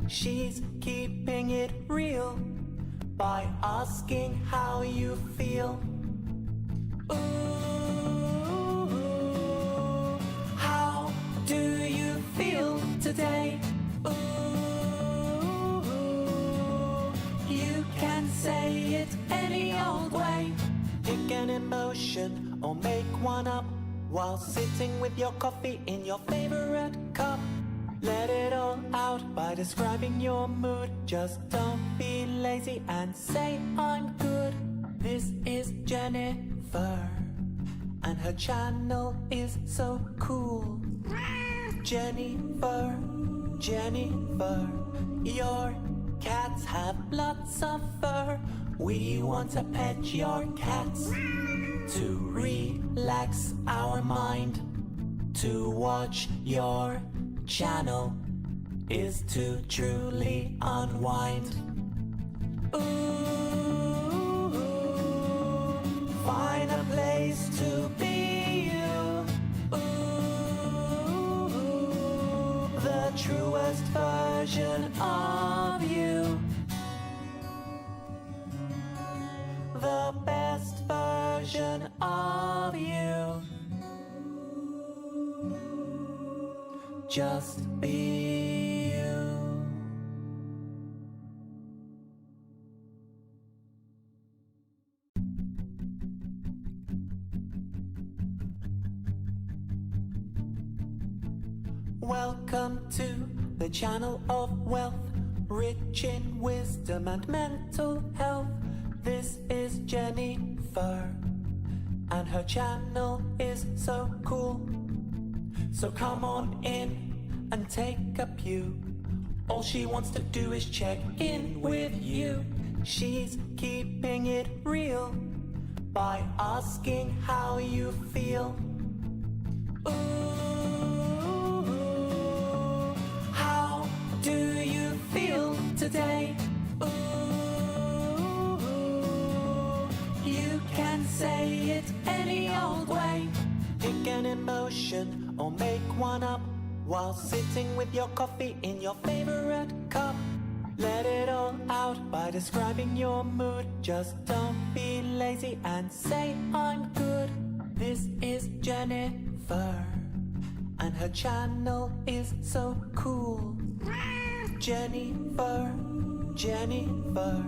She's keeping it real by asking how you feel. Ooh, how do you feel today? Ooh, you can say it any old way. Pick an emotion or make one up while sitting with your coffee in your favorite cup. Let it all out by describing your mood. Just don't be lazy and say I'm good. This is Jennifer, and her channel is so cool. Jennifer, Jennifer, your cats have lots of fur. We want to pet your cats to relax our mind. To watch your channel is to truly unwind. Ooh, find a place to be you. Ooh, the truest version of you. The best version of you. Just be you. Welcome to the channel of wealth, rich in wisdom and mental health. This is Jennifer, and her channel is so cool. So come on in and take a pew. All she wants to do is check in with you. She's keeping it real by asking how you feel. Ooh, how do you feel today? Ooh, you can say it any old way. Pick an emotion or make one up while sitting with your coffee in your favorite cup. Let it all out by describing your mood. Just don't be lazy and say I'm good. This is Jennifer, and her channel is so cool. Jennifer, Jennifer,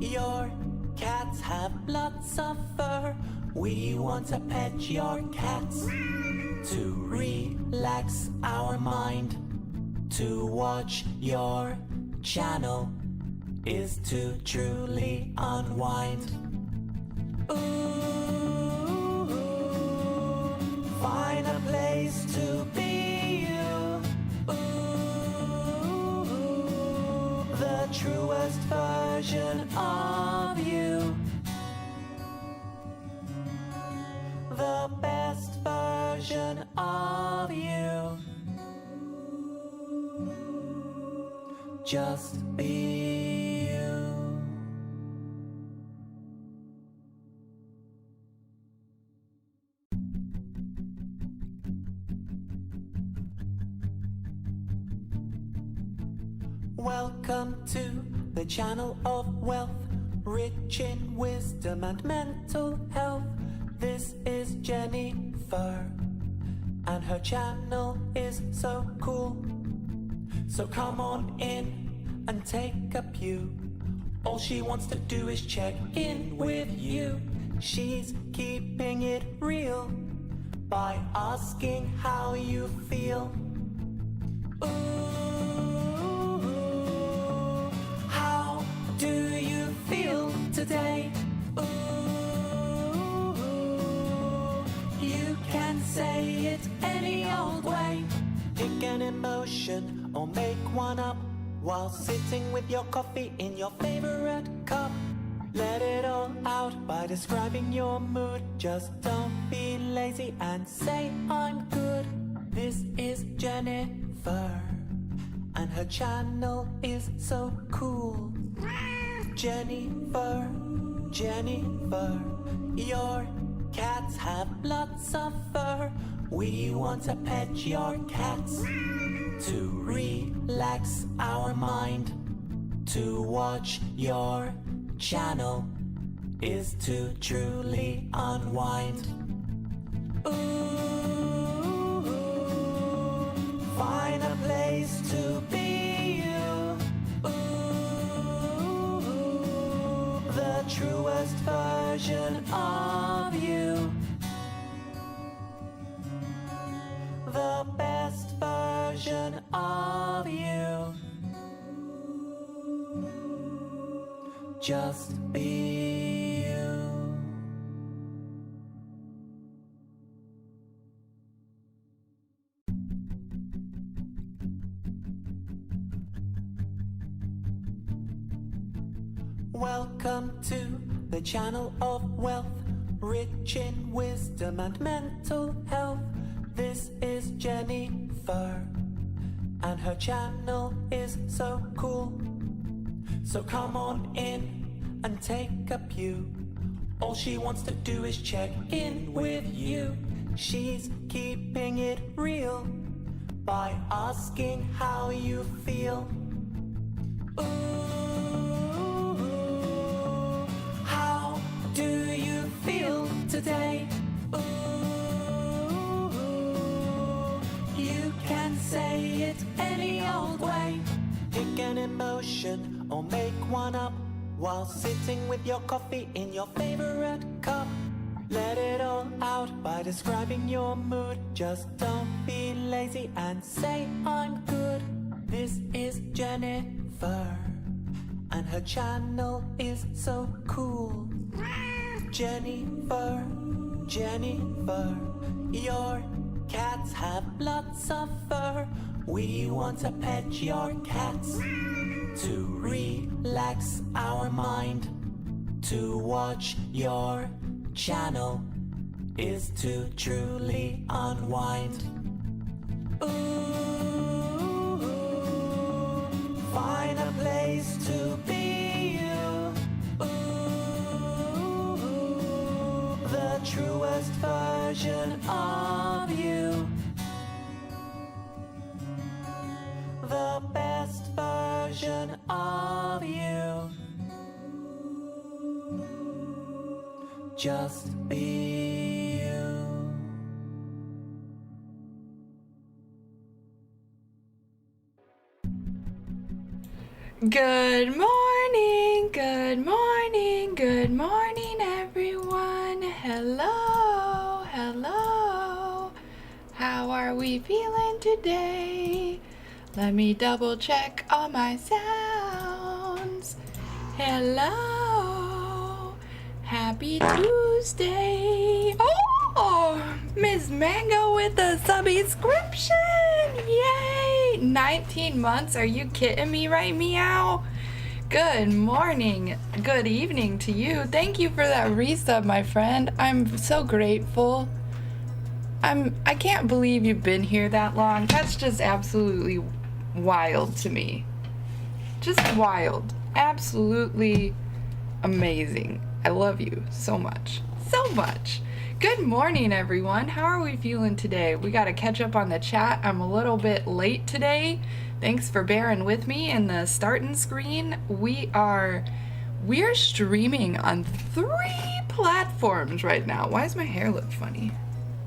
your cats have lots of fur. We want to pet your cats to relax our mind. To watch your channel is to truly unwind. Ooh, find a place to be you. Ooh, the truest version of you. The best version of you. Just be you. Welcome to the channel of wealth, rich in wisdom and mental health. This is Jennifer, and her channel is so cool. So come on in and take a pew. All she wants to do is check in with you. She's keeping it real by asking how you feel. Ooh, how do you feel today? You can say it any old way. Pick an emotion or make one up while sitting with your coffee in your favorite cup. Let it all out by describing your mood. Just don't be lazy and say I'm good. This is Jennifer, and her channel is so cool. Jennifer, Jennifer, your cats have lots of fur. We want to pet your cats to relax our mind. To watch your channel is to truly unwind. Ooh, find a place to be you. Ooh, the truest version of you. The best version of you. Just be you. Welcome to the channel of wealth, rich in wisdom and mental health. This is Jennifer, and her channel is so cool. So come on in and take a pew. All she wants to do is check in with you. She's keeping it real by asking how you feel. Ooh, how do you feel today? Ooh, you can say it any old way. Pick an emotion or make one up while sitting with your coffee in your favorite cup. Let it all out by describing your mood. Just don't be lazy and say I'm good. This is Jennifer, and her channel is so cool. Jennifer, Jennifer, your cats have lots of fur. We want to pet your cats to relax our mind. To watch your channel is to truly unwind. Ooh, find a place to be you. Ooh, the truest version of you. The best version of you. Just be you. Good morning, good morning, good morning, everyone. Hello, hello. How are we feeling today? Let me double check all my sounds. Hello. Happy Tuesday. Oh, Miss Mango with a subscription. Yay. 19 months. Are you kidding me right, meow? Good morning. Good evening to you. Thank you for that resub, my friend. I'm so grateful. I can't believe you've been here that long. That's just absolutely wild to me. Just wild. Absolutely amazing. I love you so much. So much. Good morning, everyone. How are we feeling today? We got to catch up on the chat. I'm a little bit late today. Thanks for bearing with me in the starting screen. We're streaming on 3 platforms right now. Why does my hair look funny?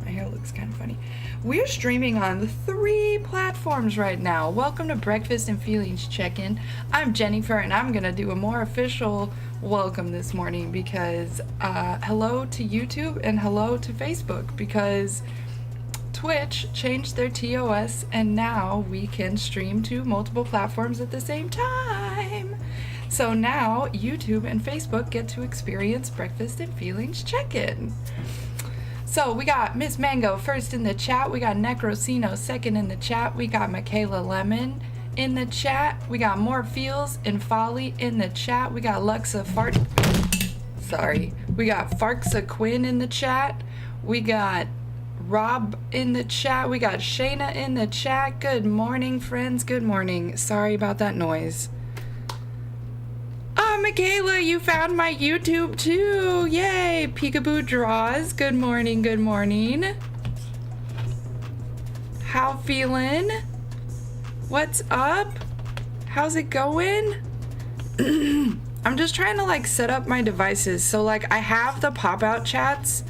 My hair looks kind of funny. We're streaming on 3 platforms right now. Welcome to Breakfast and Feelings Check-In. I'm Jennifer, and I'm going to do a more official welcome this morning because hello to YouTube and hello to Facebook, because Twitch changed their TOS and now we can stream to multiple platforms at the same time. So now YouTube and Facebook get to experience Breakfast and Feelings Check-In. So we got Miss Mango first in the chat. We got Necrosino second in the chat. We got Michaela Lemon in the chat. We got More Feels and Folly in the chat. We got Luxa We got Farksa Quinn in the chat. We got Rob in the chat. We got Shayna in the chat. Good morning, friends. Good morning. Sorry about that noise. Oh, Michaela, you found my YouTube too. Yay. Peekaboo Draws. Good morning. Good morning. How feeling? What's up? How's it going? I'm just trying to like set up my devices. So like I have the pop-out chats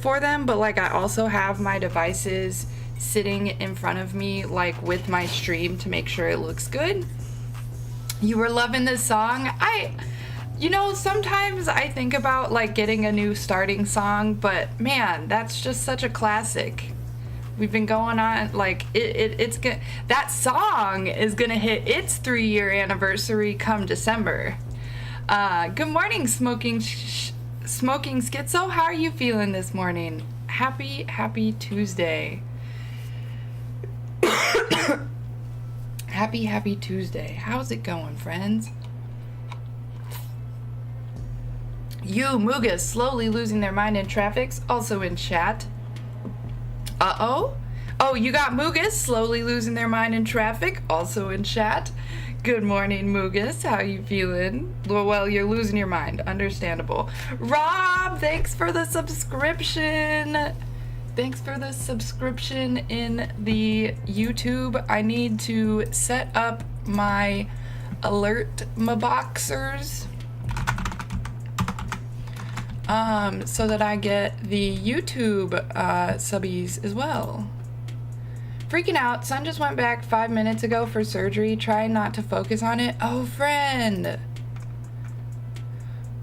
for them, but like I also have my devices sitting in front of me like with my stream to make sure it looks good. You were loving this song? You know, sometimes I think about like getting a new starting song, but man, that's just such a classic. We've been going on like it's gonna, that song is gonna hit its 3-year anniversary come December. Good morning, Smoking Schizo. How are you feeling this morning? Happy Tuesday. Happy Tuesday. How's it going, friends? You, Mugas, slowly losing their mind in traffic's also in chat. Uh-oh. Oh, you got Mugas slowly losing their mind in traffic, also in chat. Good morning, Mugas. How you feeling? Well, you're losing your mind. Understandable. Rob, thanks for the subscription. Thanks for the subscription in the YouTube. I need to set up my alert boxers so that I get the YouTube subbies as well. Freaking out. Son just went back 5 minutes ago for surgery. Trying not to focus on it. Oh, friend.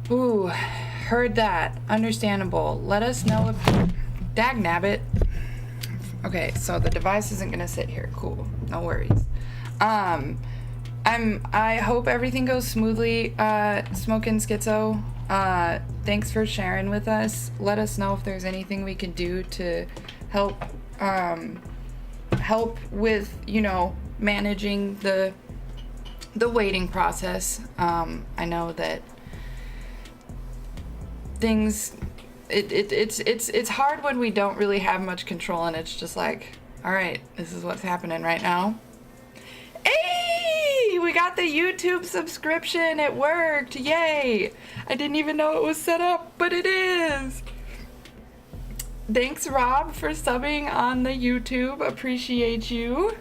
Ooh, heard that. Understandable. Let us know if... Dagnabbit. Okay, so the device isn't gonna sit here. Cool. No worries. I hope everything goes smoothly. Smoking Schizo. Thanks for sharing with us. Let us know if there's anything we can do to help help with, you know, managing the waiting process. I know that things it's hard when we don't really have much control and it's just like, all right, this is what's happening right now. Hey, we got the YouTube subscription. It worked. Yay. I didn't even know it was set up, but it is. Thanks, Rob, for subbing on the YouTube. Appreciate you.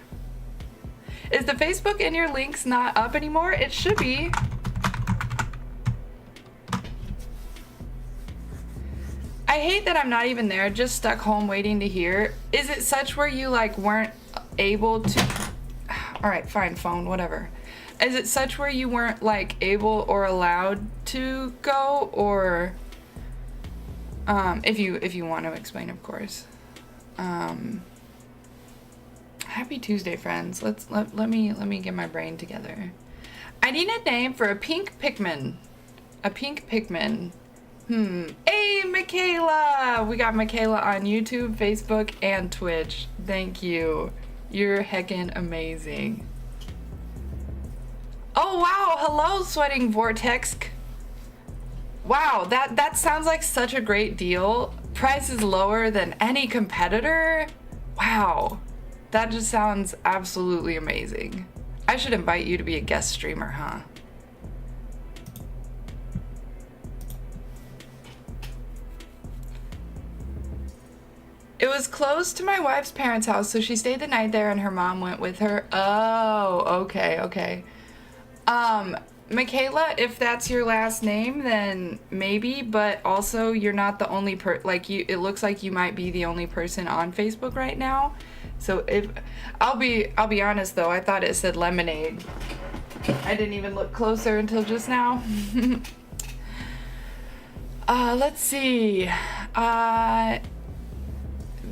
Is the Facebook in your links not up anymore? It should be. I hate that I'm not even there, just stuck home waiting to hear. Is it such where you like weren't able to... All right, fine, phone, whatever. Is it such where you weren't like able or allowed to go, or if you want to explain, of course. Happy Tuesday, friends. Let me get my brain together. I need a name for a pink Pikmin. A pink Pikmin. Hey, Michaela! We got Michaela on YouTube, Facebook, and Twitch. Thank you. You're heckin' amazing. Oh, wow. Hello, Sweating Vortex. Wow, that sounds like such a great deal. Price is lower than any competitor. Wow. That just sounds absolutely amazing. I should invite you to be a guest streamer, huh? It was close to my wife's parents' house, so she stayed the night there and her mom went with her. Oh, okay. Michaela, if that's your last name, then maybe, but also you're not the only it looks like you might be the only person on Facebook right now. So if I'll be honest though, I thought it said Lemonade. I didn't even look closer until just now. Let's see.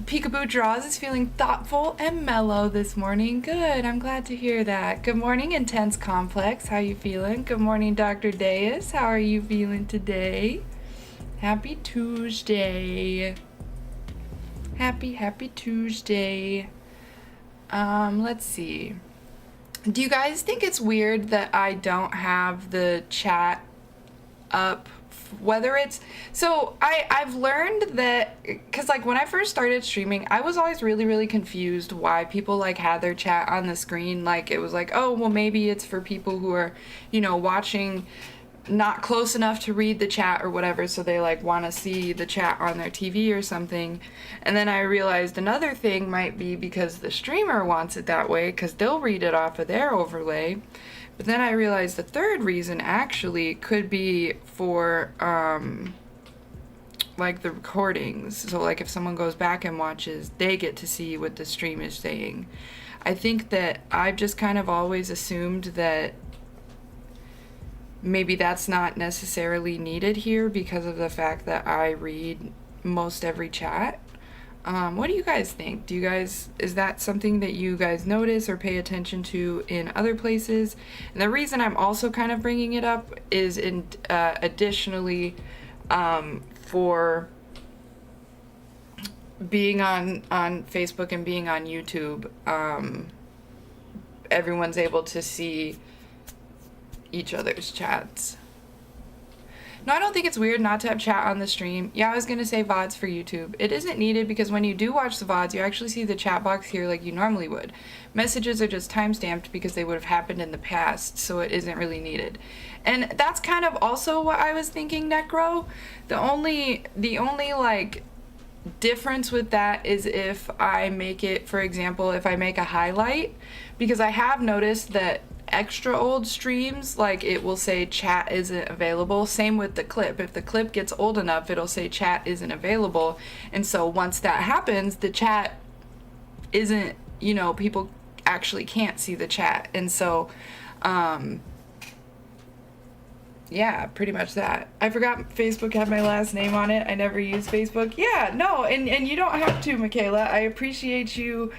Peekaboo Draws is feeling thoughtful and mellow this morning. Good, I'm glad to hear that. Good morning, Intense Complex. How you feeling? Good morning, Dr. Deus. How are you feeling today? Happy Tuesday. Happy Tuesday. Let's see. Do you guys think it's weird that I don't have the chat up? Whether it's so I've learned that because like when I first started streaming, I was always really confused why people like had their chat on the screen. Like it was like, oh well, maybe it's for people who are, you know, watching not close enough to read the chat or whatever, so they like want to see the chat on their TV or something. And then I realized another thing might be because the streamer wants it that way, because they'll read it off of their overlay. But then I realized the third reason actually could be for like the recordings. So like if someone goes back and watches, they get to see what the stream is saying. I think that I've just kind of always assumed that maybe that's not necessarily needed here because of the fact that I read most every chat. What do you guys think? Is that something that you guys notice or pay attention to in other places? And the reason I'm also kind of bringing it up is additionally for being on Facebook and being on YouTube, everyone's able to see each other's chats. No, I don't think it's weird not to have chat on the stream. Yeah, I was gonna say VODs for YouTube. It isn't needed because when you do watch the VODs, you actually see the chat box here like you normally would. Messages are just timestamped because they would have happened in the past, so it isn't really needed. And that's kind of also what I was thinking, Necro. The only like difference with that is if I make it, for example, if I make a highlight, because I have noticed that extra old streams, like it will say chat isn't available. Same with the clip. If the clip gets old enough, it'll say chat isn't available. And so once that happens, the chat isn't, people actually can't see the chat. And so, yeah, pretty much that. I forgot Facebook had my last name on it. I never use Facebook. Yeah, no, and you don't have to, Michaela. I appreciate you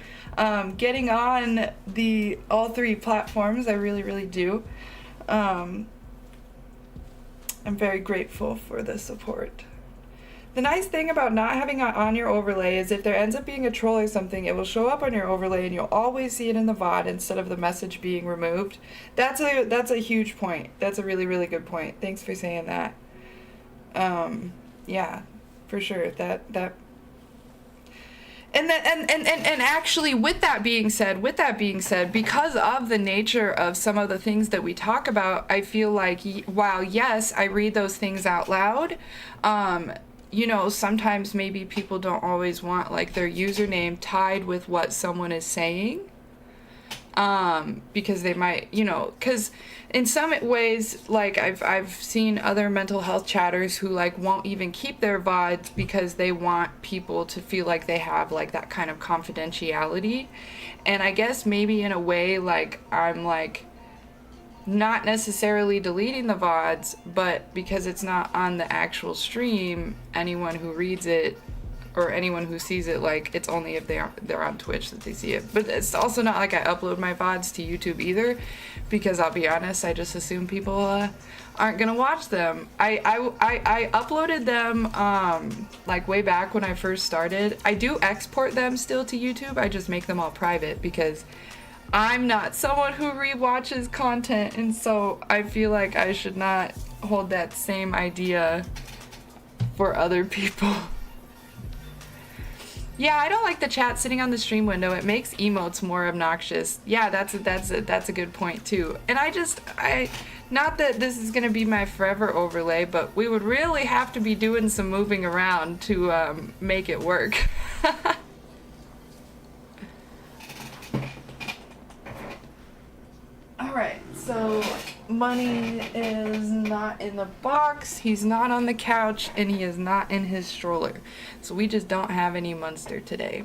getting on all three platforms. I really, really do. I'm very grateful for the support. The nice thing about not having it on your overlay is if there ends up being a troll or something, it will show up on your overlay and you'll always see it in the VOD instead of the message being removed. That's a huge point. That's a really, really good point. Thanks for saying that. Yeah, for sure. And actually, with that being said, because of the nature of some of the things that we talk about, I feel like while yes, I read those things out loud, sometimes maybe people don't always want like their username tied with what someone is saying, because they might, because in some ways, like I've seen other mental health chatters who like won't even keep their VODs because they want people to feel like they have like that kind of confidentiality. And I guess maybe in a way, like I'm like not necessarily deleting the VODs, but because it's not on the actual stream, anyone who reads it or anyone who sees it, like it's only if they're on Twitch that they see it. But it's also not like I upload my VODs to YouTube either, because I'll be honest, I just assume people aren't gonna watch them. I uploaded them like way back when I first started. I do export them still to YouTube. I just make them all private because I'm not someone who rewatches content, and so I feel like I should not hold that same idea for other people. Yeah, I don't like the chat sitting on the stream window. It makes emotes more obnoxious. Yeah, that's a good point too. And I not that this is gonna be my forever overlay, but we would really have to be doing some moving around to make it work. Alright, so Money is not in the box, he's not on the couch, and he is not in his stroller. So we just don't have any Munster today.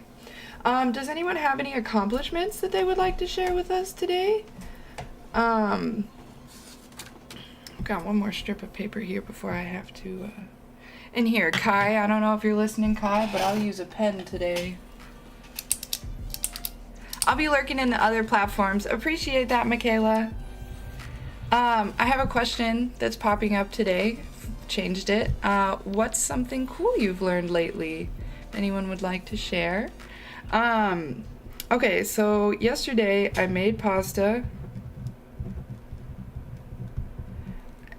Does anyone have any accomplishments that they would like to share with us today? I've got one more strip of paper here before I have to, and here, Kai, I don't know if you're listening, Kai, but I'll use a pen today. I'll be lurking in the other platforms. Appreciate that, Michaela. I have a question that's popping up today. Changed it. What's something cool you've learned lately? Anyone would like to share? Okay, so yesterday I made pasta.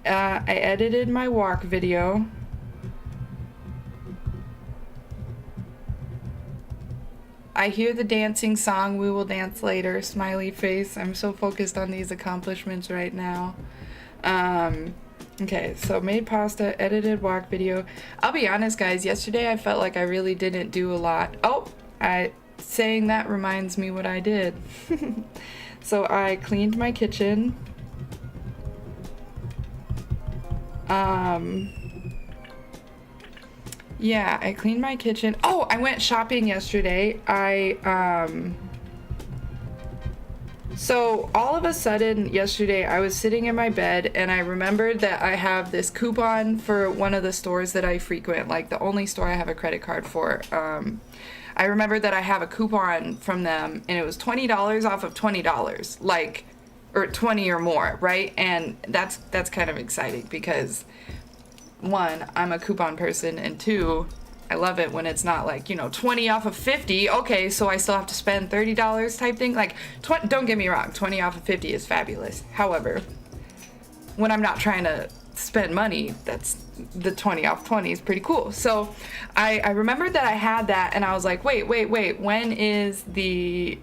I edited my walk video. I hear the dancing song, we will dance later, smiley face. I'm so focused on these accomplishments right now. Okay, so made pasta, edited walk video. I'll be honest, guys, yesterday I felt like I really didn't do a lot. Oh, saying that reminds me what I did. So I cleaned my kitchen. Yeah, I cleaned my kitchen. Oh, I went shopping yesterday. So all of a sudden yesterday I was sitting in my bed and I remembered that I have this coupon for one of the stores that I frequent, like the only store I have a credit card for. I remembered that I have a coupon from them and it was $20 off of $20, like, or 20 or more, right? And that's kind of exciting because one, I'm a coupon person, and two, I love it when it's not like, 20 off of 50. Okay, so I still have to spend $30 type thing. Like, don't get me wrong, 20 off of 50 is fabulous. However, when I'm not trying to spend money, that's the 20 off 20 is pretty cool. So I remembered that I had that, and I was like, wait, when is the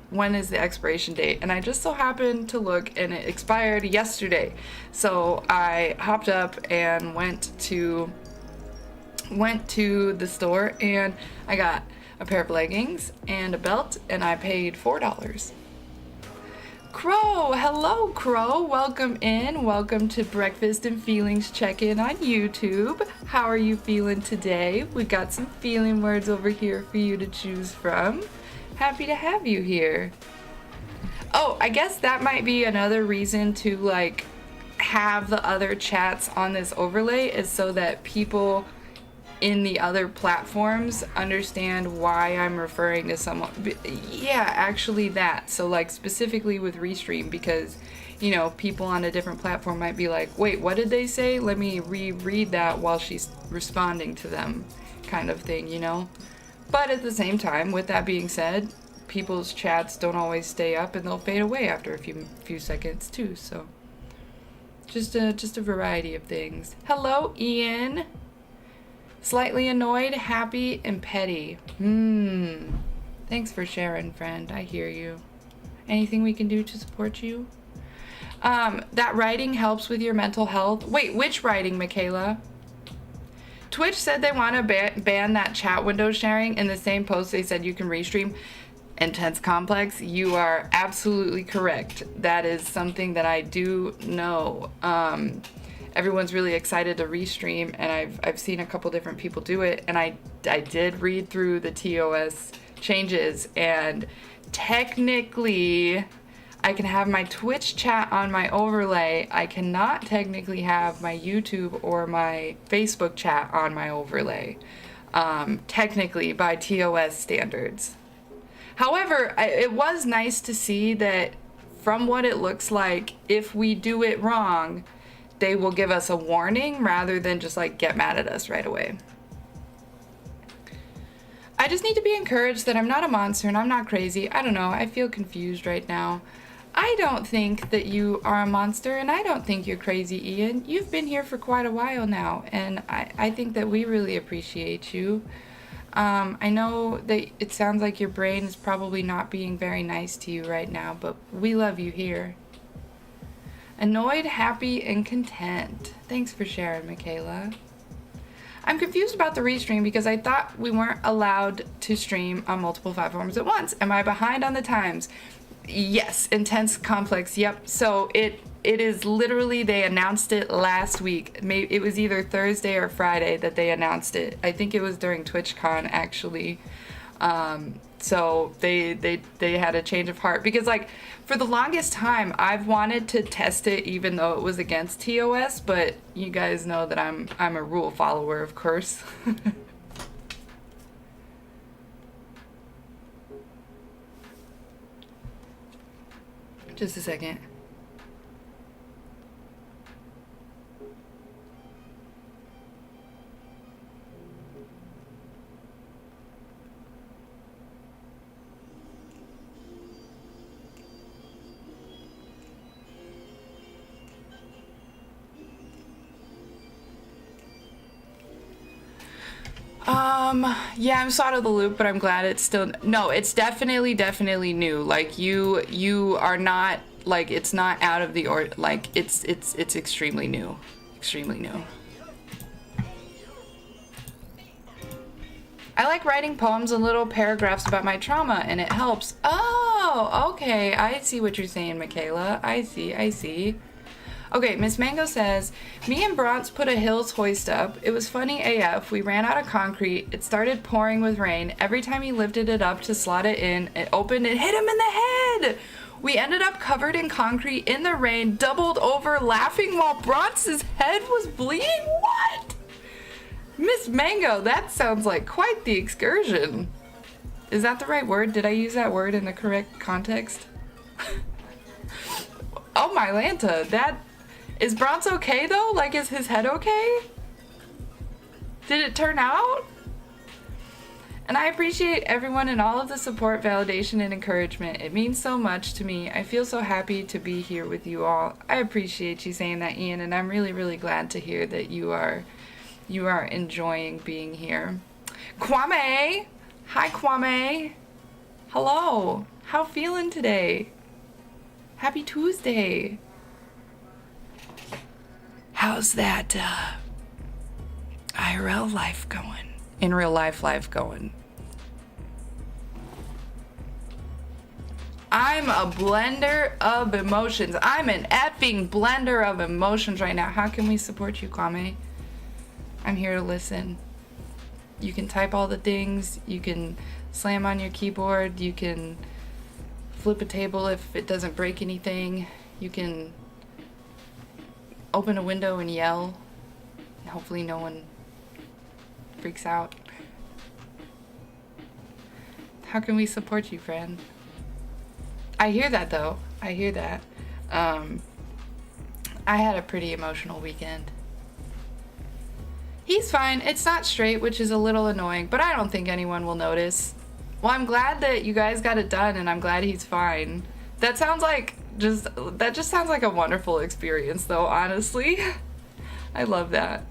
expiration date? And I just so happened to look, and it expired yesterday. So I hopped up and went to the store, and I got a pair of leggings and a belt, and I paid $4. Crow, hello Crow, welcome in, welcome to Breakfast and Feelings check-in on YouTube. How are you feeling today? We got some feeling words over here for you to choose from. Happy to have you here. Oh, I guess that might be another reason to like have the other chats on this overlay, is so that people in the other platforms understand why I'm referring to someone. Yeah, actually that. So like specifically with Restream, because people on a different platform might be like, wait, what did they say? Let me reread that while she's responding to them, kind of thing, But at the same time, with that being said, people's chats don't always stay up and they'll fade away after a few seconds too. So just a variety of things. Hello, Ian. Slightly annoyed, happy, and petty. Thanks for sharing, friend. I hear you. Anything we can do to support you? That writing helps with your mental health. Wait, which writing, Michaela? Twitch said they want to ban that chat window sharing. In the same post, they said you can restream. Intense Complex, you are absolutely correct. That is something that I do know. Everyone's really excited to restream, and I've seen a couple different people do it, and I did read through the TOS changes, and technically I can have my Twitch chat on my overlay. I cannot technically have my YouTube or my Facebook chat on my overlay, technically by TOS standards. However, it was nice to see that from what it looks like, if we do it wrong, they will give us a warning rather than just like get mad at us right away. I just need to be encouraged that I'm not a monster and I'm not crazy. I don't know. I feel confused right now. I don't think that you are a monster, and I don't think you're crazy, Ian. You've been here for quite a while now, and I think that we really appreciate you. I know that it sounds like your brain is probably not being very nice to you right now, but we love you here. Annoyed, happy, and content. Thanks for sharing, Michaela. I'm confused about the restream because I thought we weren't allowed to stream on multiple platforms at once. Am I behind on the times? Yes, Intense Complex, yep. So it is literally, they announced it last week. Maybe it was either Thursday or Friday that they announced it. I think it was during TwitchCon, actually. So they had a change of heart because, like, for the longest time I've wanted to test it even though it was against TOS, but you guys know that I'm a rule follower, of course. Just a second. Yeah, I'm so out of the loop, but I'm glad it's still, no, it's definitely new. Like, you are not, like, it's not out of the, or, like, it's extremely new. extremely new. I like writing poems and little paragraphs about my trauma, and it helps. Oh, okay. I see what you're saying, Michaela. I see. Okay, Miss Mango says, me and Bronx put a Hills hoist up. It was funny AF. We ran out of concrete. It started pouring with rain. Every time he lifted it up to slot it in, it opened and hit him in the head. We ended up covered in concrete in the rain, doubled over, laughing while Bronx's head was bleeding. What? Miss Mango, that sounds like quite the excursion. Is that the right word? Did I use that word in the correct context? Oh my Lanta, that... Is Bronx okay though? Like, is his head okay? Did it turn out? And I appreciate everyone and all of the support, validation, and encouragement. It means so much to me. I feel so happy to be here with you all. I appreciate you saying that, Ian, and I'm really, really glad to hear that you are enjoying being here. Kwame! Hi, Kwame! Hello! How feeling today? Happy Tuesday! How's that, IRL life going? In real life going? I'm a blender of emotions. I'm an effing blender of emotions right now. How can we support you, Kwame? I'm here to listen. You can type all the things. You can slam on your keyboard. You can flip a table if it doesn't break anything. You can open a window and yell. Hopefully no one freaks out. How can we support you, friend? I hear that though. I hear that. I had a pretty emotional weekend. He's fine. It's not straight, which is a little annoying, but I don't think anyone will notice. Well, I'm glad that you guys got it done, and I'm glad he's fine. That just sounds like a wonderful experience, though, honestly. I love that.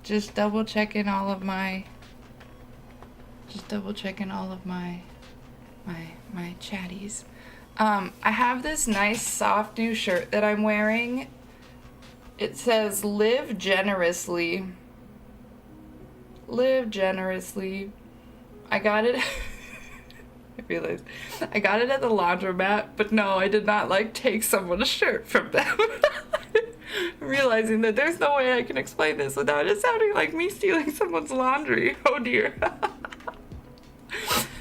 Just double checking all of my chatties. I have this nice soft new shirt that I'm wearing. It says live generously. Live generously. I got it I realized I got it at the laundromat, but no, I did not take someone's shirt from them. Realizing that there's no way I can explain this without it sounding like me stealing someone's laundry. Oh dear.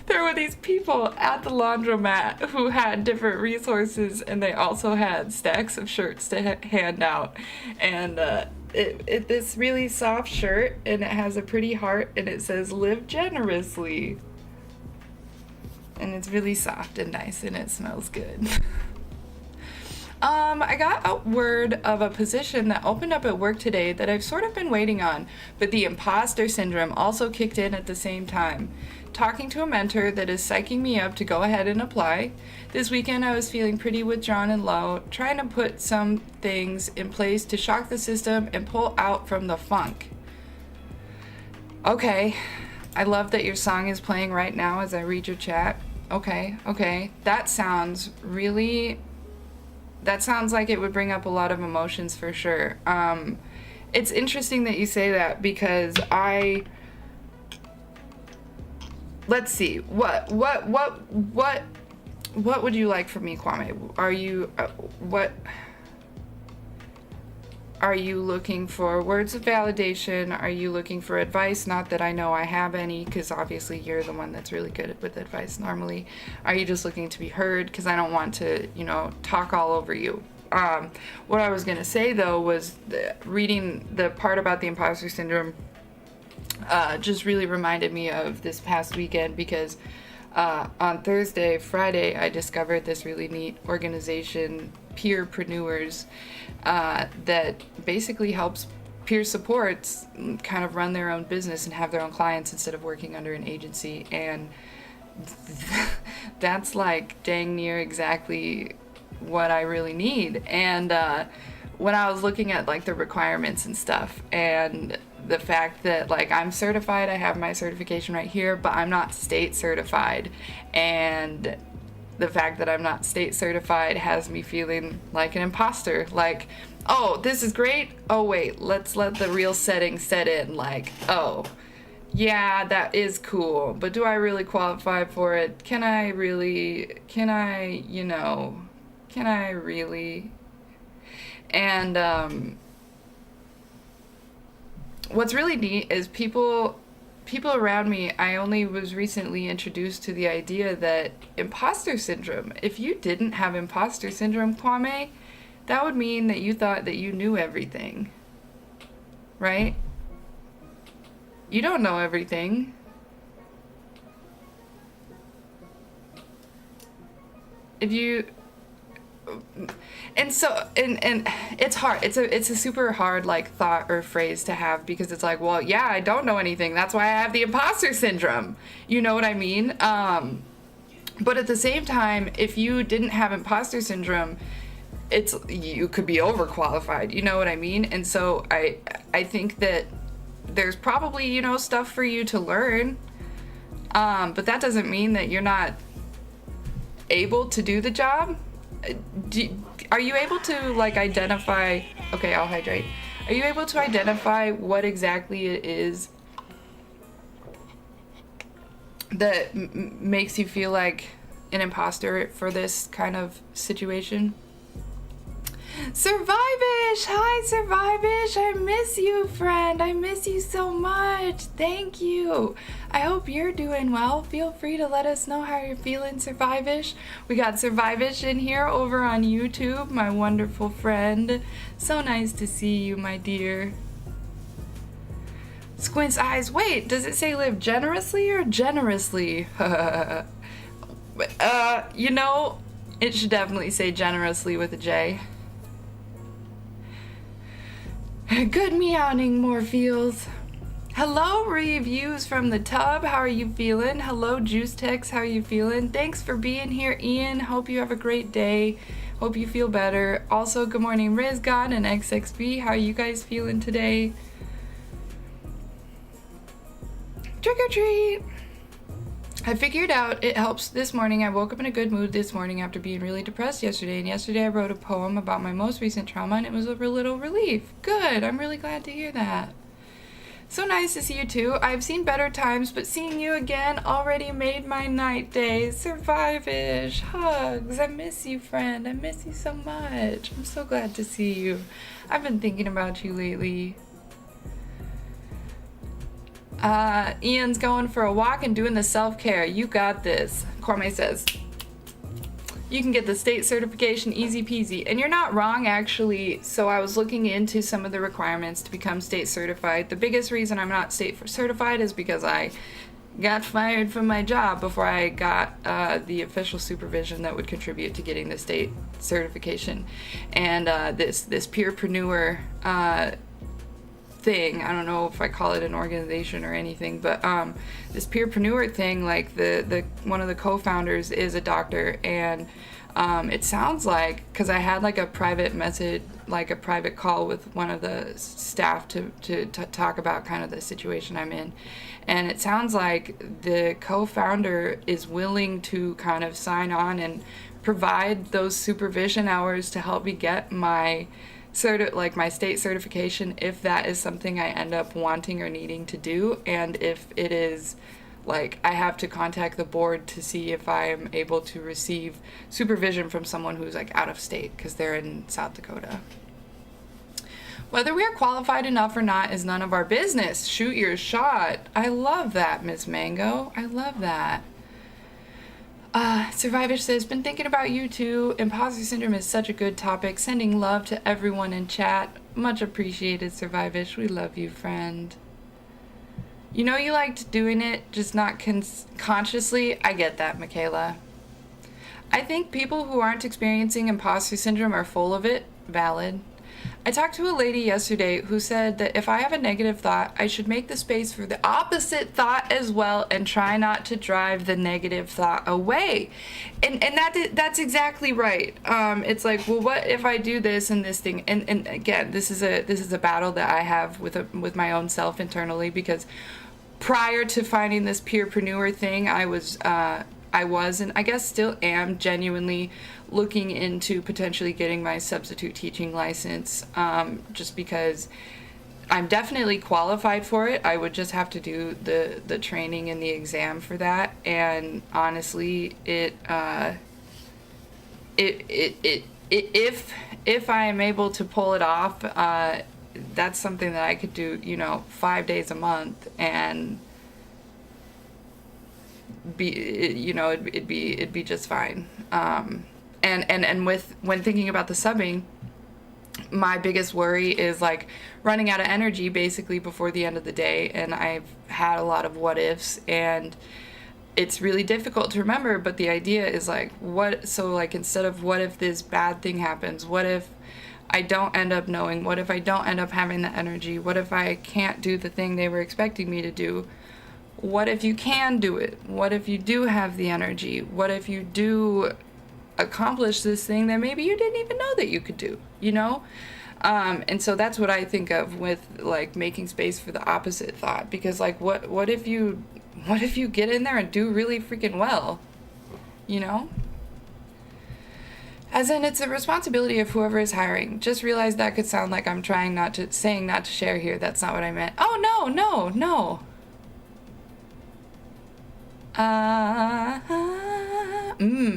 There were these people at the laundromat who had different resources, and they also had stacks of shirts to hand out. And this really soft shirt, and it has a pretty heart, and it says live generously. And it's really soft and nice, and it smells good. I got a word of a position that opened up at work today that I've sort of been waiting on, but the imposter syndrome also kicked in at the same time. Talking to a mentor that is psyching me up to go ahead and apply. This weekend I was feeling pretty withdrawn and low, trying to put some things in place to shock the system and pull out from the funk. Okay, I love that your song is playing right now as I read your chat. Okay. That sounds like it would bring up a lot of emotions for sure. It's interesting that you say that because let's see. What would you like from me, Kwame? Are you looking for words of validation? Are you looking for advice? Not that I know I have any, because obviously you're the one that's really good with advice normally. Are you just looking to be heard? Because I don't want to, talk all over you. What I was going to say, though, was reading the part about the imposter syndrome just really reminded me of this past weekend, because on Friday, I discovered this really neat organization, Peerpreneurs, that basically helps peer supports kind of run their own business and have their own clients instead of working under an agency. And that's dang near exactly what I really need. And when I was looking at like the requirements and stuff, and the fact that like I'm certified, I have my certification right here, but I'm not state certified, and the fact that I'm not state certified has me feeling like an imposter. Like, oh, this is great. Oh wait, let's let the real setting set in. Like, oh, yeah, that is cool, but do I really qualify for it? Can I really? And what's really neat is people around me. I only was recently introduced to the idea that imposter syndrome, if you didn't have imposter syndrome, Kwame, that would mean that you thought that you knew everything, right? You don't know everything. If you and so and it's hard. It's a super hard like thought or phrase to have, because it's like, well, yeah, I don't know anything. That's why I have the imposter syndrome. You know what I mean? But at the same time, if you didn't have imposter syndrome, you could be overqualified. You know what I mean? And so I think that there's probably, stuff for you to learn, but that doesn't mean that you're not able to do the job. Are you able to like identify, okay, I'll hydrate. Are you able to identify what exactly it is that makes you feel like an imposter for this kind of situation? Survivish! Hi, Survivish! I miss you, friend. I miss you so much. Thank you. I hope you're doing well. Feel free to let us know how you're feeling, Survivish. We got Survivish in here over on YouTube, my wonderful friend. So nice to see you, my dear. Squints eyes. Wait, does it say live generously or generously? It should definitely say generously with a J. Good meowing, Morpheals. Hello, reviews from the tub. How are you feeling? Hello, Juice Tex. How are you feeling? Thanks for being here, Ian. Hope you have a great day. Hope you feel better. Also, good morning, RizGod and XXB. How are you guys feeling today? Trick or treat. I figured out it helps this morning. I woke up in a good mood this morning after being really depressed yesterday. And yesterday I wrote a poem about my most recent trauma, and it was a little relief. Good. I'm really glad to hear that. So nice to see you too. I've seen better times, but seeing you again already made my night day. Survivish. Hugs. I miss you, friend. I miss you so much. I'm so glad to see you. I've been thinking about you lately. Ian's going for a walk and doing the self-care. You got this. Kwame says, you can get the state certification easy peasy. And you're not wrong, actually. So I was looking into some of the requirements to become state certified. The biggest reason I'm not state certified is because I got fired from my job before I got the official supervision that would contribute to getting the state certification. And this peerpreneur thing, I don't know if I call it an organization or anything, but this peerpreneur thing, like the one of the co-founders is a doctor, and it sounds like, because I had like a private message, like a private call with one of the staff to talk about kind of the situation I'm in, and it sounds like the co-founder is willing to kind of sign on and provide those supervision hours to help me get my my state certification, if that is something I end up wanting or needing to do. And if it is, like, I have to contact the board to see if I am able to receive supervision from someone who's like out of state because they're in South Dakota. Whether we are qualified enough or not is none of our business. Shoot your shot. I love that, Miss Mango. I love that. Survivish says, been thinking about you too. Imposter syndrome is such a good topic. Sending love to everyone in chat. Much appreciated, Survivish. We love you, friend. You know you liked doing it, just not consciously. I get that, Michaela. I think people who aren't experiencing imposter syndrome are full of it. Valid. I talked to a lady yesterday who said that if I have a negative thought, I should make the space for the opposite thought as well and try not to drive the negative thought away. And that's exactly right. It's like, well, what if I do this and this thing? And again, this is a battle that I have with my own self internally, because prior to finding this peerpreneur thing, I was and I guess still am genuinely looking into potentially getting my substitute teaching license, just because I'm definitely qualified for it. I would just have to do the training and the exam for that. And honestly, if I am able to pull it off, that's something that I could do, 5 days a month, and it'd be just fine. And when thinking about the subbing, my biggest worry is like running out of energy basically before the end of the day. And I've had a lot of what ifs, and it's really difficult to remember. But the idea is like, instead of what if this bad thing happens, what if I don't end up knowing, what if I don't end up having the energy, what if I can't do the thing they were expecting me to do? What if you can do it? What if you do have the energy? What if you do accomplish this thing that maybe you didn't even know that you could do, and so that's what I think of with like making space for the opposite thought, because like what if you get in there and do really freaking well, as in, it's the responsibility of whoever is hiring. Just realize that could sound like I'm saying not to share here. That's not what I meant. Oh, no.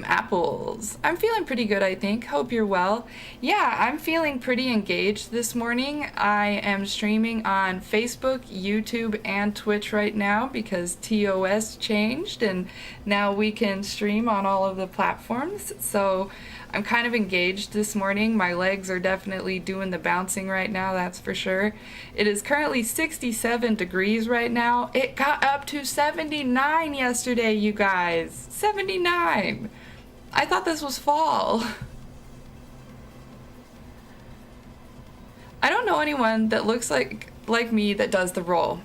Apples. I'm feeling pretty good, I think. Hope you're well. Yeah, I'm feeling pretty engaged this morning. I am streaming on Facebook, YouTube, and Twitch right now because TOS changed and now we can stream on all of the platforms. So I'm kind of engaged this morning. My legs are definitely doing the bouncing right now, that's for sure. It is currently 67 degrees right now. It got up to 79 yesterday, you guys. 79. I thought this was fall. I don't know anyone that looks like me that does the role.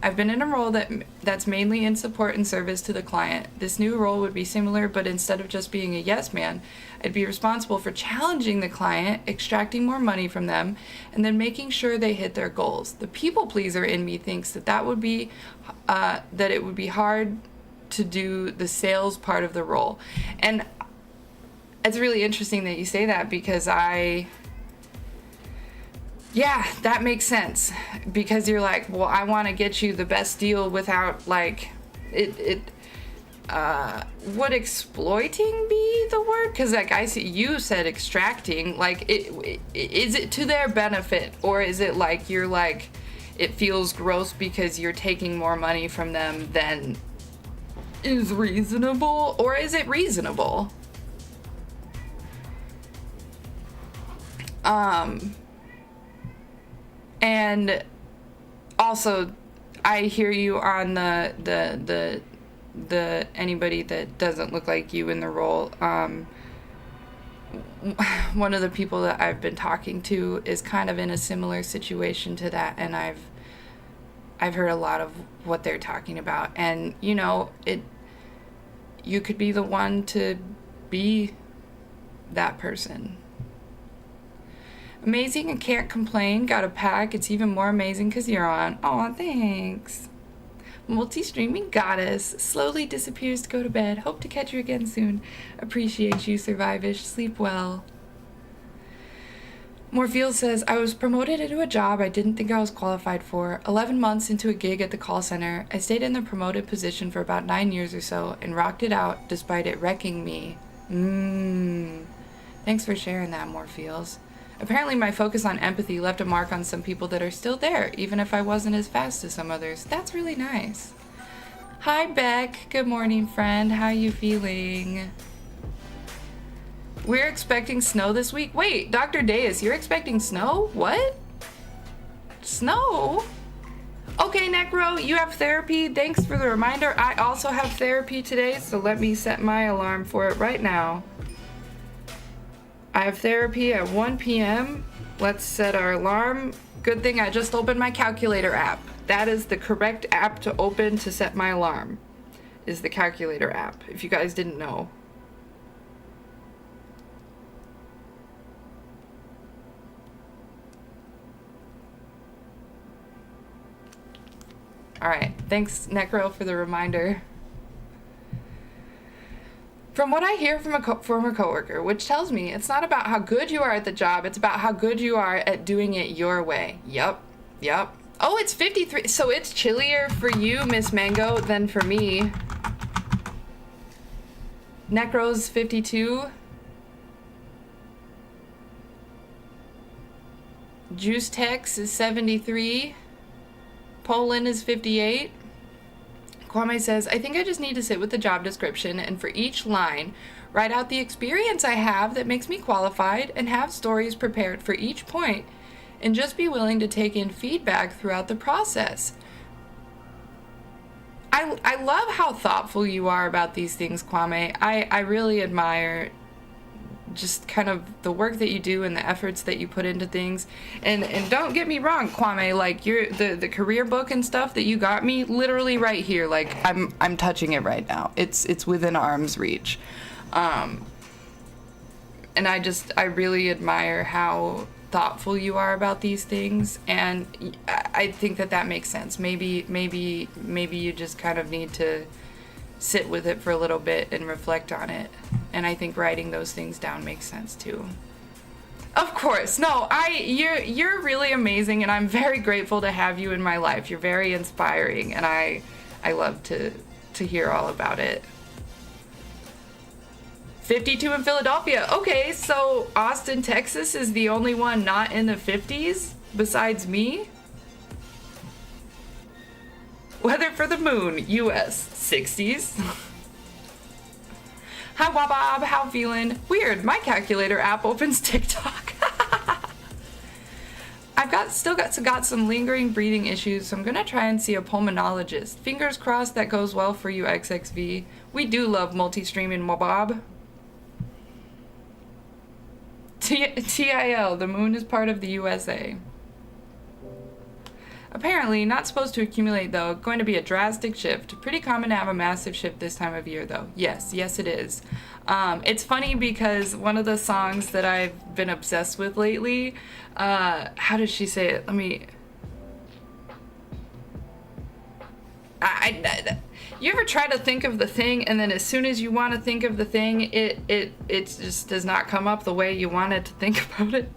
I've been in a role that's mainly in support and service to the client. This new role would be similar, but instead of just being a yes man, I'd be responsible for challenging the client, extracting more money from them, and then making sure they hit their goals. The people pleaser in me thinks that it would be hard to do the sales part of the role. And it's really interesting that you say that, because yeah, that makes sense, because you're like, well, I want to get you the best deal without like would exploiting be the word? Because like I see you said extracting, like is it to their benefit, or is it like you're like it feels gross because you're taking more money from them than is reasonable, or is it reasonable? And also, I hear you on the anybody that doesn't look like you in the role. One of the people that I've been talking to is kind of in a similar situation to that, and I've heard a lot of what they're talking about, and you could be the one to be that person. Amazing and can't complain. Got a pack. It's even more amazing because you're on. Aw, thanks. Multi-streaming goddess. Slowly disappears to go to bed. Hope to catch you again soon. Appreciate you, Survivish. Sleep well. Morpheal says, I was promoted into a job I didn't think I was qualified for. 11 months into a gig at the call center. I stayed in the promoted position for about 9 years or so and rocked it out despite it wrecking me. Thanks for sharing that, Morpheals. Apparently my focus on empathy left a mark on some people that are still there, even if I wasn't as fast as some others. That's really nice. Hi, Beck. Good morning, friend. How you feeling? We're expecting snow this week. Wait, Dr. Deus, you're expecting snow? What? Snow? Okay, Necro, you have therapy. Thanks for the reminder. I also have therapy today, so let me set my alarm for it right now. I have therapy at 1 p.m. Let's set our alarm. Good thing I just opened my calculator app. That is the correct app to open to set my alarm, is the calculator app, if you guys didn't know. Alright, thanks Necro for the reminder. From what I hear from a former coworker, which tells me it's not about how good you are at the job, it's about how good you are at doing it your way. Yup. Oh, it's 53, so it's chillier for you, Miss Mango, than for me. Necro's 52. Juice Tex is 73. Poland is 58. Kwame says, I think I just need to sit with the job description and for each line, write out the experience I have that makes me qualified and have stories prepared for each point and just be willing to take in feedback throughout the process. I love how thoughtful you are about these things, Kwame. I really admire just kind of the work that you do and the efforts that you put into things. And don't get me wrong, Kwame, like the career book and stuff that you got me literally right here, like I'm touching it right now. It's within arm's reach. And I really admire how thoughtful you are about these things, and I think that makes sense. Maybe you just kind of need to sit with it for a little bit and reflect on it. And I think writing those things down makes sense too. Of course. No, you're really amazing, and I'm very grateful to have you in my life. You're very inspiring, and I love to hear all about it. 52 in Philadelphia. Okay, so Austin, Texas is the only one not in the 50s besides me. Weather for the moon, US 60s. Hi Wabob, how feeling? Weird, my calculator app opens TikTok. I've still got some lingering breathing issues, so I'm gonna try and see a pulmonologist. Fingers crossed that goes well for you, XXV. We do love multi-streaming, Wabob. TIL, the moon is part of the USA. Apparently, not supposed to accumulate though, going to be a drastic shift. Pretty common to have a massive shift this time of year though. Yes it is. It's funny because one of the songs that I've been obsessed with lately, how does she say it? Let me... You ever try to think of the thing and then as soon as you want to think of the thing, it just does not come up the way you wanted to think about it?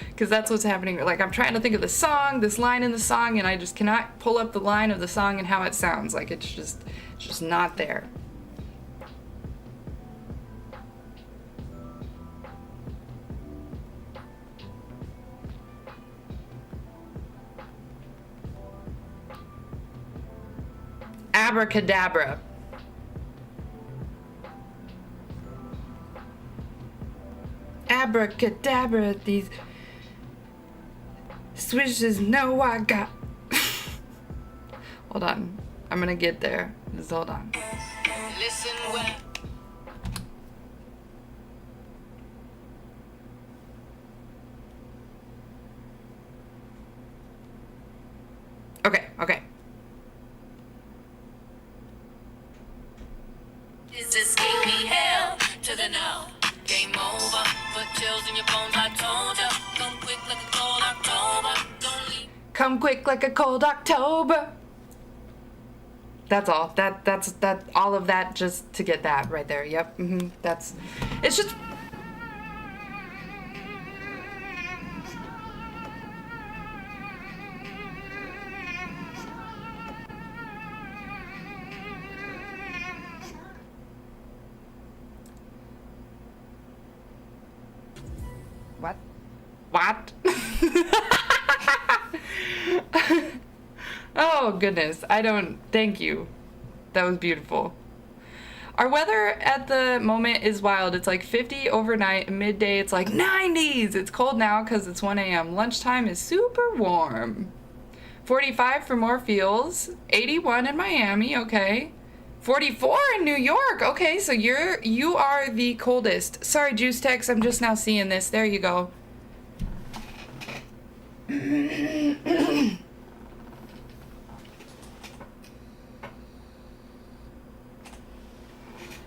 Because that's what's happening. Like, I'm trying to think of the song, this line in the song, and I just cannot pull up the line of the song and how it sounds. Like, it's just not there. Abracadabra. Abracadabra, these swishes know I got. Hold on. I'm gonna get there. Just hold on. Listen well. Okay. Is escaping hell to the no. Game over. Put chills in your bones, I told ya. Come quick like a cold October. Don't leave. Come quick like a cold October. That's all. That's all of that just to get that right there. Yep. It's just... What? Oh, goodness. Thank you. That was beautiful. Our weather at the moment is wild. It's like 50 overnight, and midday it's like 90s. It's cold now because it's 1 a.m. Lunchtime is super warm. 45 for Moorfields. 81 in Miami, okay. 44 in New York. Okay, so you are the coldest. Sorry, Juice Tex, I'm just now seeing this. There you go.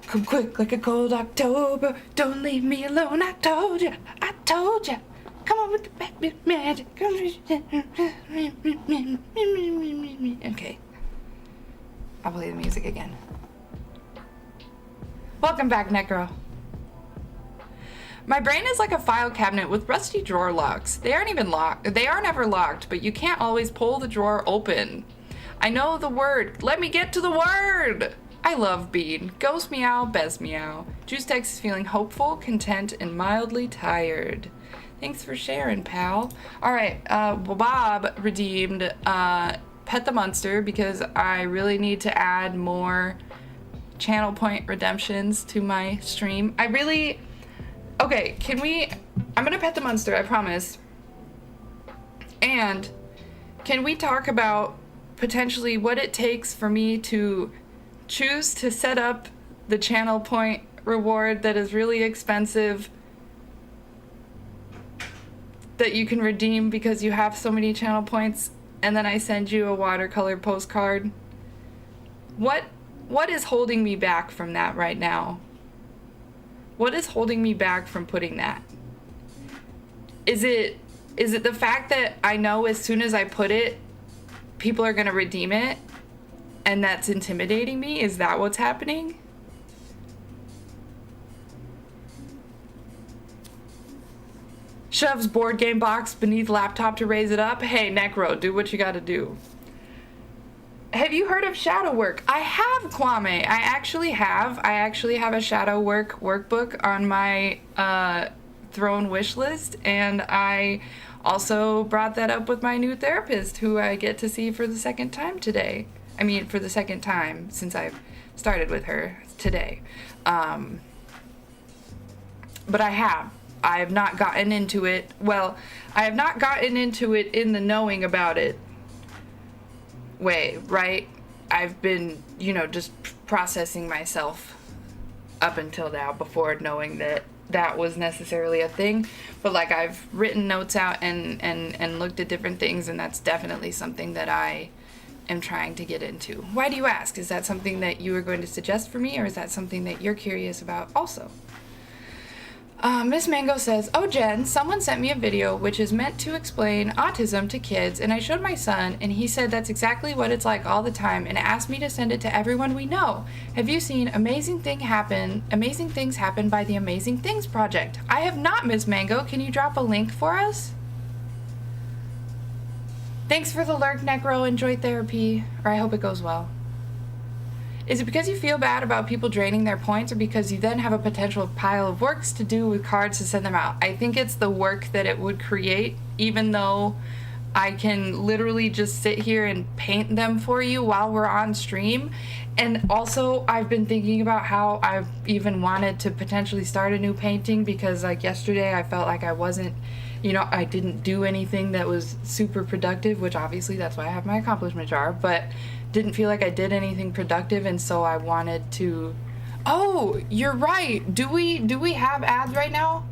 Come quick like a cold October. Don't leave me alone. I told ya. I told ya. Come on with the back magic. Okay. I'll play the music again. Welcome back, Necro. My brain is like a file cabinet with rusty drawer locks. They aren't even locked. They are never locked, but you can't always pull the drawer open. I know the word. Let me get to the word. I love Bean. Ghost meow, best meow. Juice Tex is feeling hopeful, content, and mildly tired. Thanks for sharing, pal. All right, Bob redeemed Pet the Monster because I really need to add more channel point redemptions to my stream. Okay, can we... I'm gonna pet the monster, I promise. And can we talk about potentially what it takes for me to choose to set up the channel point reward that is really expensive that you can redeem because you have so many channel points, and then I send you a watercolor postcard? What is holding me back from that right now? What is holding me back from putting that? Is it the fact that I know as soon as I put it, people are gonna redeem it, and that's intimidating me? Is that what's happening? Shoves board game box beneath laptop to raise it up. Hey, Necro, do what you gotta do. Have you heard of shadow work? I have, Kwame. I actually have a shadow work workbook on my Throne wish list, and I also brought that up with my new therapist, who I get to see for the second time today. I mean, for the second time since I've started with her today. But I have not gotten into it. Well, I have not gotten into it in the knowing about it way, right? I've been, just processing myself up until now before knowing that that was necessarily a thing. But like, I've written notes out and looked at different things, and that's definitely something that I am trying to get into. Why do you ask? Is that something that you are going to suggest for me, or is that something that you're curious about also? Miss Mango says, "Oh, Jen, someone sent me a video which is meant to explain autism to kids, and I showed my son, and he said that's exactly what it's like all the time, and asked me to send it to everyone we know. Have you seen Amazing Things Happen by the Amazing Things Project?" I have not, Miss Mango. Can you drop a link for us? Thanks for the lurk, Necro. Enjoy therapy, or I hope it goes well. Is it because you feel bad about people draining their points, or because you then have a potential pile of works to do with cards to send them out? I think it's the work that it would create, even though I can literally just sit here and paint them for you while we're on stream. And also, I've been thinking about how I've even wanted to potentially start a new painting, because like yesterday I felt like I wasn't, I didn't do anything that was super productive, which obviously that's why I have my accomplishment jar, but didn't feel like I did anything productive, and so I wanted to... Oh, you're right. Do we have ads right now?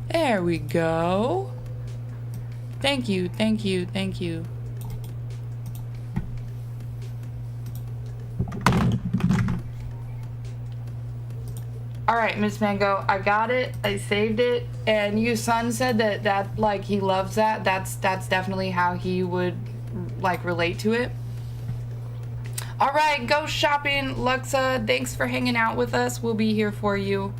There we go. Thank you, thank you, thank you. All right, Miss Mango, I got it. I saved it. And you son said that like he loves that. That's definitely how he would like relate to it. All right, go shopping, Luxa. Thanks for hanging out with us. We'll be here for you.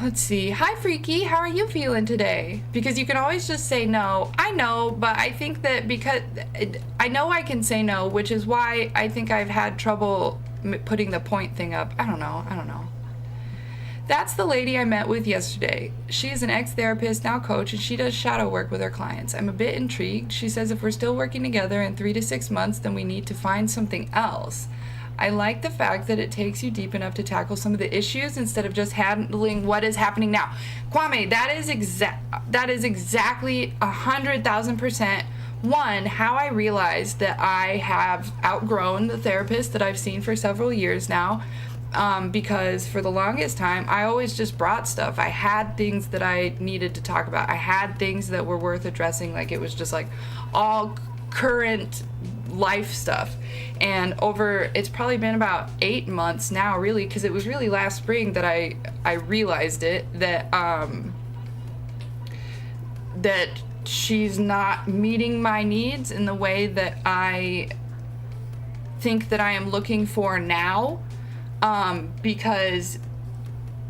Let's see. Hi, Freaky. How are you feeling today? Because you can always just say no. I know, but I think that because I know I can say no, which is why I think I've had trouble putting the point thing up. I don't know. That's the lady I met with yesterday. She is an ex-therapist, now coach, and she does shadow work with her clients. I'm a bit intrigued. She says if we're still working together in 3 to 6 months, then we need to find something else. I like the fact that it takes you deep enough to tackle some of the issues instead of just handling what is happening now. Kwame, that is exactly 100,000% one, how I realized that I have outgrown the therapist that I've seen for several years now. Because for the longest time, I always just brought stuff. I had things that I needed to talk about. I had things that were worth addressing. Like, it was just like all current life stuff. And it's probably been about 8 months now, really, because it was really last spring that I realized it, that she's not meeting my needs in the way that I think that I am looking for now. Because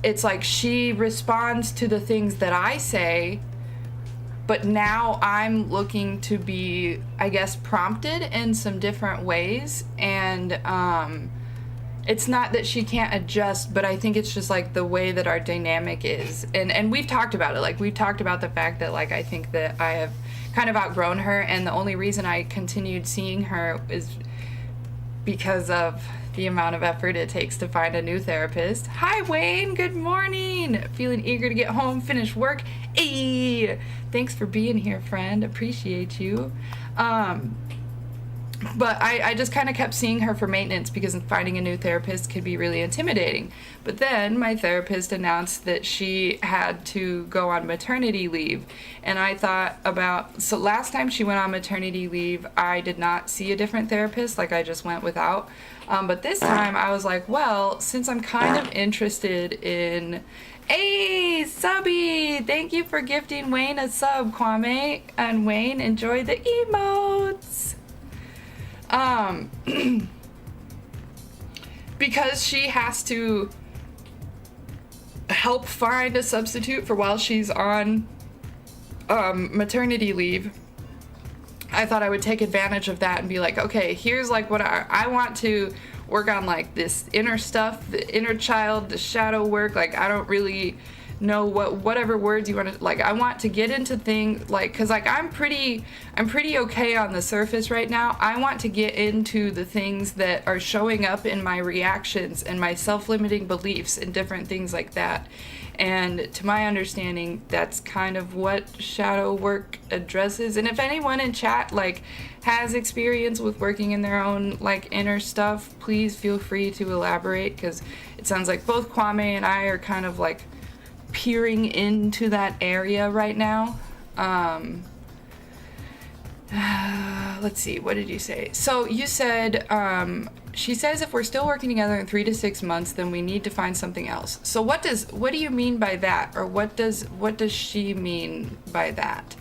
it's like she responds to the things that I say, but now I'm looking to be, I guess, prompted in some different ways. And it's not that she can't adjust, but I think it's just like the way that our dynamic is. And we've talked about it. Like, we've talked about the fact that, like, I think that I have kind of outgrown her, and the only reason I continued seeing her is because of the amount of effort it takes to find a new therapist. Hi, Wayne. Good morning. Feeling eager to get home, finish work. Hey, thanks for being here, friend. Appreciate you. But I just kind of kept seeing her for maintenance because finding a new therapist could be really intimidating. But then my therapist announced that she had to go on maternity leave. And I thought so last time she went on maternity leave, I did not see a different therapist. Like, I just went without. But this time I was like, well, since I'm kind of interested in... Hey, subby! Thank you for gifting Wayne a sub, Kwame. And Wayne, enjoy the emotes. Because she has to help find a substitute for while she's on maternity leave, I thought I would take advantage of that and be like, okay, here's like what I want to work on, like this inner stuff, the inner child, the shadow work. Like, I don't really know whatever words you want to, like, I want to get into things, like, because like I'm pretty okay on the surface right now. I want to get into the things that are showing up in my reactions and my self-limiting beliefs and different things like that. And to my understanding, that's kind of what shadow work addresses. And if anyone in chat like has experience with working in their own like inner stuff, please feel free to elaborate, because it sounds like both Kwame and I are kind of like peering into that area right now. Let's see, what did you say? So you said, she says if we're still working together in 3 to 6 months, then we need to find something else. So what do you mean by that? Or what does she mean by that?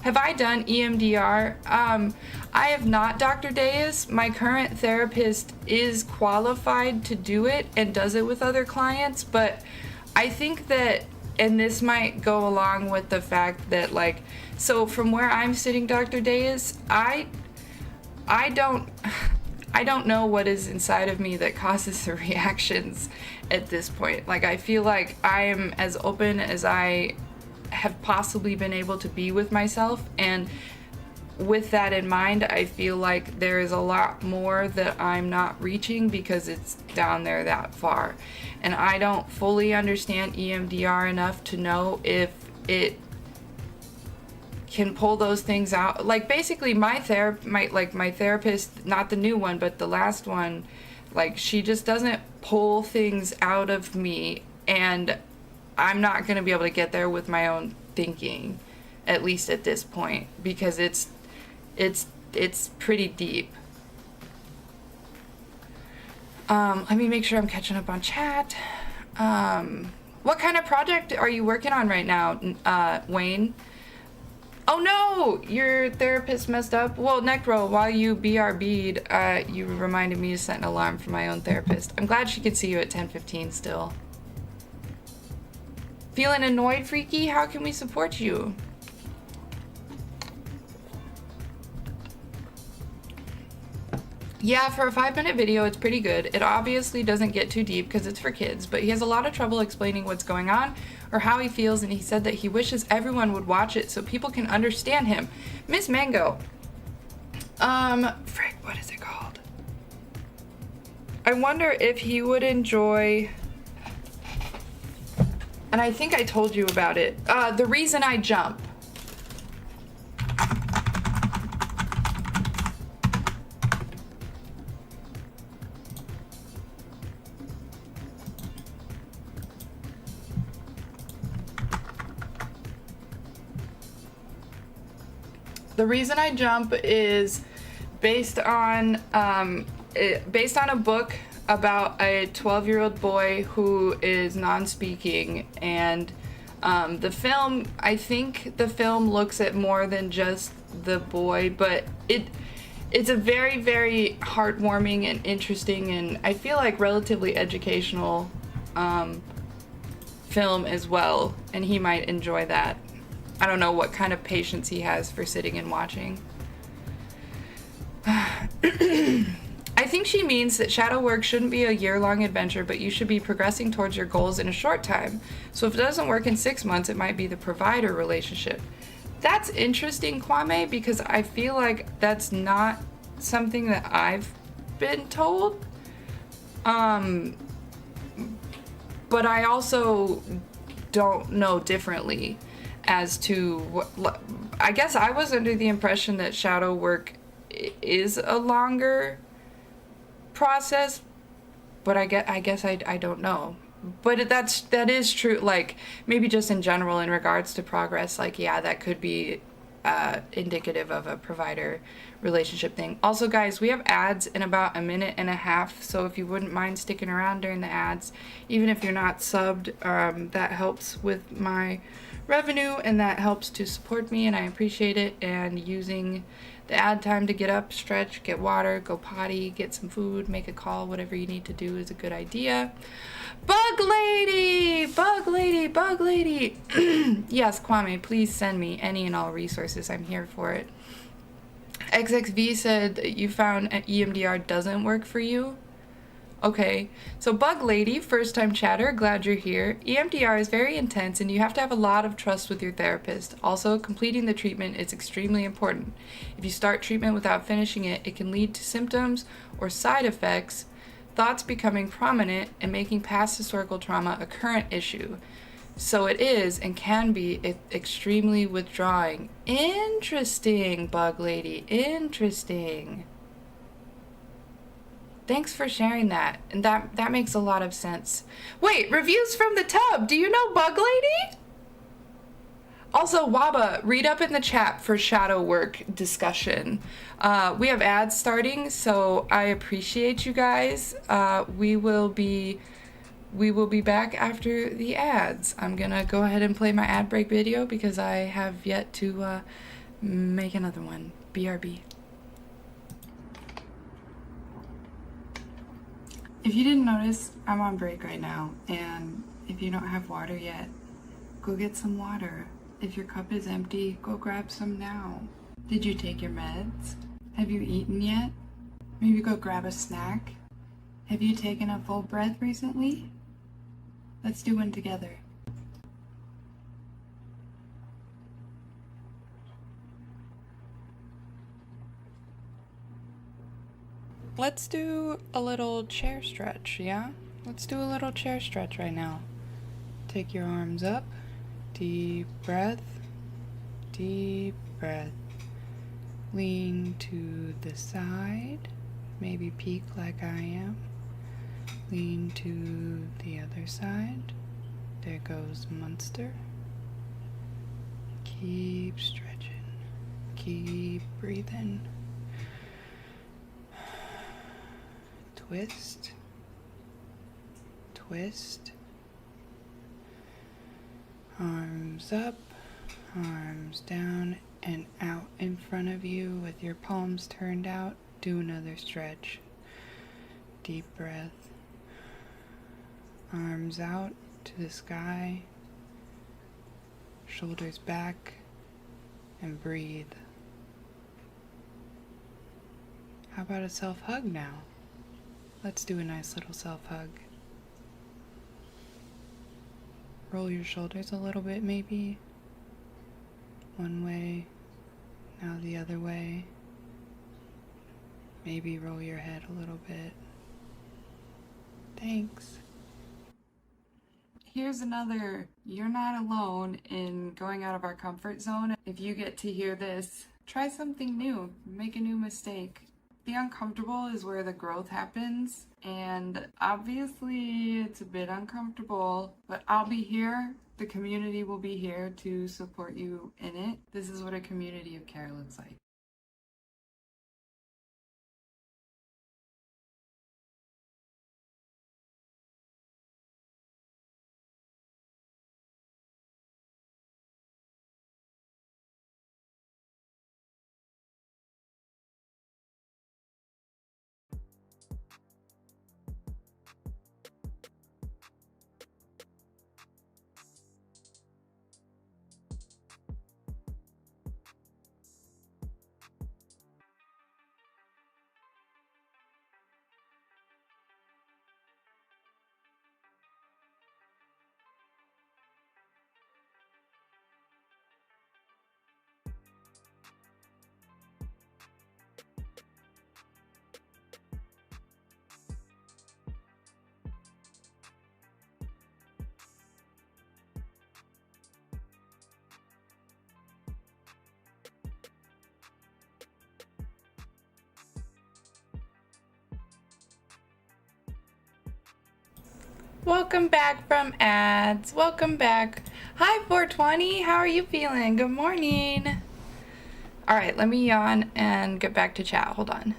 Have I done EMDR? I have not, Dr. Deus. My current therapist is qualified to do it and does it with other clients, but I think that, and this might go along with the fact that, like, so from where I'm sitting, Dr. Deus, I don't know what is inside of me that causes the reactions at this point. Like, I feel like I am as open as I have possibly been able to be with myself, and with that in mind, I feel like there is a lot more that I'm not reaching because it's down there that far. And I don't fully understand EMDR enough to know if it can pull those things out. Like, basically my therapist, not the new one, but the last one, like, she just doesn't pull things out of me, and I'm not going to be able to get there with my own thinking, at least at this point, because it's pretty deep. Let me make sure I'm catching up on chat. What kind of project are you working on right now, Wayne? Oh no, your therapist messed up. Well, Necro, while you BRB'd, you reminded me to set an alarm for my own therapist. I'm glad she could see you at 10:15 still. Feeling annoyed, Freaky? How can we support you? Yeah, for a 5-minute video, it's pretty good. It obviously doesn't get too deep because it's for kids, but he has a lot of trouble explaining what's going on or how he feels, and he said that he wishes everyone would watch it so people can understand him. Miss Mango. Frick, what is it called? I wonder if he would enjoy, and I think I told you about it, The Reason I Jump. The Reason I Jump is based on a book about a 12-year-old boy who is non-speaking, and the film, I think the film looks at more than just the boy, but it's a very, very heartwarming and interesting, and I feel like relatively educational film as well, and he might enjoy that. I don't know what kind of patience he has for sitting and watching. I think she means that shadow work shouldn't be a year-long adventure, but you should be progressing towards your goals in a short time. So if it doesn't work in 6 months, it might be the provider relationship. That's interesting, Kwame, because I feel like that's not something that I've been told. But I also don't know differently as to what, I guess I was under the impression that shadow work is a longer process, but I guess I don't know. But that is true, like maybe just in general in regards to progress, like yeah, that could be indicative of a provider relationship thing. Also guys, we have ads in about a minute and a half, so if you wouldn't mind sticking around during the ads, even if you're not subbed, that helps with my revenue and that helps to support me, and I appreciate it. And using the ad time to get up, stretch, get water, go potty, get some food, make a call, whatever you need to do is a good idea. Bug lady, bug lady, bug lady. Yes, Kwame, please send me any and all resources. I'm here for it. XXV said that you found EMDR doesn't work for you. Okay, so Bug Lady, first time chatter, glad you're here. EMDR is very intense and you have to have a lot of trust with your therapist. Also, completing the treatment is extremely important. If you start treatment without finishing it, it can lead to symptoms or side effects, thoughts becoming prominent, and making past historical trauma a current issue. So it is and can be extremely withdrawing. Interesting, Bug Lady, interesting. Thanks for sharing that, and that makes a lot of sense. Wait, reviews from the tub. Do you know Bug Lady? Also, Waba, read up in the chat for shadow work discussion. We have ads starting, so I appreciate you guys. We will be back after the ads. I'm gonna go ahead and play my ad break video because I have yet to make another one. BRB. If you didn't notice, I'm on break right now, and if you don't have water yet, go get some water. If your cup is empty, go grab some now. Did you take your meds? Have you eaten yet? Maybe go grab a snack? Have you taken a full breath recently? Let's do one together. Let's do a little chair stretch, yeah? Let's do a little chair stretch right now. Take your arms up. Deep breath. Deep breath. Lean to the side. Maybe peek like I am. Lean to the other side. There goes Munster. Keep stretching. Keep breathing. Twist, twist, arms up, arms down and out in front of you with your palms turned out. Do another stretch. Deep breath, arms out to the sky, shoulders back, and breathe. How about a self-hug now? Let's do a nice little self-hug. Roll your shoulders a little bit, maybe. One way, now the other way. Maybe roll your head a little bit. Thanks. Here's another, you're not alone in going out of our comfort zone. If you get to hear this, try something new, make a new mistake. The uncomfortable is where the growth happens, and obviously it's a bit uncomfortable, but I'll be here. The community will be here to support you in it. This is what a community of care looks like. Welcome back from ads. Welcome back. Hi 420, how are you feeling? Good morning. All right, let me yawn and get back to chat. Hold on.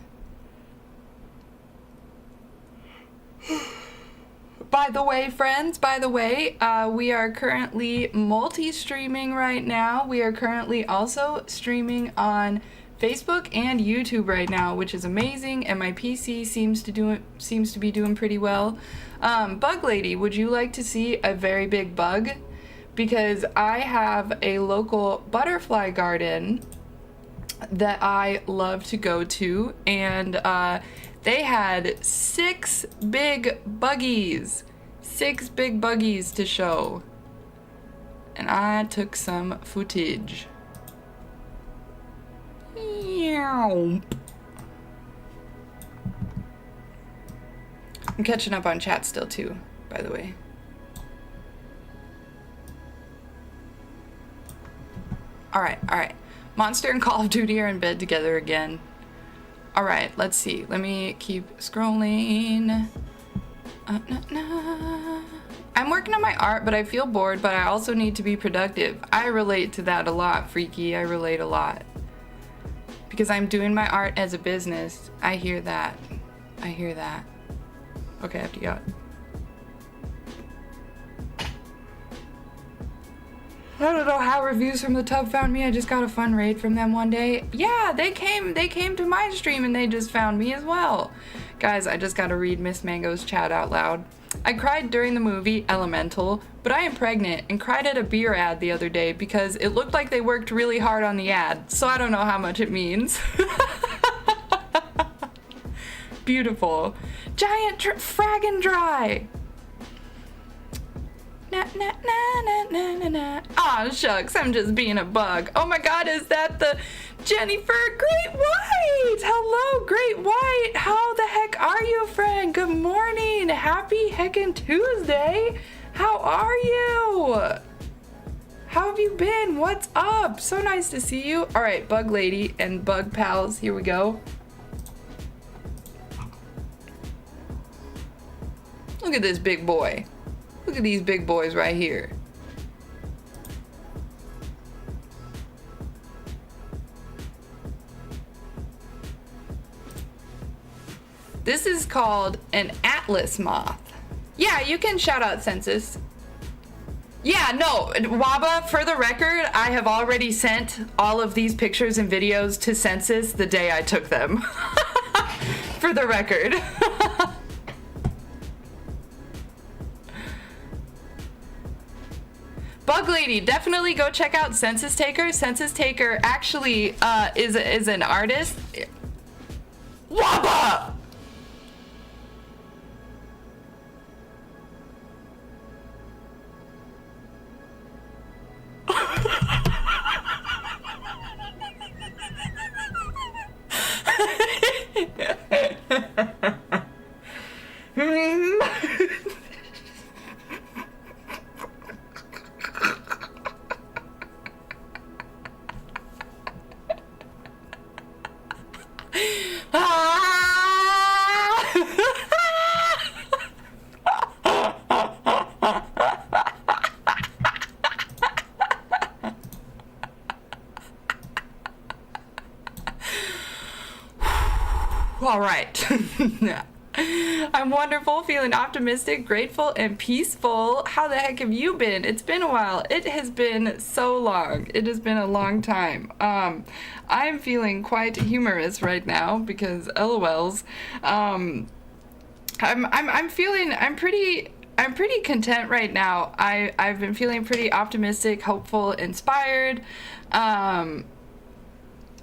By the way, friends, we are currently multi-streaming right now. We are currently also streaming on Facebook and YouTube right now, which is amazing, and my PC seems to be doing pretty well. Bug Lady, would you like to see a very big bug? Because I have a local butterfly garden that I love to go to, and they had 6 big buggies. 6 big buggies to show. And I took some footage. I'm catching up on chat still too, by the way. Alright. Monster and Call of Duty are in bed together again. Alright, let's see. Let me keep scrolling. I'm working on my art, but I feel bored, but I also need to be productive. I relate to that a lot, Freaky. I relate a lot. Because I'm doing my art as a business. I hear that. Okay, I have to go. I don't know how Reviews from the Tub found me. I just got a fun raid from them one day. Yeah, they came to my stream and they just found me as well. Guys, I just gotta read Miss Mango's chat out loud. I cried during the movie Elemental, but I am pregnant and cried at a beer ad the other day because it looked like they worked really hard on the ad, so I don't know how much it means. Beautiful. Giant fraggin' dry. Na na na na na na na. Aw, shucks, I'm just being a bug. Oh my god, is that the Jennifer Great White? Hello, Great White. How the heck are you, friend? Good morning. Happy heckin' Tuesday. How are you? How have you been? What's up? So nice to see you. All right, Bug Lady and Bug Pals, here we go. Look at this big boy. Look at these big boys right here. This is called an Atlas moth. Yeah, you can shout out Census. Yeah, no, Waba, for the record, I have already sent all of these pictures and videos to Census the day I took them. For the record. Bug Lady, definitely go check out Census Taker. Census Taker actually is an artist. Waba! All right. I'm wonderful, feeling optimistic, grateful, and peaceful. How the heck have you been? It's been a while. It has been so long. It has been a long time. I'm feeling quite humorous right now because LOLs. I'm pretty content right now. I've been feeling pretty optimistic, hopeful, inspired.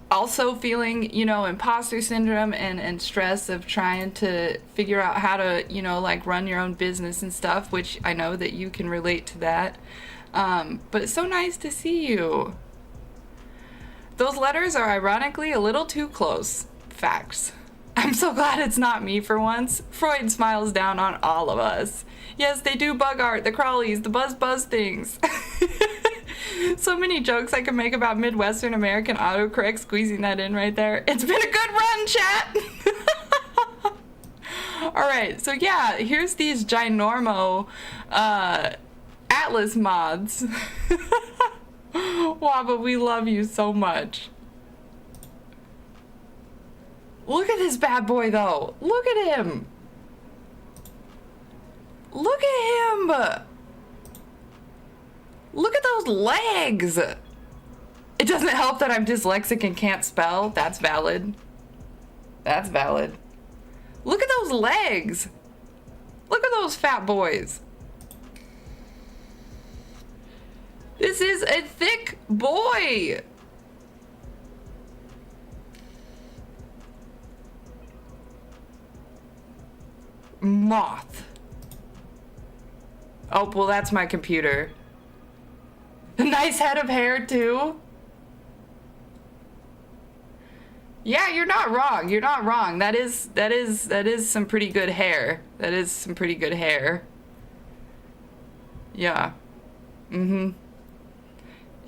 Also feeling, imposter syndrome and stress of trying to figure out how to, run your own business and stuff, which I know that you can relate to that. But it's so nice to see you. Those letters are ironically a little too close. Facts. I'm so glad it's not me for once. Freud smiles down on all of us. Yes, they do bug art, the crawlies, the buzz things. So many jokes I could make about Midwestern American autocorrect, squeezing that in right there. It's been a good run, chat! Alright, so yeah, here's these ginormo Atlas mods. Wow, but we love you so much. Look at this bad boy, though. Look at him. Look at him. Look at those legs. It doesn't help that I'm dyslexic and can't spell. That's valid. That's valid. Look at those legs. Look at those fat boys. This is a thick boy. Moth. Oh, well, that's my computer. Nice head of hair, too. Yeah, you're not wrong. You're not wrong. That is some pretty good hair. That is some pretty good hair. Yeah. Mm-hmm.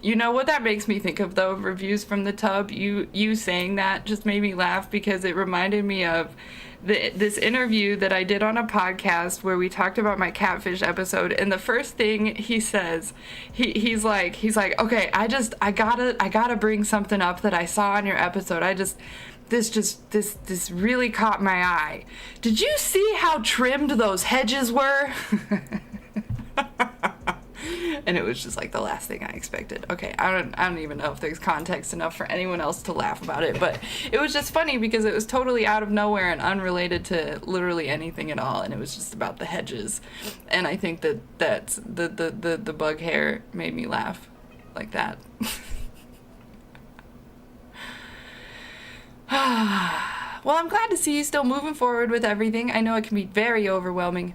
You know what that makes me think of, though? Reviews from the tub. You saying that just made me laugh because it reminded me of this interview that I did on a podcast where we talked about my catfish episode, and the first thing he says, he's like, okay, I gotta bring something up that I saw on your episode. This really caught my eye. Did you see how trimmed those hedges were? And it was just like the last thing I expected. Okay, I don't even know if there's context enough for anyone else to laugh about it, but it was just funny because it was totally out of nowhere and unrelated to literally anything at all, and it was just about the hedges. And I think that's the bug hair made me laugh like that. Well, I'm glad to see you still moving forward with everything. I know it can be very overwhelming.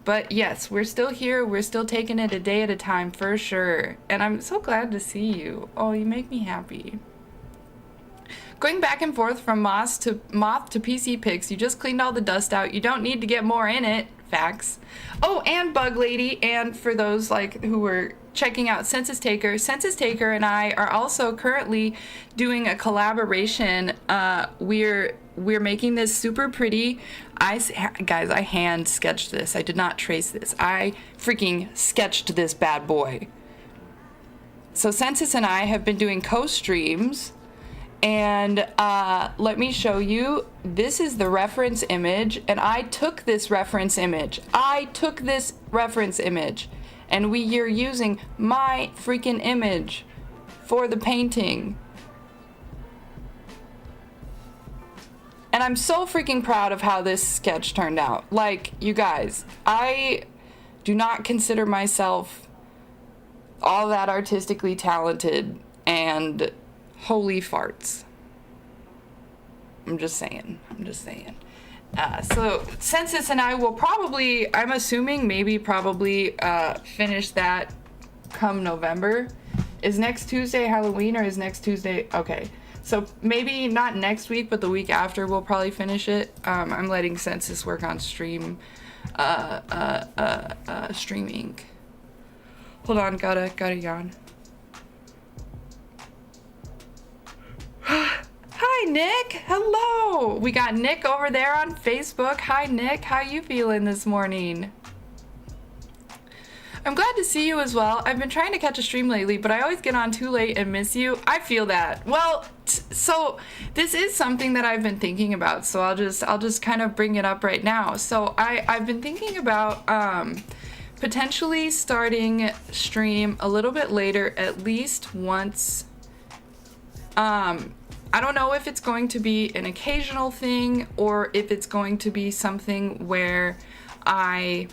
But yes, we're still here. We're still taking it a day at a time for sure. And I'm so glad to see you. Oh, you make me happy. Going back and forth from moth to PC Pics, you just cleaned all the dust out. You don't need to get more in it. Facts. Oh, and Bug Lady, and for those who were checking out Census Taker and I are also currently doing a collaboration. We're making this super pretty. Guys, I hand sketched this. I did not trace this. I freaking sketched this bad boy. So Census and I have been doing co-streams. And let me show you. This is the reference image, and I took this reference image. And we are using my freaking image for the painting. And I'm so freaking proud of how this sketch turned out. Like, you guys, I do not consider myself all that artistically talented, and holy farts. I'm just saying. So Census and I will probably, I'm assuming probably finish that come November. Is next Tuesday Halloween, or is next Tuesday? Okay. So maybe not next week, but the week after we'll probably finish it. I'm letting Census work on Stream Ink. Hold on, gotta yawn. Hi, Nick. Hello. We got Nick over there on Facebook. Hi, Nick. How you feeling this morning? I'm glad to see you as well. I've been trying to catch a stream lately, but I always get on too late and miss you. I feel that. Well, so this is something that I've been thinking about, so I'll just kind of bring it up right now. So I've been thinking about potentially starting stream a little bit later, at least once. I don't know if it's going to be an occasional thing or if it's going to be something where I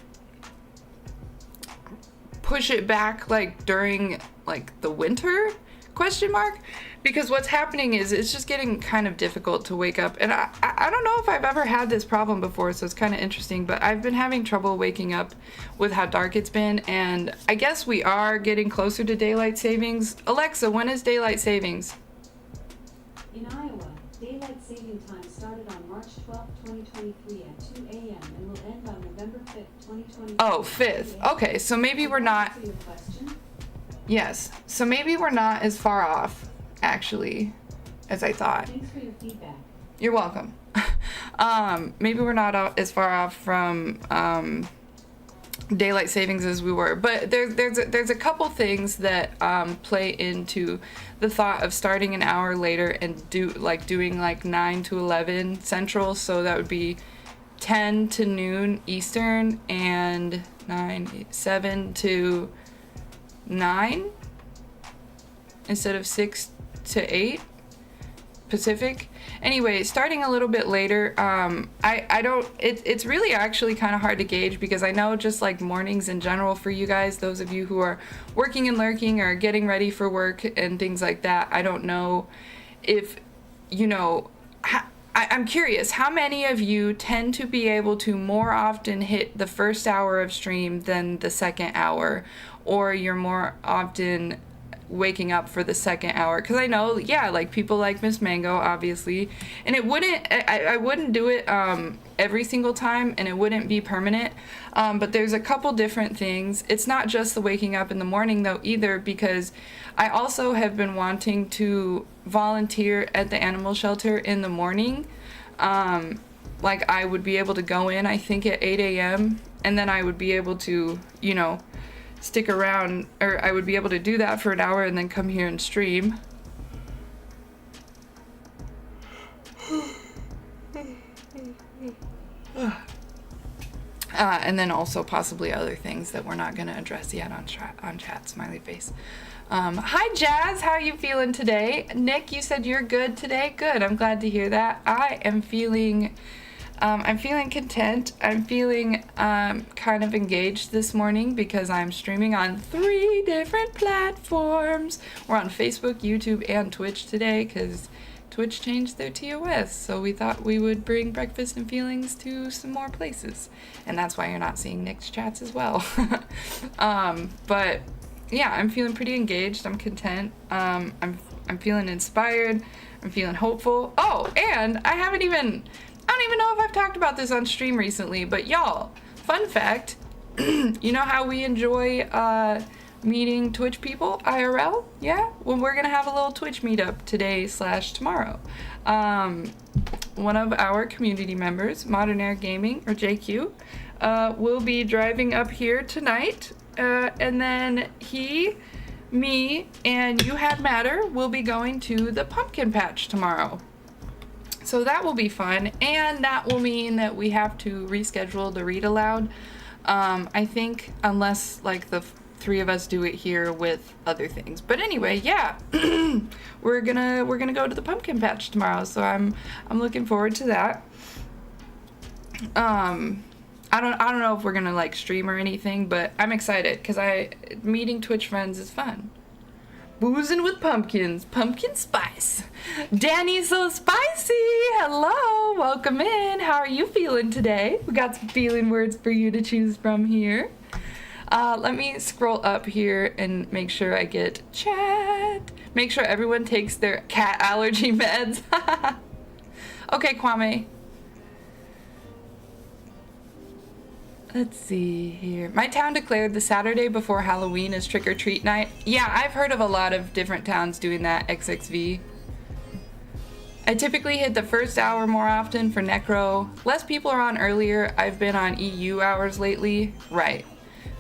push it back like during like the winter ? Because what's happening is it's just getting kind of difficult to wake up, and I don't know if I've ever had this problem before, so it's kind of interesting, but I've been having trouble waking up with how dark it's been, and I guess we are getting closer to daylight savings. Alexa, when is daylight savings? In Iowa, daylight saving time started on March 12, 2023 at 2 a.m. and will end on November 5th, 2023. Oh, 5th. Okay, so maybe we're not... To your question, Yes, so maybe we're not as far off, actually, as I thought. thanks for your feedback. You're welcome. Maybe we're not as far off from daylight savings as we were, but there's a couple things that play into the thought of starting an hour later and doing 9 to 11 Central, so that would be 10 to noon Eastern and 7 to 9 instead of 6 to 8 Pacific. Anyway, starting a little bit later, it's really actually kind of hard to gauge, because I know just like mornings in general for you guys, those of you who are working and lurking or getting ready for work and things like that, I don't know if, I'm curious, how many of you tend to be able to more often hit the first hour of stream than the second hour, or you're more often waking up for the second hour? Because I know, like people like Miss Mango, obviously, and I wouldn't do it every single time, and it wouldn't be permanent, but there's a couple different things. It's not just the waking up in the morning though either, because I also have been wanting to volunteer at the animal shelter in the morning. Like I would be able to go in, I think at 8 a.m. and then I would be able to, stick around, or I would be able to do that for an hour and then come here and stream. And then also possibly other things that we're not going to address yet on chat, smiley face. Hi Jazz, how are you feeling today? Nick, you said you're good today? Good, I'm glad to hear that. I am feeling content. I'm feeling kind of engaged this morning because I'm streaming on 3 different platforms. We're on Facebook, YouTube, and Twitch today because Twitch changed their TOS, so we thought we would bring Breakfast and Feelings to some more places, and that's why you're not seeing Nick's chats as well. But yeah, I'm feeling pretty engaged. I'm content. I'm feeling inspired. I'm feeling hopeful. Oh, and I don't even know if I've talked about this on stream recently, but y'all, fun fact, you know how we enjoy meeting Twitch people IRL? Yeah? Well, we're gonna have a little Twitch meetup today/tomorrow. One of our community members, Modern Air Gaming, or JQ, will be driving up here tonight, and then he, me, and You Had Matter will be going to the pumpkin patch tomorrow. So that will be fun, and that will mean that we have to reschedule the read aloud. I think, unless like the 3 of us do it here with other things. But anyway, yeah, we're gonna go to the pumpkin patch tomorrow, so I'm looking forward to that. I don't know if we're gonna like stream or anything, but I'm excited because meeting Twitch friends is fun. Boozing with pumpkins, pumpkin spice. Danny's so spicy. Hello, welcome in. How are you feeling today? We got some feeling words for you to choose from here. Let me scroll up here and make sure I get chat. Make sure everyone takes their cat allergy meds. Okay, Kwame. Let's see here. My town declared the Saturday before Halloween as trick-or-treat night. Yeah, I've heard of a lot of different towns doing that, XXV. I typically hit the first hour more often for Necro. Less people are on earlier. I've been on EU hours lately. Right.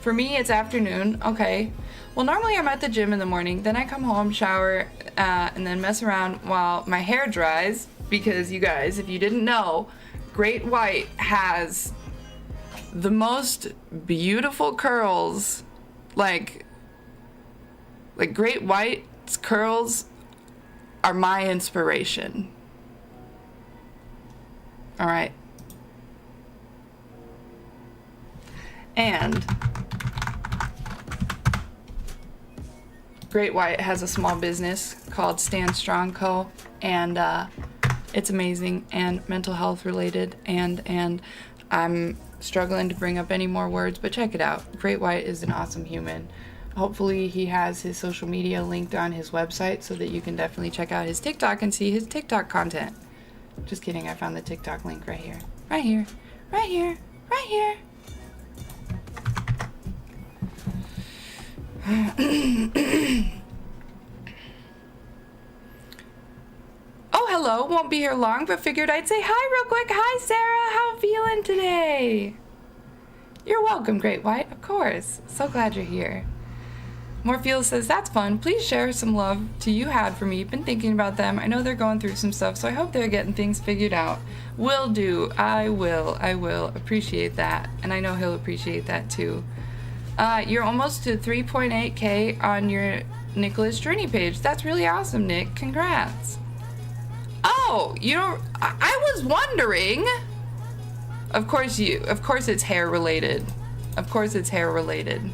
For me, it's afternoon. Okay. Well, normally I'm at the gym in the morning. Then I come home, shower, and then mess around while my hair dries. Because you guys, if you didn't know, Great White has the most beautiful curls. Like Great White's curls are my inspiration. All right. And Great White has a small business called Stand Strong Co. And it's amazing and mental health related. And I'm struggling to bring up any more words, but check it out. Great White is an awesome human. Hopefully he has his social media linked on his website so that you can definitely check out his TikTok and see his TikTok content. Just kidding, I found the TikTok link right here. Right here. Right here. Right here. Oh, hello. Won't be here long, but figured I'd say hi real quick. Hi, Sarah. How feeling today? You're welcome, Great White. Of course. So glad you're here. Morpheal says, that's fun. Please share some love to You Had for me. Been thinking about them. I know they're going through some stuff, so I hope they're getting things figured out. Will do. I will. Appreciate that. And I know he'll appreciate that too. You're almost to 3.8K on your Nicholas Journey page. That's really awesome, Nick. Congrats. Oh, you know, I was wondering. Of course it's hair related. Of course it's hair related.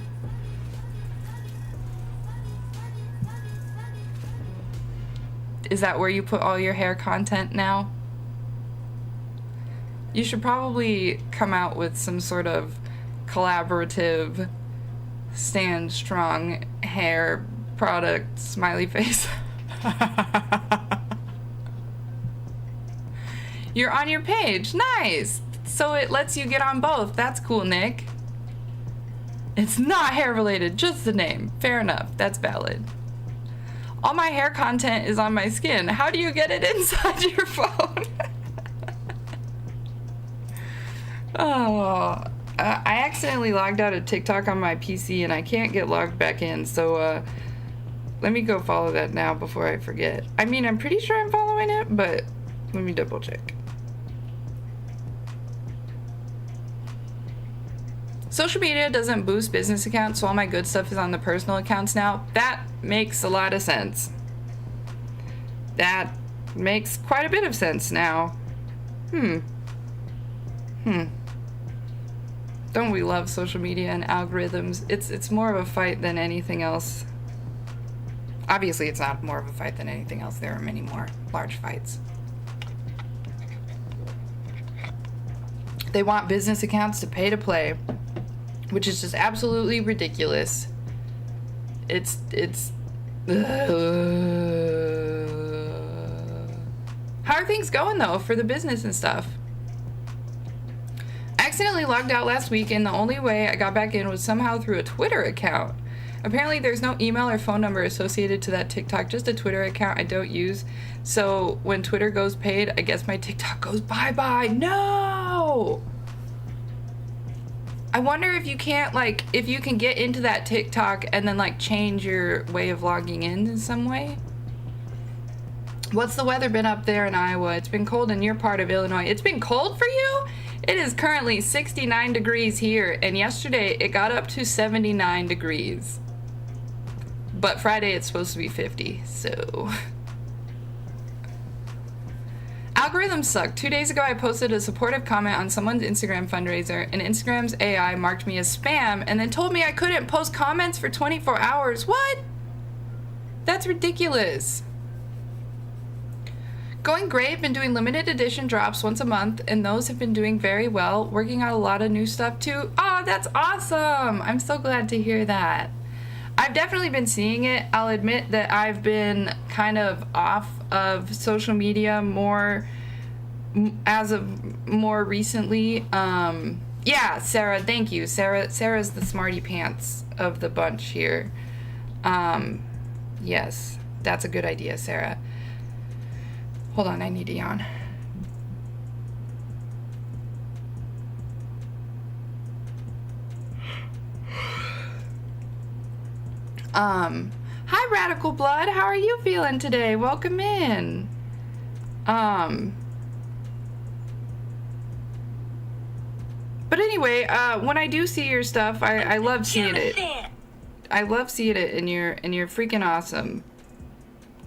Is that where you put all your hair content now? You should probably come out with some sort of collaborative Stand Strong hair product smiley face. You're on your page. Nice. So it lets you get on both. That's cool, Nick. It's not hair related, just the name. Fair enough. That's valid. All my hair content is on my skin. How do you get it inside your phone? Oh, I accidentally logged out of TikTok on my PC and I can't get logged back in. So let me go follow that now before I forget. I mean, I'm pretty sure I'm following it, but let me double check. Social media doesn't boost business accounts, so all my good stuff is on the personal accounts now. That makes a lot of sense. That makes quite a bit of sense now. Don't we love social media and algorithms? It's more of a fight than anything else. Obviously, it's not more of a fight than anything else. There are many more large fights. They want business accounts to pay to play, which is just absolutely ridiculous. It's How are things going though for the business and stuff? I accidentally logged out last week and the only way I got back in was somehow through a Twitter account. Apparently there's no email or phone number associated to that TikTok, just a Twitter account I don't use. So when Twitter goes paid, I guess my TikTok goes bye-bye. No! I wonder if you can't, like, if you can get into that TikTok and then, like, change your way of logging in some way. What's the weather been up there in Iowa? It's been cold in your part of Illinois. It's been cold for you? It is currently 69 degrees here, and yesterday it got up to 79 degrees. But Friday it's supposed to be 50, so... Algorithms suck. 2 days ago I posted a supportive comment on someone's Instagram fundraiser, and Instagram's AI marked me as spam and then told me I couldn't post comments for 24 hours. What? That's ridiculous. Going great. Been doing limited edition drops once a month, and those have been doing very well. Working on a lot of new stuff too. Oh, that's awesome. I'm so glad to hear that. I've definitely been seeing it. I'll admit that I've been kind of off of social media more as of more recently. Yeah, Sarah, thank you. Sarah's the smarty pants of the bunch here. Yes, that's a good idea, Sarah. Hold on, I need to yawn. Hi Radical Blood, how are you feeling today? Welcome in. But anyway, when I do see your stuff, I love seeing it. I love seeing it, and you're freaking awesome.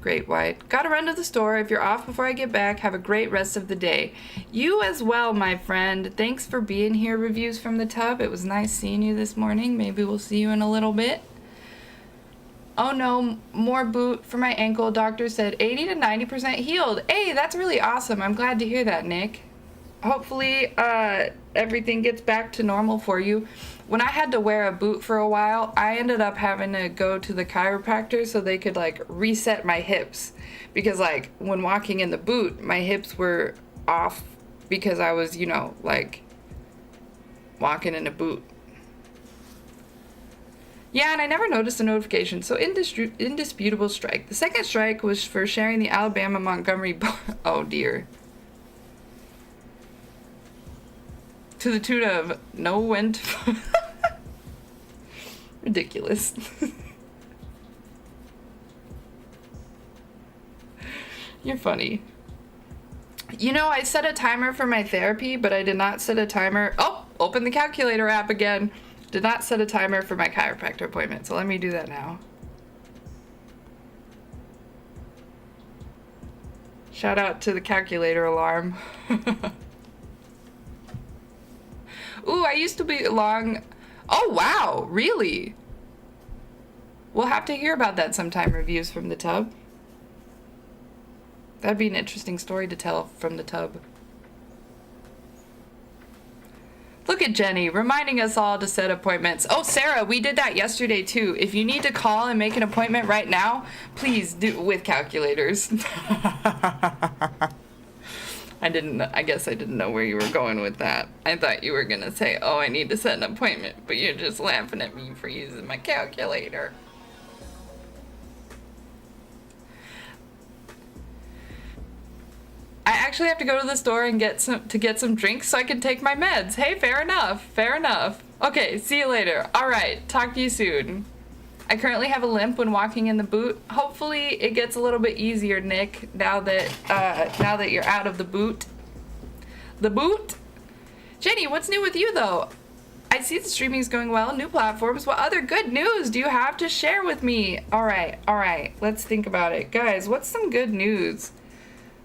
Great White. Gotta run to the store. If you're off before I get back, have a great rest of the day. You as well, my friend. Thanks for being here, Reviews from the Tub. It was nice seeing you this morning. Maybe we'll see you in a little bit. Oh no, more boot for my ankle. Doctor said 80 to 90% healed. Hey, that's really awesome. I'm glad to hear that, Nick. Hopefully, everything gets back to normal for you. When I had to wear a boot for a while, I ended up having to go to the chiropractor so they could like reset my hips, because like when walking in the boot, my hips were off because I was, you know, like walking in a boot. Yeah, and I never noticed the notification. So indisputable strike. The second strike was for sharing the Alabama Montgomery. Oh dear. To the tune of no when to. Ridiculous. You're funny. You know, I set a timer for my therapy, but I did not set a timer. Oh, open the calculator app again. Did not set a timer for my chiropractor appointment, so let me do that now. Shout out to the calculator alarm. Ooh, I used to be long. Oh, wow, really? We'll have to hear about that sometime, Reviews from the Tub. That'd be an interesting story to tell from the tub. Look at Jenny, reminding us all to set appointments. Oh, Sarah, we did that yesterday too. If you need to call and make an appointment right now, please do it with calculators. I guess I didn't know where you were going with that. I thought you were gonna say, oh, I need to set an appointment, but you're just laughing at me for using my calculator. I actually have to go to the store and get some drinks so I can take my meds. Hey, fair enough, fair now. Okay, see you later. All right, talk to you soon. I currently have a limp when walking in the boot. Hopefully it gets a little bit easier, Nick, now that you're out of the boot. The boot? Jenny, what's new with you though? I see the streaming's going well, new platforms. What other good news do you have to share with me? All right, let's think about it. Guys, what's some good news?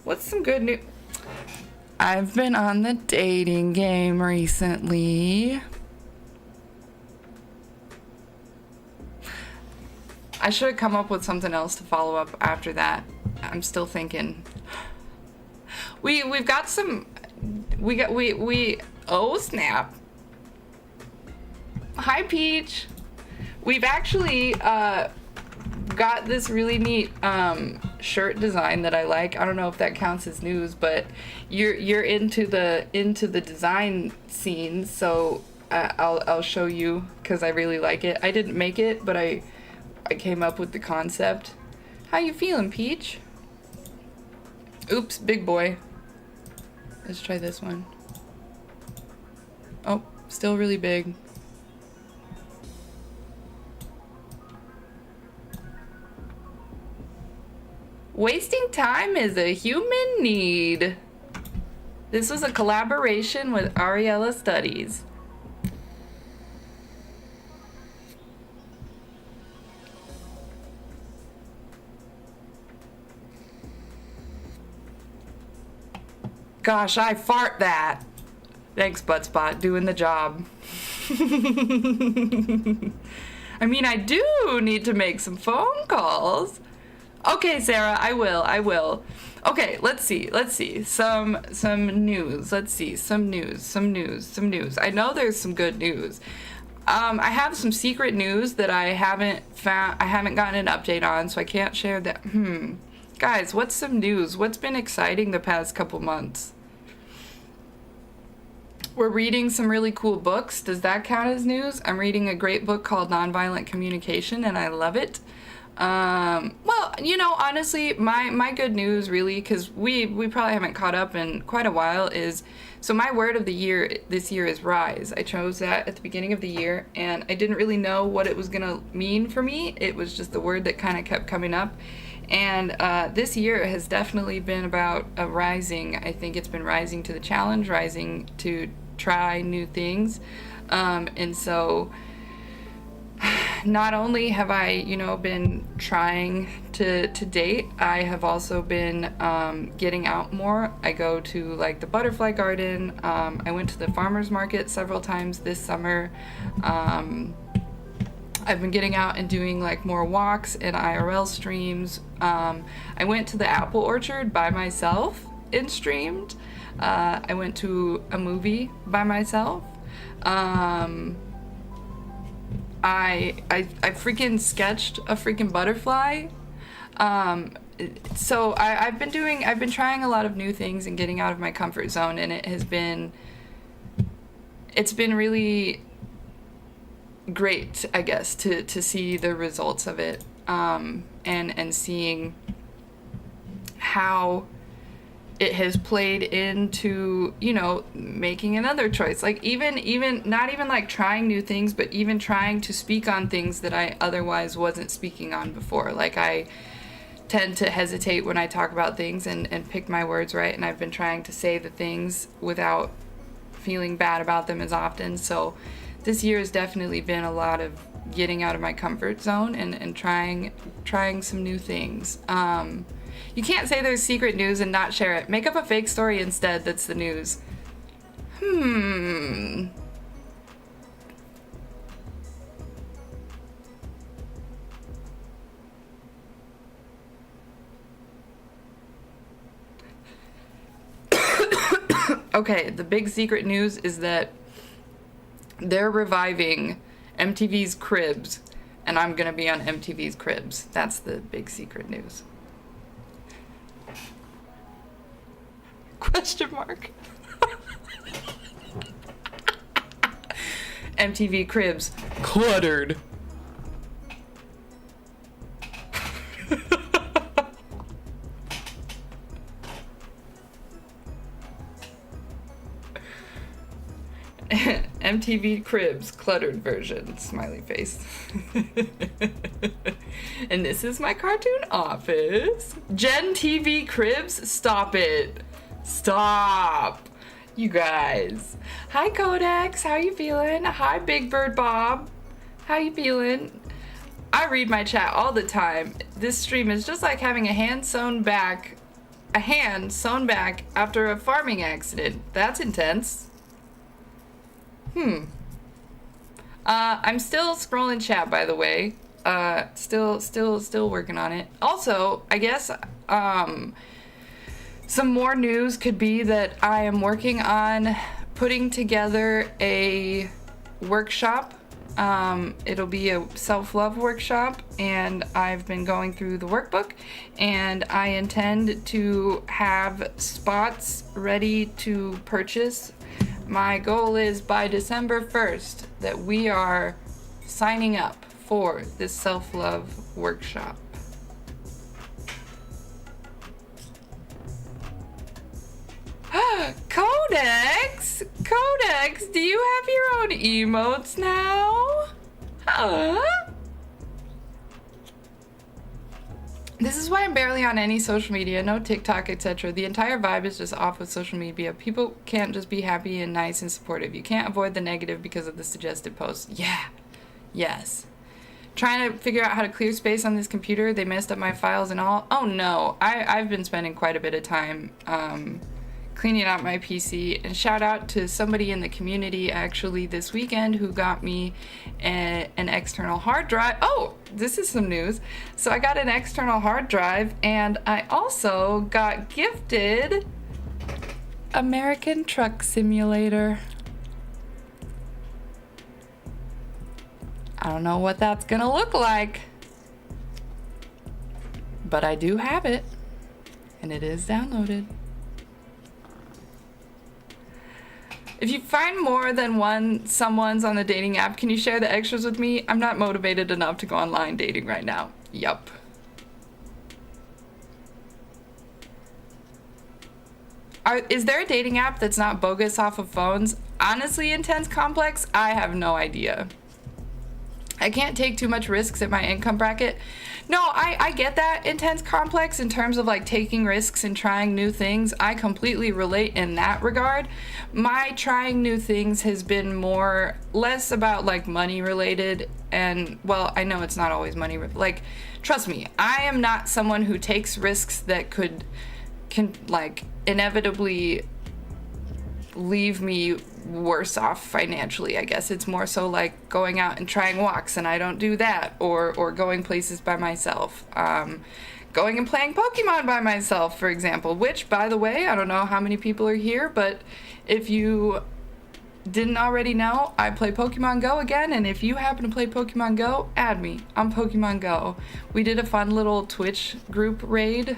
What's some good news? I've been on the dating game recently. I should have come up with something else to follow up after that. I'm still thinking. We've got some. Oh snap! Hi Peach. We've actually got this really neat shirt design that I like. I don't know if that counts as news, but you're into the design scene, so I'll show you because I really like it. I didn't make it, but I came up with the concept. How you feeling, Peach? Oops, big boy. Let's try this one. Oh, still really big. Wasting time is a human need. This was a collaboration with Ariella Studies. Gosh, I fart that. Thanks, Buttspot, doing the job. I mean, I do need to make some phone calls. Okay, Sarah, I will. Okay, let's see. Some news. Let's see. Some news. I know there's some good news. I have some secret news that I haven't gotten an update on, so I can't share that. Guys, what's some news? What's been exciting the past couple months? We're reading some really cool books. Does that count as news? I'm reading a great book called Nonviolent Communication, and I love it. Well, you know, honestly, my good news really, because we probably haven't caught up in quite a while, is So my word of the year this year is rise. I chose that at the beginning of the year, and I didn't really know what it was going to mean for me. It was just the word that kind of kept coming up. And this year has definitely been about a rising. I think it's been rising to the challenge, rising to try new things. And so not only have I, been trying to date, I have also been getting out more. I go to like the butterfly garden. I went to the farmer's market several times this summer. I've been getting out and doing like more walks and IRL streams. I went to the apple orchard by myself and streamed. I went to a movie by myself. I freaking sketched a freaking butterfly. So I've been trying a lot of new things and getting out of my comfort zone, and it's been really great, I guess, to see the results of it, and seeing how it has played into, making another choice. Like even not even like trying new things, but even trying to speak on things that I otherwise wasn't speaking on before. Like I tend to hesitate when I talk about things and pick my words right. And I've been trying to say the things without feeling bad about them as often. So this year has definitely been a lot of getting out of my comfort zone and trying some new things. You can't say there's secret news and not share it. Make up a fake story instead that's the news. Okay, the big secret news is that they're reviving MTV's Cribs, and I'm gonna be on MTV's Cribs. That's the big secret news. Question mark. MTV Cribs cluttered. MTV Cribs cluttered version, smiley face. And this is my cartoon office. Gen TV Cribs, stop it. Stop. You guys. Hi Codex, how you feeling? Hi Big Bird Bob. How you feeling? I read my chat all the time. This stream is just like having a hand sewn back after a farming accident. That's intense. I'm still scrolling chat, by the way. Still working on it. Also, I guess some more news could be that I am working on putting together a workshop. It'll be a self-love workshop, and I've been going through the workbook, and I intend to have spots ready to purchase. My goal is by December 1st that we are signing up for this self-love workshop. Codex, do you have your own emotes now? Huh? This is why I'm barely on any social media, no TikTok, etc. The entire vibe is just off of social media. People can't just be happy and nice and supportive. You can't avoid the negative because of the suggested posts. Yeah. Yes. Trying to figure out how to clear space on this computer. They messed up my files and all. Oh no. I've been spending quite a bit of time cleaning out my PC, and shout out to somebody in the community actually this weekend who got me an external hard drive. Oh, this is some news. So I got an external hard drive, and I also got gifted American Truck Simulator. I don't know what that's gonna look like, but I do have it, and it is downloaded. If you find more than someone's on the dating app, can you share the extras with me? I'm not motivated enough to go online dating right now. Yup. Is there a dating app that's not bogus off of phones? Honestly, Intense Complex, I have no idea. I can't take too much risks at my income bracket. No, I get that, Intense Complex, in terms of like taking risks and trying new things. I completely relate in that regard. My trying new things has been less about like money related, and well, I know it's not always money, like, trust me, I am not someone who takes risks that can like inevitably leave me worse off financially. I guess it's more so like going out and trying walks, and I don't do that, or going places by myself, going and playing Pokemon by myself, for example, which, by the way, I don't know how many people are here, but if you didn't already know, I play Pokemon Go again, and if you happen to play Pokemon Go, add me on Pokemon Go. We did a fun little Twitch group raid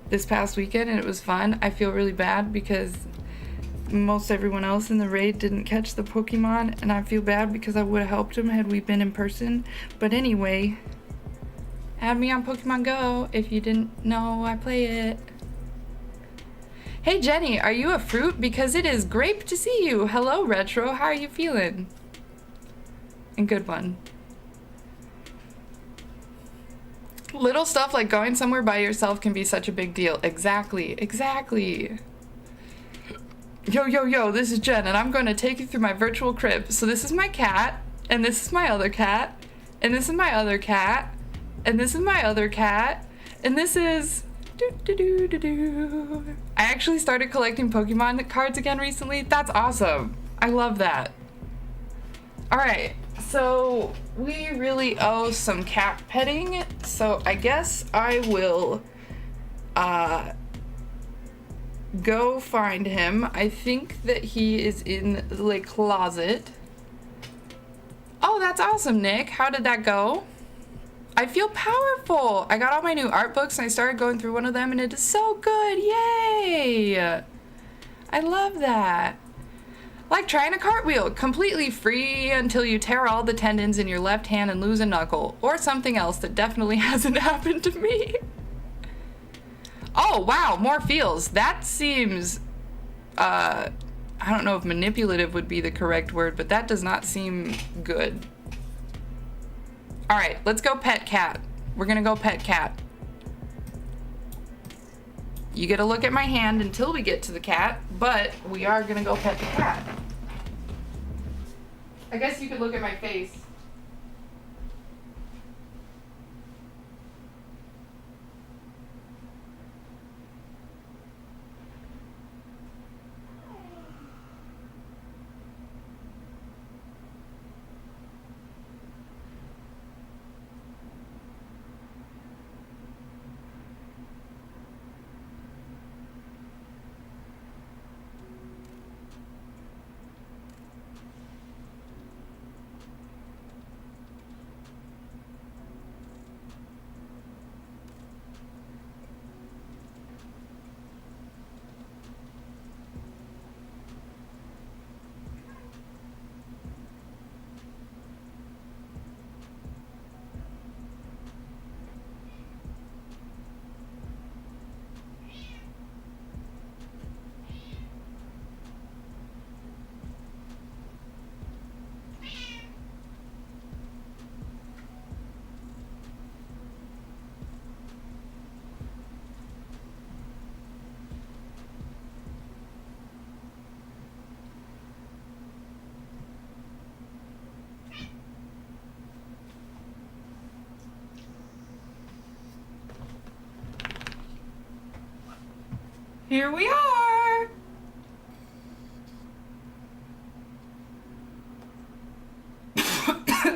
this past weekend, and it was fun. I feel really bad because most everyone else in the raid didn't catch the Pokemon, and I feel bad because I would have helped them had we been in person. But anyway, add me on Pokemon Go if you didn't know I play it. Hey Jenny, are you a fruit? Because it is great to see you. Hello Retro, how are you feeling? And good one. Little stuff like going somewhere by yourself can be such a big deal. Exactly. Yo, this is Jen, and I'm going to take you through my virtual crib. So this is my cat, and this is my other cat, and this is my other cat, and this is my other cat, and this is... I actually started collecting Pokemon cards again recently. That's awesome. I love that. Alright, so we really owe some cat petting, so I guess I will go find him. I think that he is in the closet. Oh, that's awesome, Nick. How did that go? I feel powerful. I got all my new art books and I started going through one of them and it is so good. Yay! I love that. Like trying a cartwheel, completely free until you tear all the tendons in your left hand and lose a knuckle. Or something else that definitely hasn't happened to me. Oh, wow, more feels. That seems, I don't know if manipulative would be the correct word, but that does not seem good. All right, let's go pet cat. We're gonna go pet cat. You get a look at my hand until we get to the cat, but we are gonna go pet the cat. I guess you could look at my face. Here we are.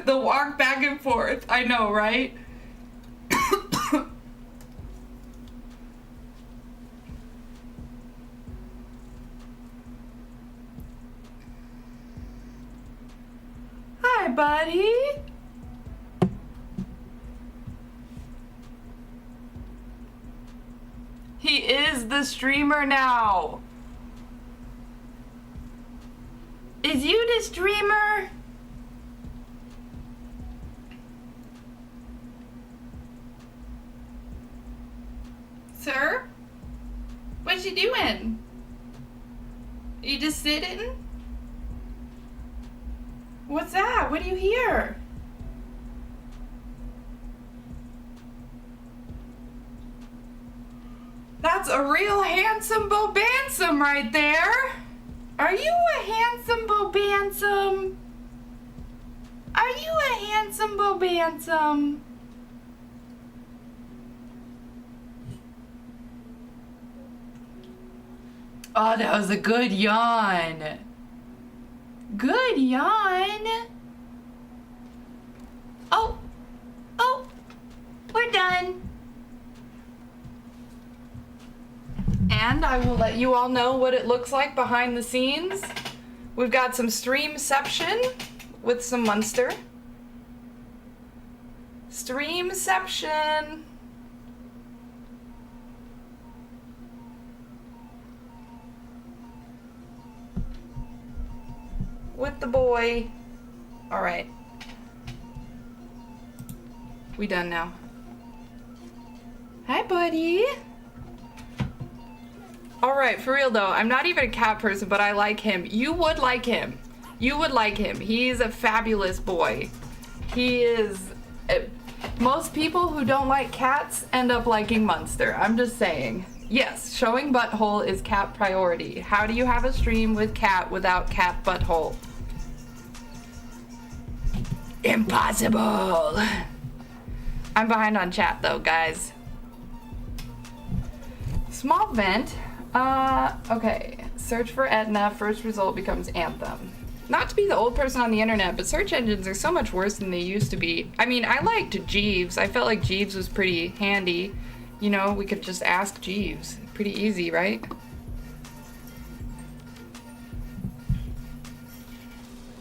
The walk back and forth. I know, right? Hi, buddy. He is the streamer now. Is you the streamer? Sir? What you doing? You just sitting? What's that? What do you hear? That's a real handsome Bobansum right there. Are you a handsome Bobansum? Are you a handsome Bobansum? Oh, that was a good yawn. Good yawn. Oh, we're done. And I will let you all know what it looks like behind the scenes. We've got some Streamception with some Munster. Streamception. With the boy. All right. We done now. Hi, buddy. All right, for real though, I'm not even a cat person, but I like him. You would like him. You would like him. He's a fabulous boy. He is. Most people who don't like cats end up liking Munster. I'm just saying. Yes, showing butthole is cat priority. How do you have a stream with cat without cat butthole? Impossible. I'm behind on chat though, guys. Small vent. Okay. Search for Etna. First result becomes Anthem. Not to be the old person on the internet, but search engines are so much worse than they used to be. I mean, I liked Jeeves. I felt like Jeeves was pretty handy. You know, we could just ask Jeeves. Pretty easy, right?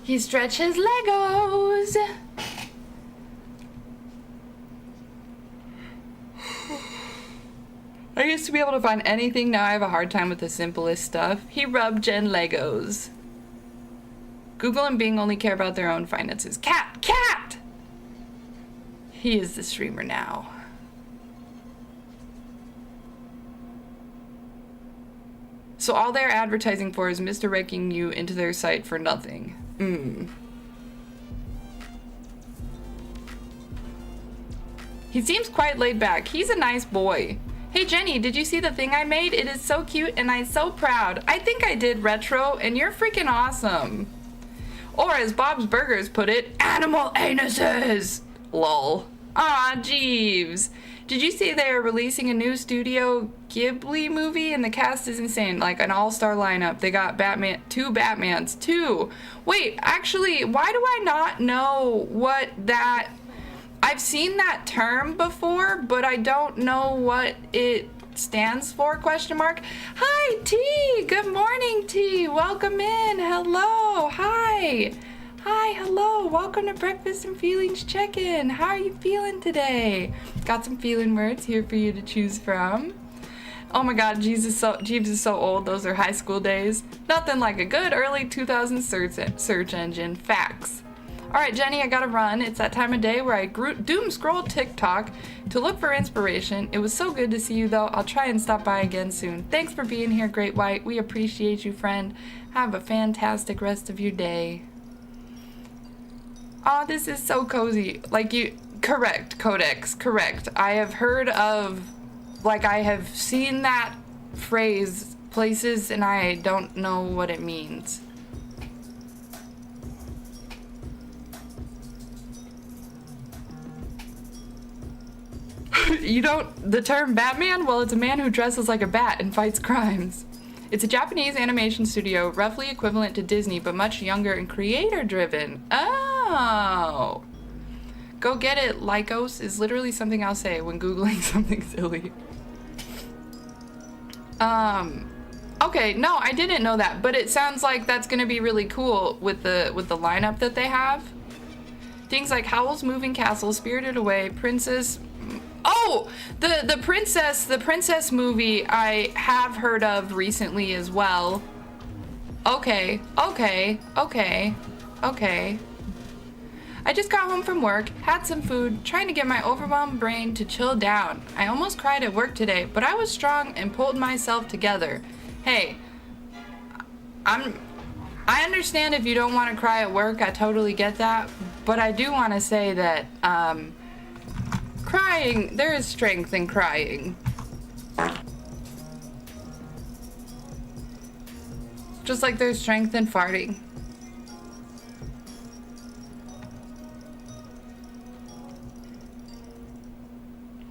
He stretches Legos. I used to be able to find anything, now I have a hard time with the simplest stuff. He rubbed Jen Legos. Google and Bing only care about their own finances. Cat! He is the streamer now. So all they're advertising for is misdirecting you into their site for nothing. He seems quite laid back. He's a nice boy. Hey Jenny, did you see the thing I made? It is so cute and I'm so proud. I think I did retro and you're freaking awesome. Or as Bob's Burgers put it, animal anuses. Lol. Aw, Jeeves. Did you see they are releasing a new Studio Ghibli movie and the cast is insane, like an all-star lineup. They got two Batmans, two. Wait, actually, why do I not know what that... I've seen that term before, but I don't know what it stands for, question mark. Hi, T! Good morning, T! Welcome in! Hello! Hi! Hi, hello! Welcome to Breakfast and Feelings Check-In! How are you feeling today? Got some feeling words here for you to choose from. Oh my god, Jeeves is so old. Those are high school days. Nothing like a good early 2000s search engine. Facts. Alright, Jenny, I gotta run. It's that time of day where I doom scroll TikTok to look for inspiration. It was so good to see you, though. I'll try and stop by again soon. Thanks for being here, Great White. We appreciate you, friend. Have a fantastic rest of your day. Oh, this is so cozy. Like you... Correct, Codex. Correct. I have heard of... Like, I have seen that phrase places, and I don't know what it means. You don't... The term Batman? Well, it's a man who dresses like a bat and fights crimes. It's a Japanese animation studio, roughly equivalent to Disney, but much younger and creator-driven. Oh! Go get it, Lycos, is literally something I'll say when Googling something silly. Okay, no, I didn't know that, but it sounds like that's gonna be really cool with the lineup that they have. Things like Howl's Moving Castle, Spirited Away, Princess... Oh! The princess movie I have heard of recently as well. Okay. I just got home from work, had some food, trying to get my overwhelmed brain to chill down. I almost cried at work today, but I was strong and pulled myself together. Hey, I understand if you don't want to cry at work, I totally get that, but I do want to say that crying, there is strength in crying. Just like there's strength in farting.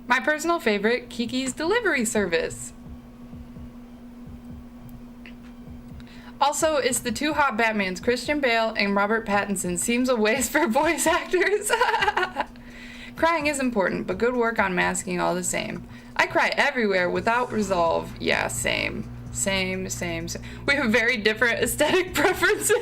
My personal favorite, Kiki's Delivery Service. Also, it's the two hot Batmans, Christian Bale and Robert Pattinson. Seems a waste for voice actors. Crying is important, but good work on masking all the same. I cry everywhere without resolve. Yeah, same. Same. We have very different aesthetic preferences.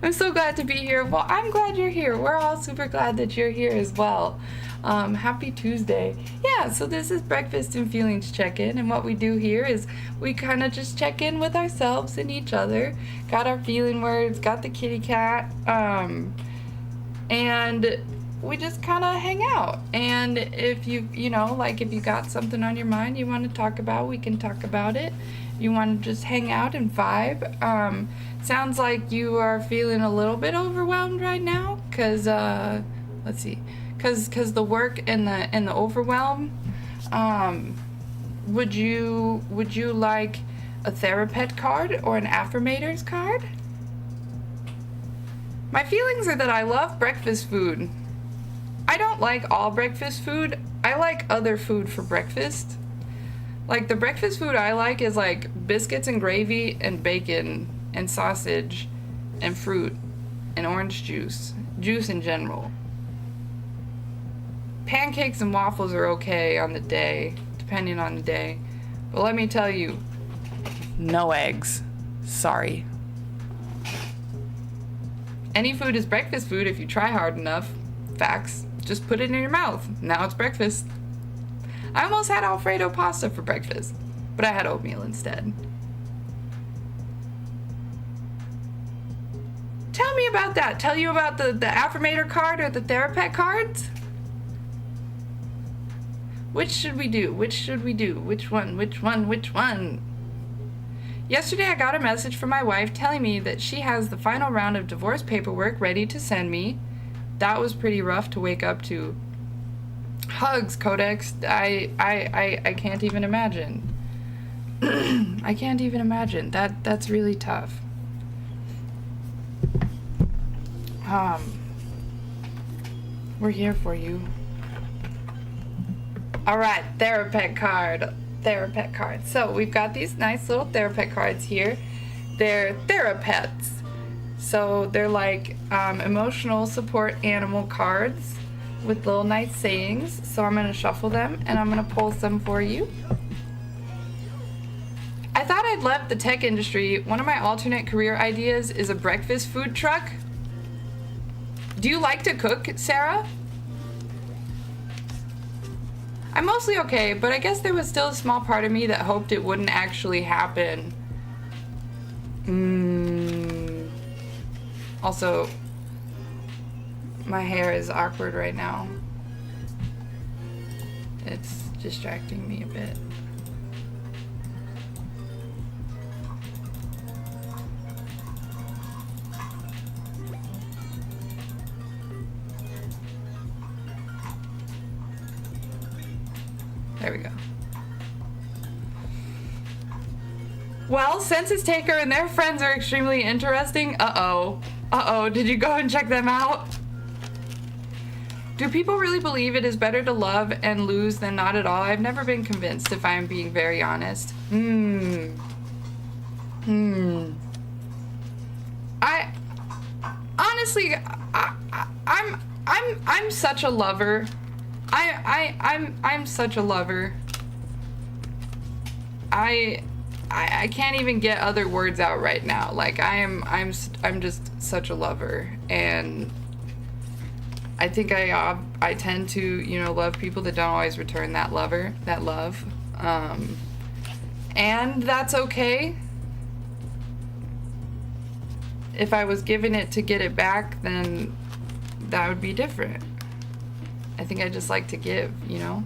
I'm so glad to be here. Well, I'm glad you're here. We're all super glad that you're here as well. Happy Tuesday. Yeah, so this is Breakfast and Feelings Check-In, and what we do here is we kind of just check in with ourselves and each other. Got our feeling words, got the kitty cat, and we just kind of hang out. And if you got something on your mind you want to talk about, we can talk about it. You want to just hang out and vibe. Sounds like you are feeling a little bit overwhelmed right now, cause let's see, cause the work and the overwhelm. Would you like a Therapet card or an Affirmators card? My feelings are that I love breakfast food. I don't like all breakfast food. I like other food for breakfast. Like the breakfast food I like is like biscuits and gravy and bacon and sausage and fruit and orange juice in general. Pancakes and waffles are okay on the day, depending on the day. But let me tell you, no eggs. Sorry. Any food is breakfast food if you try hard enough. Facts. Just put it in your mouth. Now it's breakfast. I almost had Alfredo pasta for breakfast, but I had oatmeal instead. Tell me about that. Tell you about the Affirmator card or the Therapet cards? Which should we do? Which one? Yesterday I got a message from my wife telling me that she has the final round of divorce paperwork ready to send me. That was pretty rough to wake up to. Hugs, Codex. I can't even imagine. I can't even imagine. That's really tough. We're here for you. All right, Therapet card. So we've got these nice little Therapet cards here. They're Therapets. So they're like emotional support animal cards with little nice sayings. So I'm going to shuffle them and I'm going to pull some for you. I thought I'd left the tech industry. One of my alternate career ideas is a breakfast food truck. Do you like to cook, Sarah? I'm mostly okay, but I guess there was still a small part of me that hoped it wouldn't actually happen. Also, my hair is awkward right now. It's distracting me a bit. There we go. Well, Census Taker and their friends are extremely interesting. Uh-oh, did you go and check them out? Do people really believe it is better to love and lose than not at all? I've never been convinced, if I'm being very honest. I honestly, I'm such a lover. I'm such a lover. I can't even get other words out right now. Like I'm just such a lover, and I think I tend to love people that don't always return that love, and that's okay. if I was giving it to get it back, then that would be different. I think I just like to give, you know?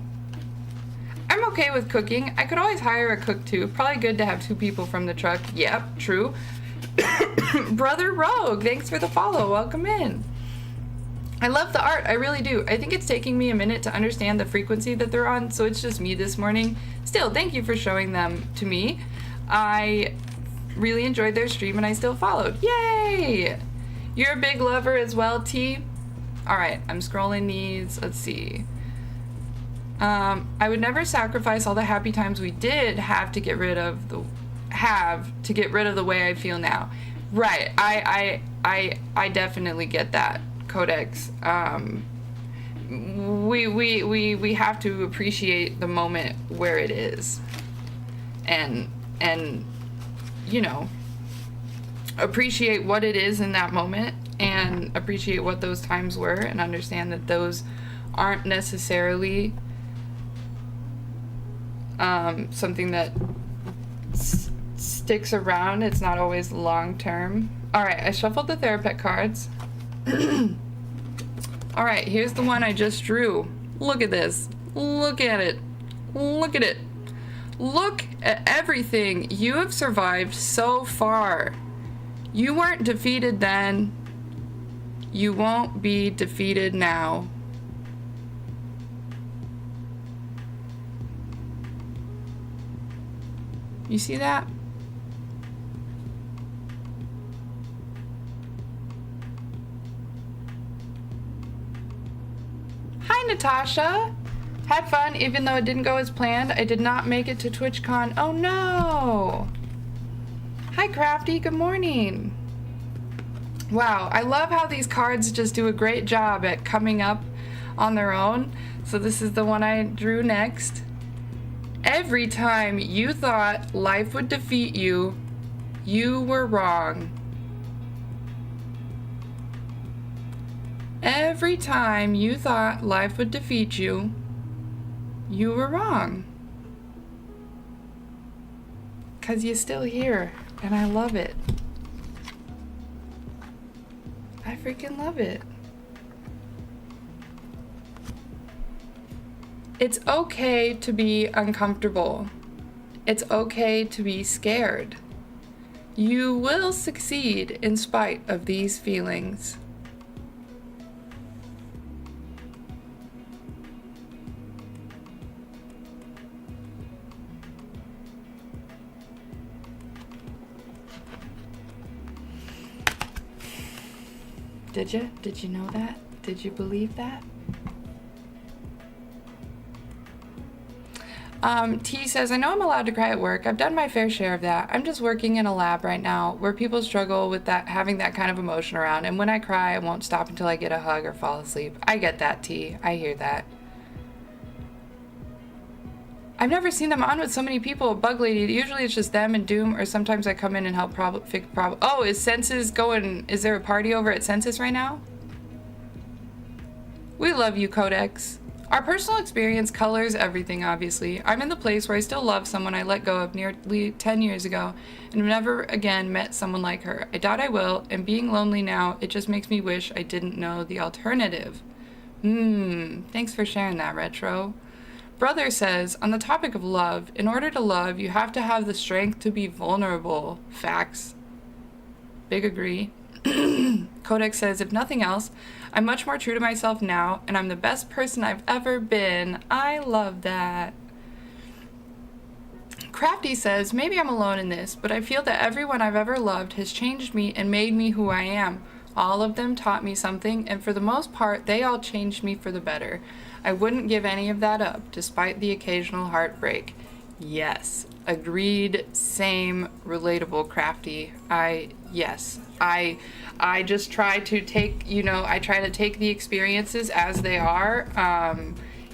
I'm okay with cooking. I could always hire a cook too. Probably good to have 2 people from the truck. Yep, true. Brother Rogue, thanks for the follow. Welcome in. I love the art. I really do. I think it's taking me a minute to understand the frequency that they're on, so it's just me this morning. Still, thank you for showing them to me. I really enjoyed their stream and I still followed. Yay! You're a big lover as well, T? Alright, I'm scrolling these. Let's see. I would never sacrifice all the happy times we did have to get rid of the way I feel now. Right. I definitely get that, Codex. We have to appreciate the moment where it is. And you know, appreciate what it is in that moment and appreciate what those times were and understand that those aren't necessarily something that sticks around. It's not always long term. Alright, I shuffled the Therapet cards. Alright, here's the one I just drew. Look at this. Look at it. Look at it. Look at everything you have survived so far. You weren't defeated then. You won't be defeated now. You see that? Hi, Natasha. Had fun, even though it didn't go as planned. I did not make it to TwitchCon. Oh no. Hi, Crafty. Good morning. Wow, I love how these cards just do a great job at coming up on their own. So this is the one I drew next. Every time you thought life would defeat you, you were wrong. Every time you thought life would defeat you, you were wrong. 'Cause you're still here, and I love it. I freaking love it. It's okay to be uncomfortable. It's okay to be scared. You will succeed in spite of these feelings. Did you? Did you know that? Did you believe that? T says, I know I'm allowed to cry at work. I've done my fair share of that. I'm just working in a lab right now where people struggle with that, having that kind of emotion around. And when I cry, I won't stop until I get a hug or fall asleep. I get that, T. I hear that. I've never seen them on with so many people. Bug Lady, usually it's just them and Doom, or sometimes I come in and help fix problem. Oh, is Census going? Is there a party over at Census right now? We love you, Codex. Our personal experience colors everything, obviously. I'm in the place where I still love someone I let go of nearly 10 years ago, and have never again met someone like her. I doubt I will, and being lonely now, it just makes me wish I didn't know the alternative. Thanks for sharing that, Retro. Brother says, on the topic of love, in order to love, you have to have the strength to be vulnerable. Facts. Big agree. Codex says, if nothing else, I'm much more true to myself now, and I'm the best person I've ever been. I love that. Crafty says, maybe I'm alone in this, but I feel that everyone I've ever loved has changed me and made me who I am. All of them taught me something, and for the most part, they all changed me for the better. I wouldn't give any of that up, despite the occasional heartbreak. Yes, agreed, same, relatable, Crafty. Yes. I just try to take, I try to take the experiences as they are,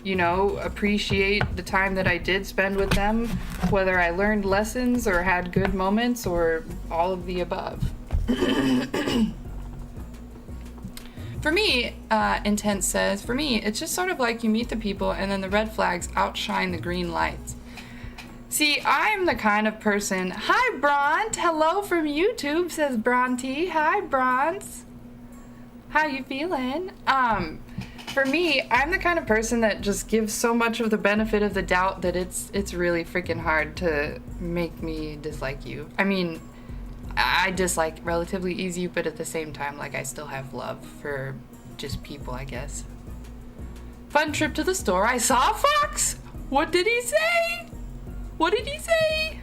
appreciate the time that I did spend with them, whether I learned lessons or had good moments or all of the above. For me, Intense says, for me, it's just sort of like you meet the people and then the red flags outshine the green lights. See, I'm the kind of person. Hi, Bront. Hello from YouTube, says Bronte. Hi, Bront. How you feeling? For me, I'm the kind of person that just gives so much of the benefit of the doubt that it's really freaking hard to make me dislike you. I mean, I dislike relatively easy, but at the same time, like, I still have love for just people, I guess. Fun trip to the store. I saw a fox. What did he say? What did he say?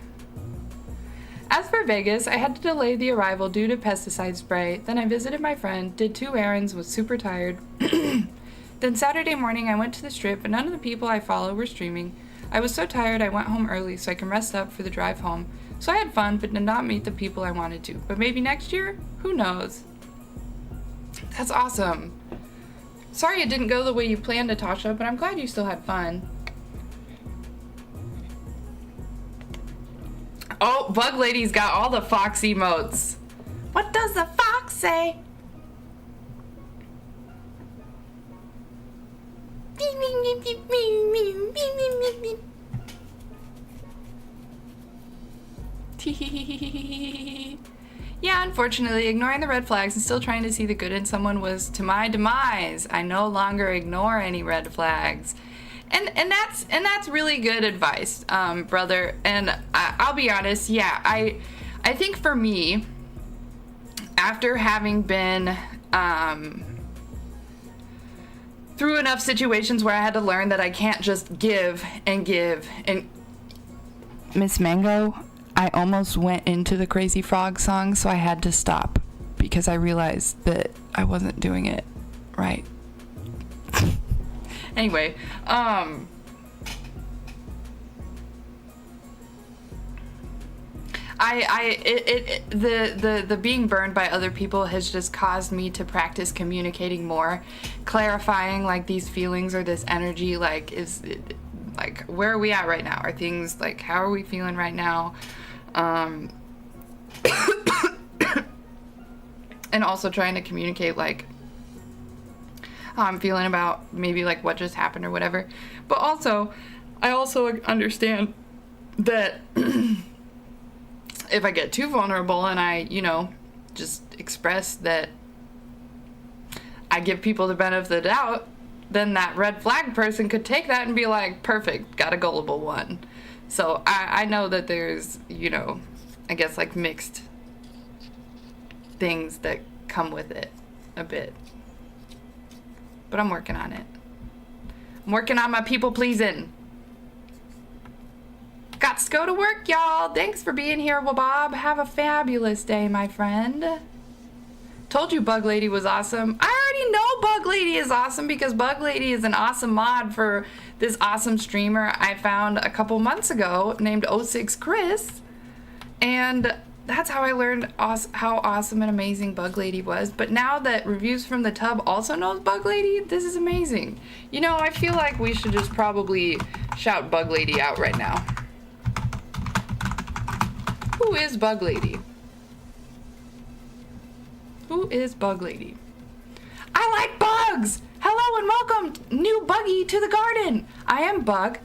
As for Vegas, I had to delay the arrival due to pesticide spray. Then I visited my friend, did 2 errands, was super tired. Then Saturday morning I went to the strip, but none of the people I follow were streaming. I was so tired I went home early so I can rest up for the drive home. So I had fun, but did not meet the people I wanted to. But maybe next year? Who knows? That's awesome. Sorry it didn't go the way you planned, Natasha, but I'm glad you still had fun. Oh, Bug Lady's got all the fox emotes. What does the fox say? Yeah, unfortunately, ignoring the red flags and still trying to see the good in someone was to my demise. I no longer ignore any red flags. And that's really good advice, brother. And I'll be honest, yeah, I think for me, after having been through enough situations where I had to learn that I can't just give and give and Miss Mango, I almost went into the Crazy Frog song, so I had to stop because I realized that I wasn't doing it right. Anyway, the being burned by other people has just caused me to practice communicating more, clarifying like these feelings or this energy, like like where are we at right now? Are things like, how are we feeling right now? And also trying to communicate like how I'm feeling about maybe like what just happened or whatever. But also, I also understand that if I get too vulnerable and I, just express that I give people the benefit of the doubt, then that red flag person could take that and be like, perfect, got a gullible one. So I know that there's, I guess like mixed things that come with it a bit. But I'm working on it. I'm working on my people pleasing. Got to go to work, y'all. Thanks for being here, Wabob. Have a fabulous day, my friend. Told you Bug Lady was awesome. I already know Bug Lady is awesome because Bug Lady is an awesome mod for this awesome streamer I found a couple months ago named 06 Chris. And that's how I learned how awesome and amazing Bug Lady was. But now that Reviews from the Tub also knows Bug Lady, this is amazing. I feel like we should just probably shout Bug Lady out right now. Who is Bug Lady? Who is Bug Lady? I like bugs! Hello and welcome, new Buggy, to the garden. I am Bug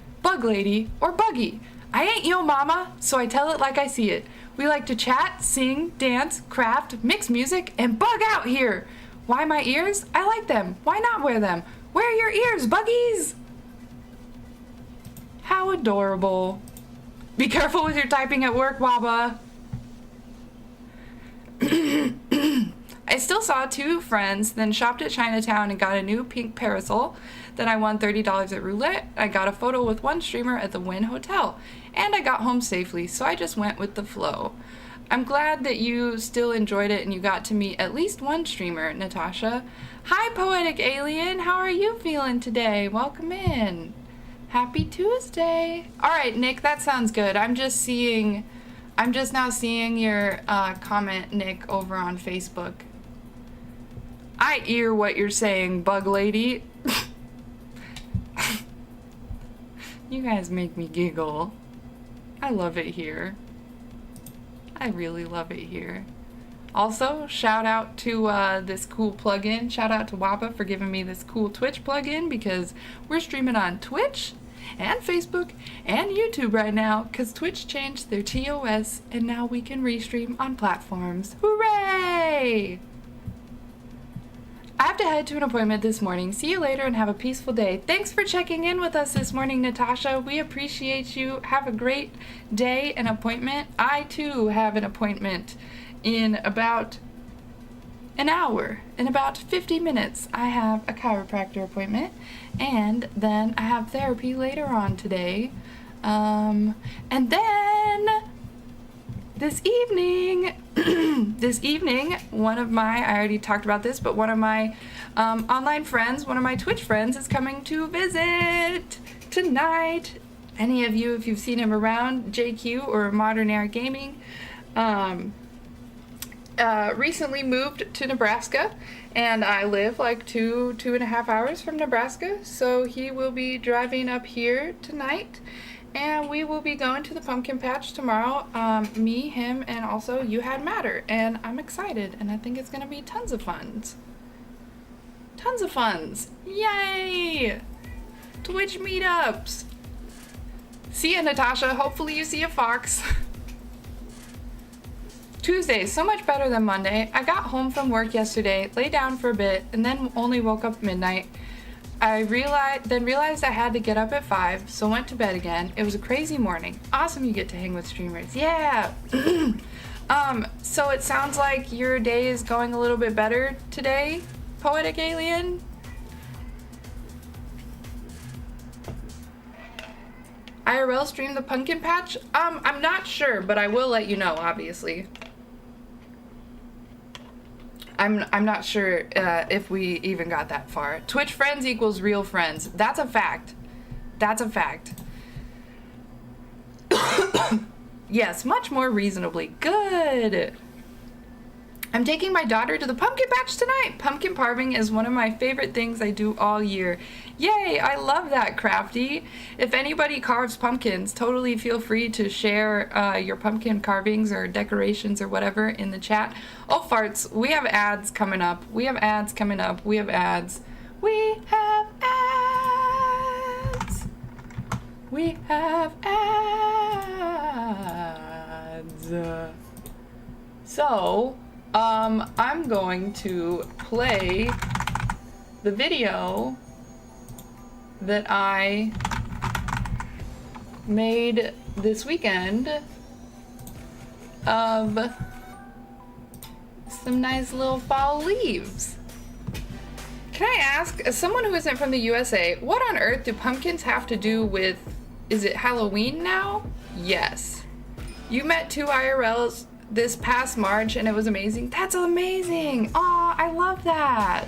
Lady, or Buggy. I ain't yo mama, so I tell it like I see it. We like to chat, sing, dance, craft, mix music, and bug out here. Why my ears? I like them. Why not wear them? Wear your ears, Buggies! How adorable. Be careful with your typing at work, Waba. I still saw 2 friends, then shopped at Chinatown and got a new pink parasol. Then I won $30 at roulette. I got a photo with one streamer at the Wynn Hotel. And I got home safely, so I just went with the flow. I'm glad that you still enjoyed it and you got to meet at least one streamer, Natasha. Hi, Poetic Alien. How are you feeling today? Welcome in. Happy Tuesday. All right, Nick, that sounds good. I'm just now seeing your comment, Nick, over on Facebook. I hear what you're saying, Bug Lady. You guys make me giggle. I love it here. I really love it here. Also, shout out to this cool plugin. Shout out to Wappa for giving me this cool Twitch plugin because we're streaming on Twitch and Facebook and YouTube right now because Twitch changed their TOS and now we can restream on platforms. Hooray! I have to head to an appointment this morning. See you later and have a peaceful day. Thanks for checking in with us this morning, Natasha. We appreciate you. Have a great day and appointment. I too have an appointment in about an hour. In about 50 minutes, I have a chiropractor appointment, and then I have therapy later on today. And then this evening, one of my, I already talked about this, but one of my online friends, one of my Twitch friends is coming to visit tonight. Any of you, if you've seen him around, JQ or Modern Era Gaming, recently moved to Nebraska, and I live like 2.5 hours from Nebraska, so he will be driving up here tonight, and we will be going to the pumpkin patch tomorrow, me, him, and also You Had Matter, and I'm excited, and I think it's going to be tons of fun. Tons of funs. Yay! Twitch meetups. See ya, Natasha. Hopefully you see a fox. Tuesday, so much better than Monday. I got home from work yesterday, lay down for a bit, and then only woke up midnight. I realized I had to get up at 5, so went to bed again. It was a crazy morning. Awesome you get to hang with streamers. Yeah! So it sounds like your day is going a little bit better today, Poetic Alien? IRL stream the pumpkin patch? I'm not sure, but I will let you know, obviously. I'm not sure if we even got that far. Twitch friends equals real friends. That's a fact. That's a fact. Yes, much more reasonably. Good. I'm taking my daughter to the pumpkin patch tonight. Pumpkin carving is one of my favorite things I do all year. Yay, I love that, Crafty. If anybody carves pumpkins, totally feel free to share your pumpkin carvings or decorations or whatever in the chat. Oh, farts, we have ads coming up. We have ads coming up. We have ads. We have ads. We have ads. So, I'm going to play the video that I made this weekend of some nice little fall leaves. Can I ask, as someone who isn't from the USA, what on earth do pumpkins have to do with, is it Halloween now? Yes. You met 2 IRLs this past March and it was amazing. That's amazing. Aw, I love that.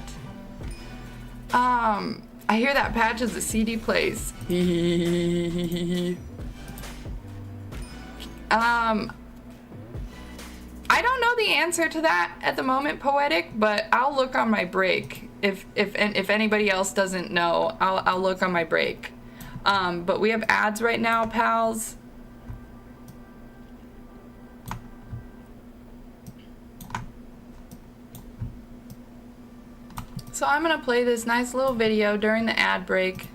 I hear that patch is a CD place. I don't know the answer to that at the moment, Poetic, but I'll look on my break. If anybody else doesn't know, I'll look on my break. But we have ads right now, pals. So I'm gonna play this nice little video during the ad break.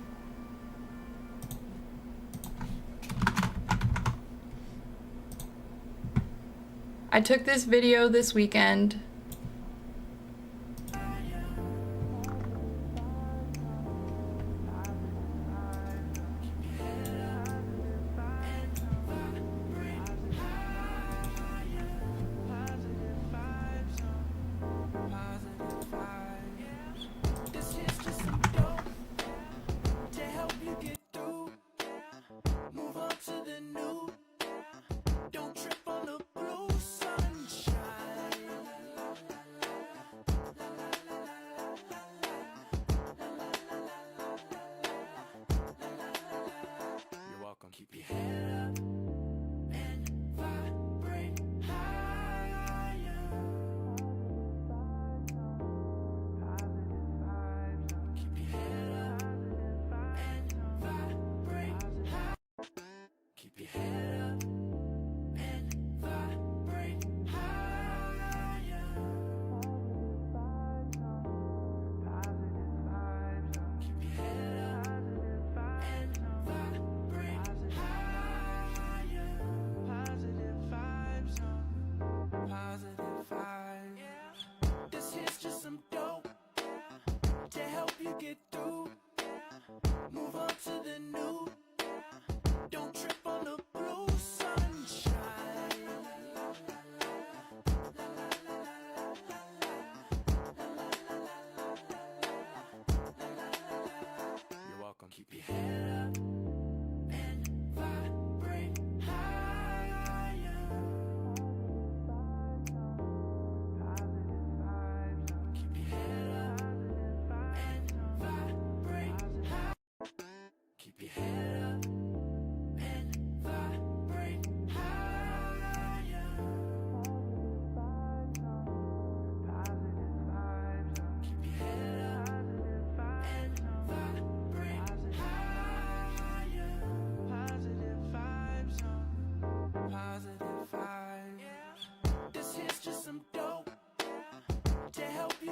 I took this video this weekend.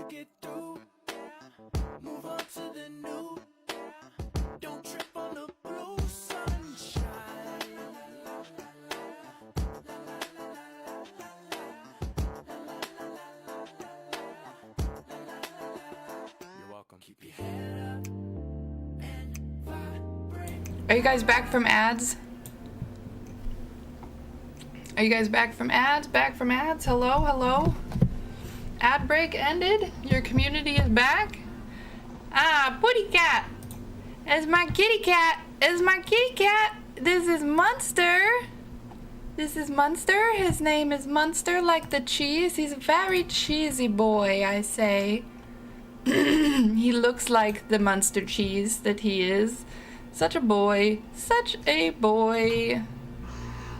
you get through. Move on to the new. Don't trip on the blue sunshine. You're welcome. Keep your head up and vibrate. Are you guys back from ads? Are you guys back from ads? Back from ads? Hello, hello? Ad break ended? Your community is back? Ah, Putty Cat! It's my kitty cat! It's my kitty cat! This is Munster! This is Munster. His name is Munster, like the cheese. He's a very cheesy boy, I say. He looks like the Munster cheese that he is. Such a boy. Such a boy.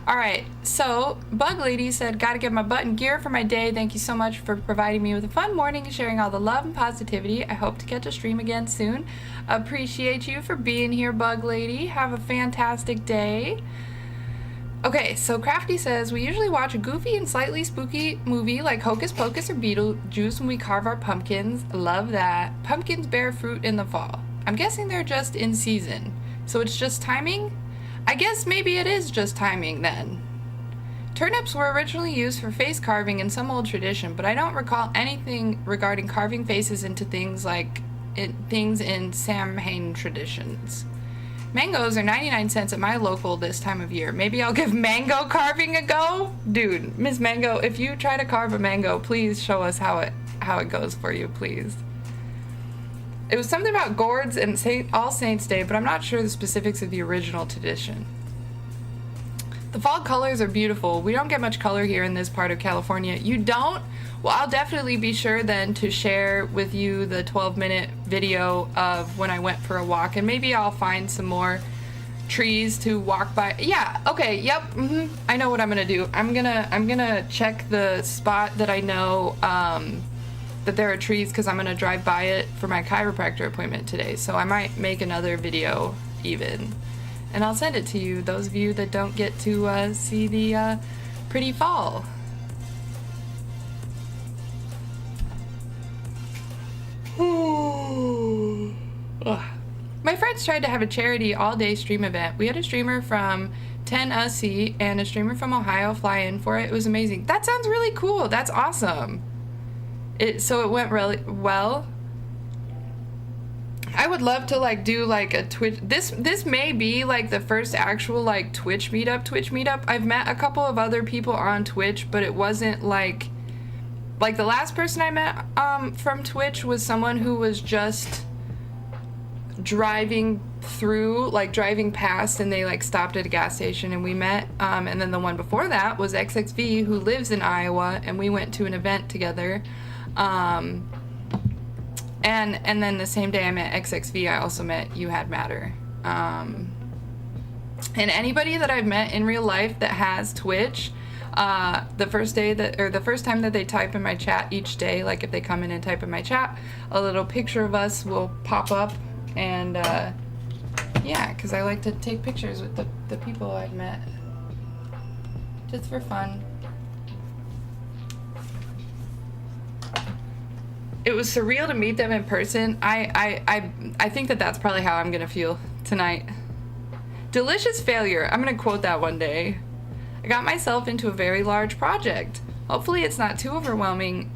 Alright, so Bug Lady said, gotta get my butt in gear for my day. Thank you so much for providing me with a fun morning and sharing all the love and positivity. I hope to catch a stream again soon. Appreciate you for being here, Bug Lady. Have a fantastic day. Okay, so Crafty says, we usually watch a goofy and slightly spooky movie like Hocus Pocus or Beetlejuice when we carve our pumpkins. Love that. Pumpkins bear fruit in the fall. I'm guessing they're just in season. So it's just timing? I guess maybe it is just timing then. Turnips were originally used for face carving in some old tradition, but I don't recall anything regarding carving faces into things like things in Samhain traditions. Mangoes are 99 cents at my local this time of year. Maybe I'll give mango carving a go? Dude, Miss Mango, if you try to carve a mango, please show us how it goes for you, please. It was something about gourds and All Saints Day, but I'm not sure the specifics of the original tradition. The fall colors are beautiful. We don't get much color here in this part of California. You don't? Well, I'll definitely be sure then to share with you the 12-minute video of when I went for a walk, and maybe I'll find some more trees to walk by. Yeah, okay, yep, I know what I'm gonna do. I'm gonna check the spot that I know, that there are trees, because I'm going to drive by it for my chiropractor appointment today. So I might make another video even. And I'll send it to you, those of you that don't get to see the pretty fall. My friends tried to have a charity all-day stream event. We had a streamer from 10SC and a streamer from Ohio fly in for it. It was amazing. That sounds really cool. That's awesome. So it went really well. I would love to like do like a Twitch. This may be like the first actual like Twitch meetup. I've met a couple of other people on Twitch, but it wasn't like the last person I met from Twitch was someone who was just driving past, and they like stopped at a gas station and we met. And then the one before that was XXV, who lives in Iowa, and we went to an event together. And then the same day I met XXV, I also met You Had Matter. And anybody that I've met in real life that has Twitch, the first time that they type in my chat each day, like if they come in and type in my chat, a little picture of us will pop up. And yeah, because I like to take pictures with the people I've met, just for fun. It was surreal to meet them in person. I think that's probably how I'm gonna feel tonight. Delicious failure. I'm gonna quote that one day. I got myself into a very large project. Hopefully it's not too overwhelming,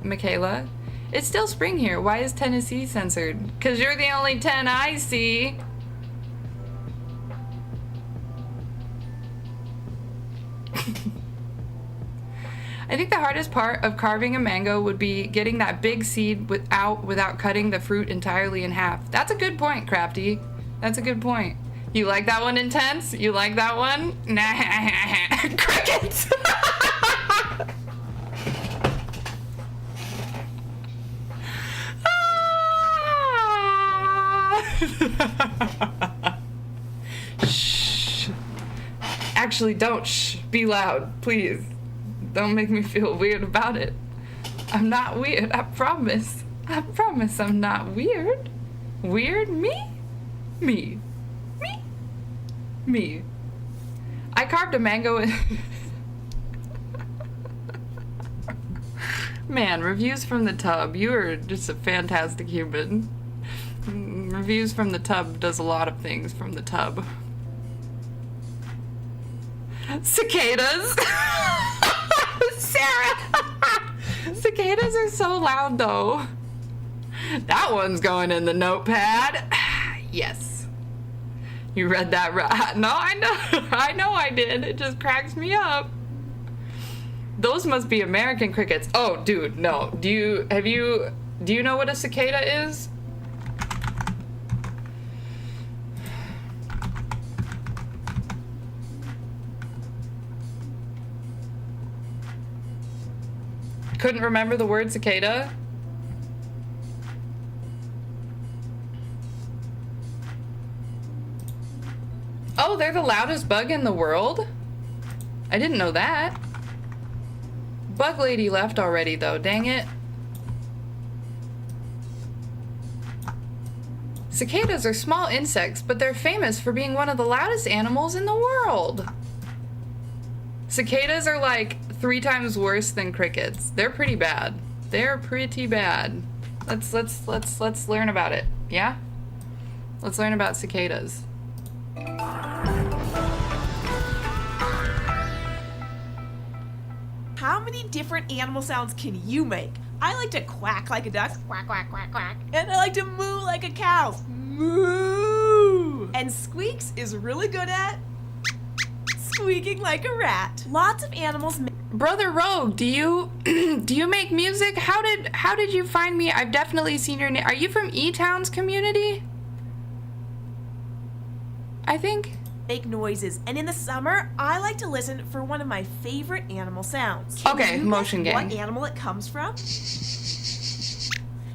Michaela. It's still spring here. Why is Tennessee censored? 'Cause you're the only 10 I see. I think the hardest part of carving a mango would be getting that big seed without cutting the fruit entirely in half. That's a good point, Crafty. That's a good point. You like that one, Intense? You like that one? Nah. Crickets! Shh. Actually, don't shh. Be loud, please. Don't make me feel weird about it. I'm not weird, I promise. I promise I'm not weird. Weird? Me? Me. Me? Me. I carved a mango in... Man, reviews from the tub. You are just a fantastic human. Reviews from the tub does a lot of things from the tub. Cicadas! Sarah! Cicadas are so loud though. That one's going in the notepad. Yes. You read that right. No, I know. I know I did. It just cracks me up. Those must be American crickets. Oh, dude, no. Do you know what a cicada is? Couldn't remember the word cicada? Oh, they're the loudest bug in the world? I didn't know that. Bug lady left already though, dang it. Cicadas are small insects, but they're famous for being one of the loudest animals in the world. Cicadas are like 3 times worse than crickets. They're pretty bad. They're pretty bad. Let's learn about it. Yeah? Let's learn about cicadas. How many different animal sounds can you make? I like to quack like a duck, quack, quack, quack, quack. And I like to moo like a cow, moo. And Squeaks is really good at squeaking like a rat. Lots of animals make Brother Rogue, do you do you make music? How did you find me? I've definitely seen your name. Are you from E-Town's community? I think. noises, and in the summer, I like to listen for one of my favorite animal sounds. Okay, you motion guess gang. What animal it comes from?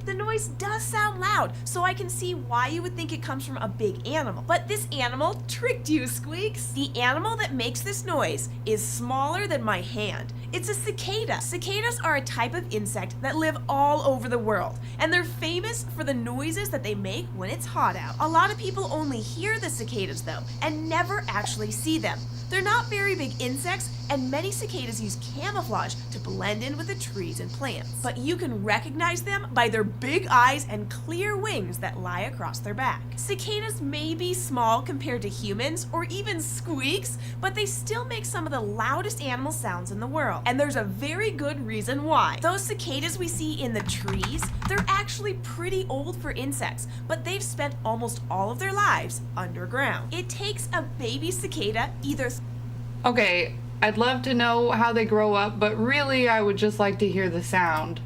The noise does sound loud, so I can see why you would think it comes from a big animal. But this animal tricked you, Squeaks. The animal that makes this noise is smaller than my hand. It's a cicada. Cicadas are a type of insect that live all over the world, and they're famous for the noises that they make when it's hot out. A lot of people only hear the cicadas though, and never actually see them. They're not very big insects, and many cicadas use camouflage to blend in with the trees and plants. But you can recognize them by their big eyes and clear wings that lie across their back. Cicadas may be small compared to humans or even Squeaks, but they still make some of the loudest animal sounds in the world. And there's a very good reason why. Those cicadas we see in the trees, they're actually pretty old for insects, but they've spent almost all of their lives underground. It takes a baby cicada either Okay, I'd love to know how they grow up, but really I would just like to hear the sound.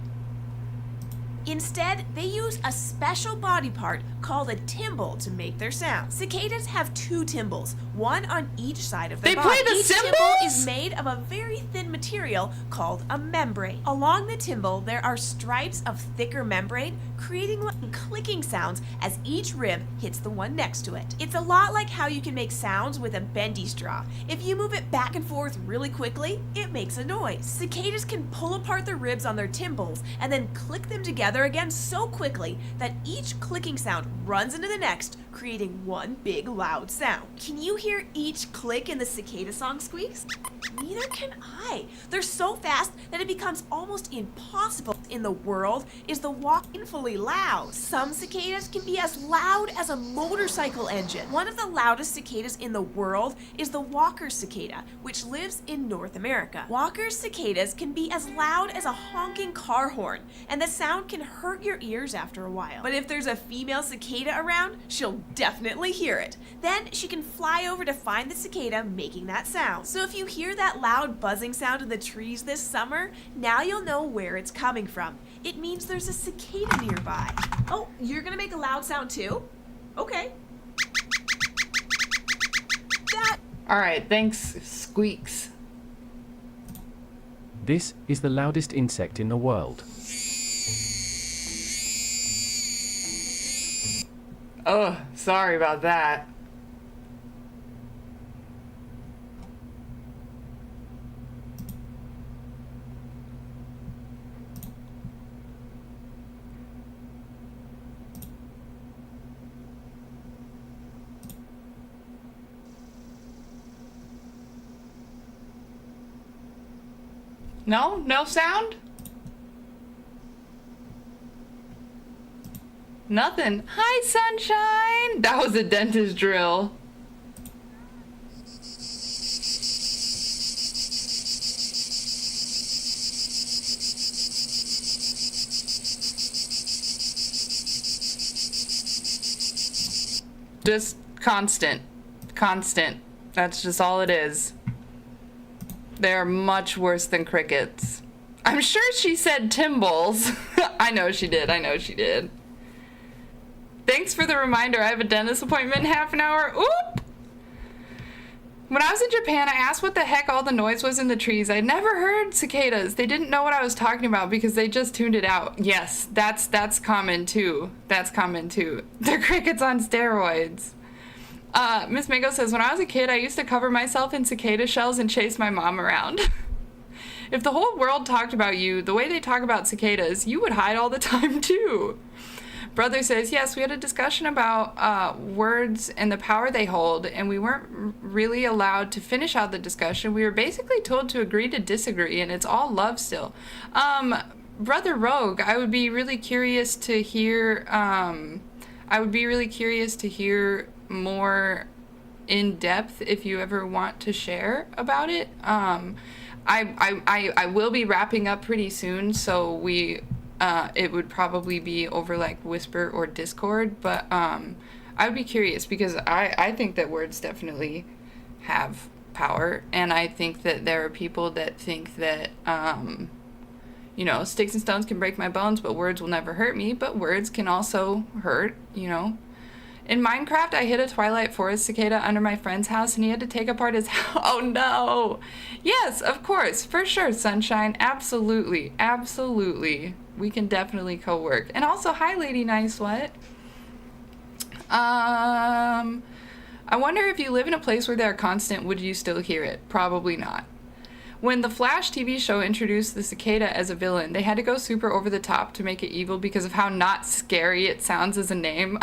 Instead, they use a special body part called a timbal to make their sound. Cicadas have 2 timbals, one on each side of their They body. play the Each cymbals? timbal is made of a very thin material called a membrane. Along the timbal, there are stripes of thicker membrane, creating clicking sounds as each rib hits the one next to it. It's a lot like how you can make sounds with a bendy straw. If you move it back and forth really quickly, it makes a noise. Cicadas can pull apart the ribs on their timbals and then click them together again so quickly that each clicking sound runs into the next, creating one big loud sound. Can you hear each click in the cicada song, Squeaks? Neither can I. They're so fast that it becomes almost impossible. In the world is the walk painfully loud. Some cicadas can be as loud as a motorcycle engine. One of the loudest cicadas in the world is the Walker cicada, which lives in North America. Walker cicadas can be as loud as a honking car horn, and the sound can hurt your ears after a while. But if there's a female cicada around, she'll definitely hear it. Then she can fly over to find the cicada making that sound. So if you hear that loud buzzing sound in the trees this summer, now you'll know where it's coming from. It means there's a cicada nearby. Oh, you're gonna make a loud sound too? Okay. Alright, thanks, Squeaks. This is the loudest insect in the world. Oh, sorry about that. No? No sound? Nothing. Hi, sunshine. That was a dentist drill. Just constant. Constant. That's just all it is. They're much worse than crickets. I'm sure she said Timbles. I know she did. I know she did. Thanks for the reminder. I have a dentist appointment in half an hour. Oop! When I was in Japan, I asked what the heck all the noise was in the trees. I'd never heard cicadas. They didn't know what I was talking about because they just tuned it out. Yes, that's common too. That's common too. They're crickets on steroids. Miss Mango says, when I was a kid, I used to cover myself in cicada shells and chase my mom around. If the whole world talked about you the way they talk about cicadas, you would hide all the time too. Brother says, yes, we had a discussion about words and the power they hold, and we weren't really allowed to finish out the discussion. We were basically told to agree to disagree, and it's all love still. Brother Rogue, I would be really curious to hear, more in depth if you ever want to share about it. I will be wrapping up pretty soon, so it would probably be over like Whisper or Discord, but I would be curious because I think that words definitely have power, and I think that there are people that think that sticks and stones can break my bones, but words will never hurt me, but words can also hurt, In Minecraft, I hid a Twilight Forest cicada under my friend's house, and he had to take apart his house. Oh no! Yes, of course, for sure, Sunshine. Absolutely, absolutely. We can definitely co-work. And also, hi, Lady Nice What? I wonder if you live in a place where they're constant, would you still hear it? Probably not. When the Flash TV show introduced the cicada as a villain, they had to go super over the top to make it evil because of how not scary it sounds as a name.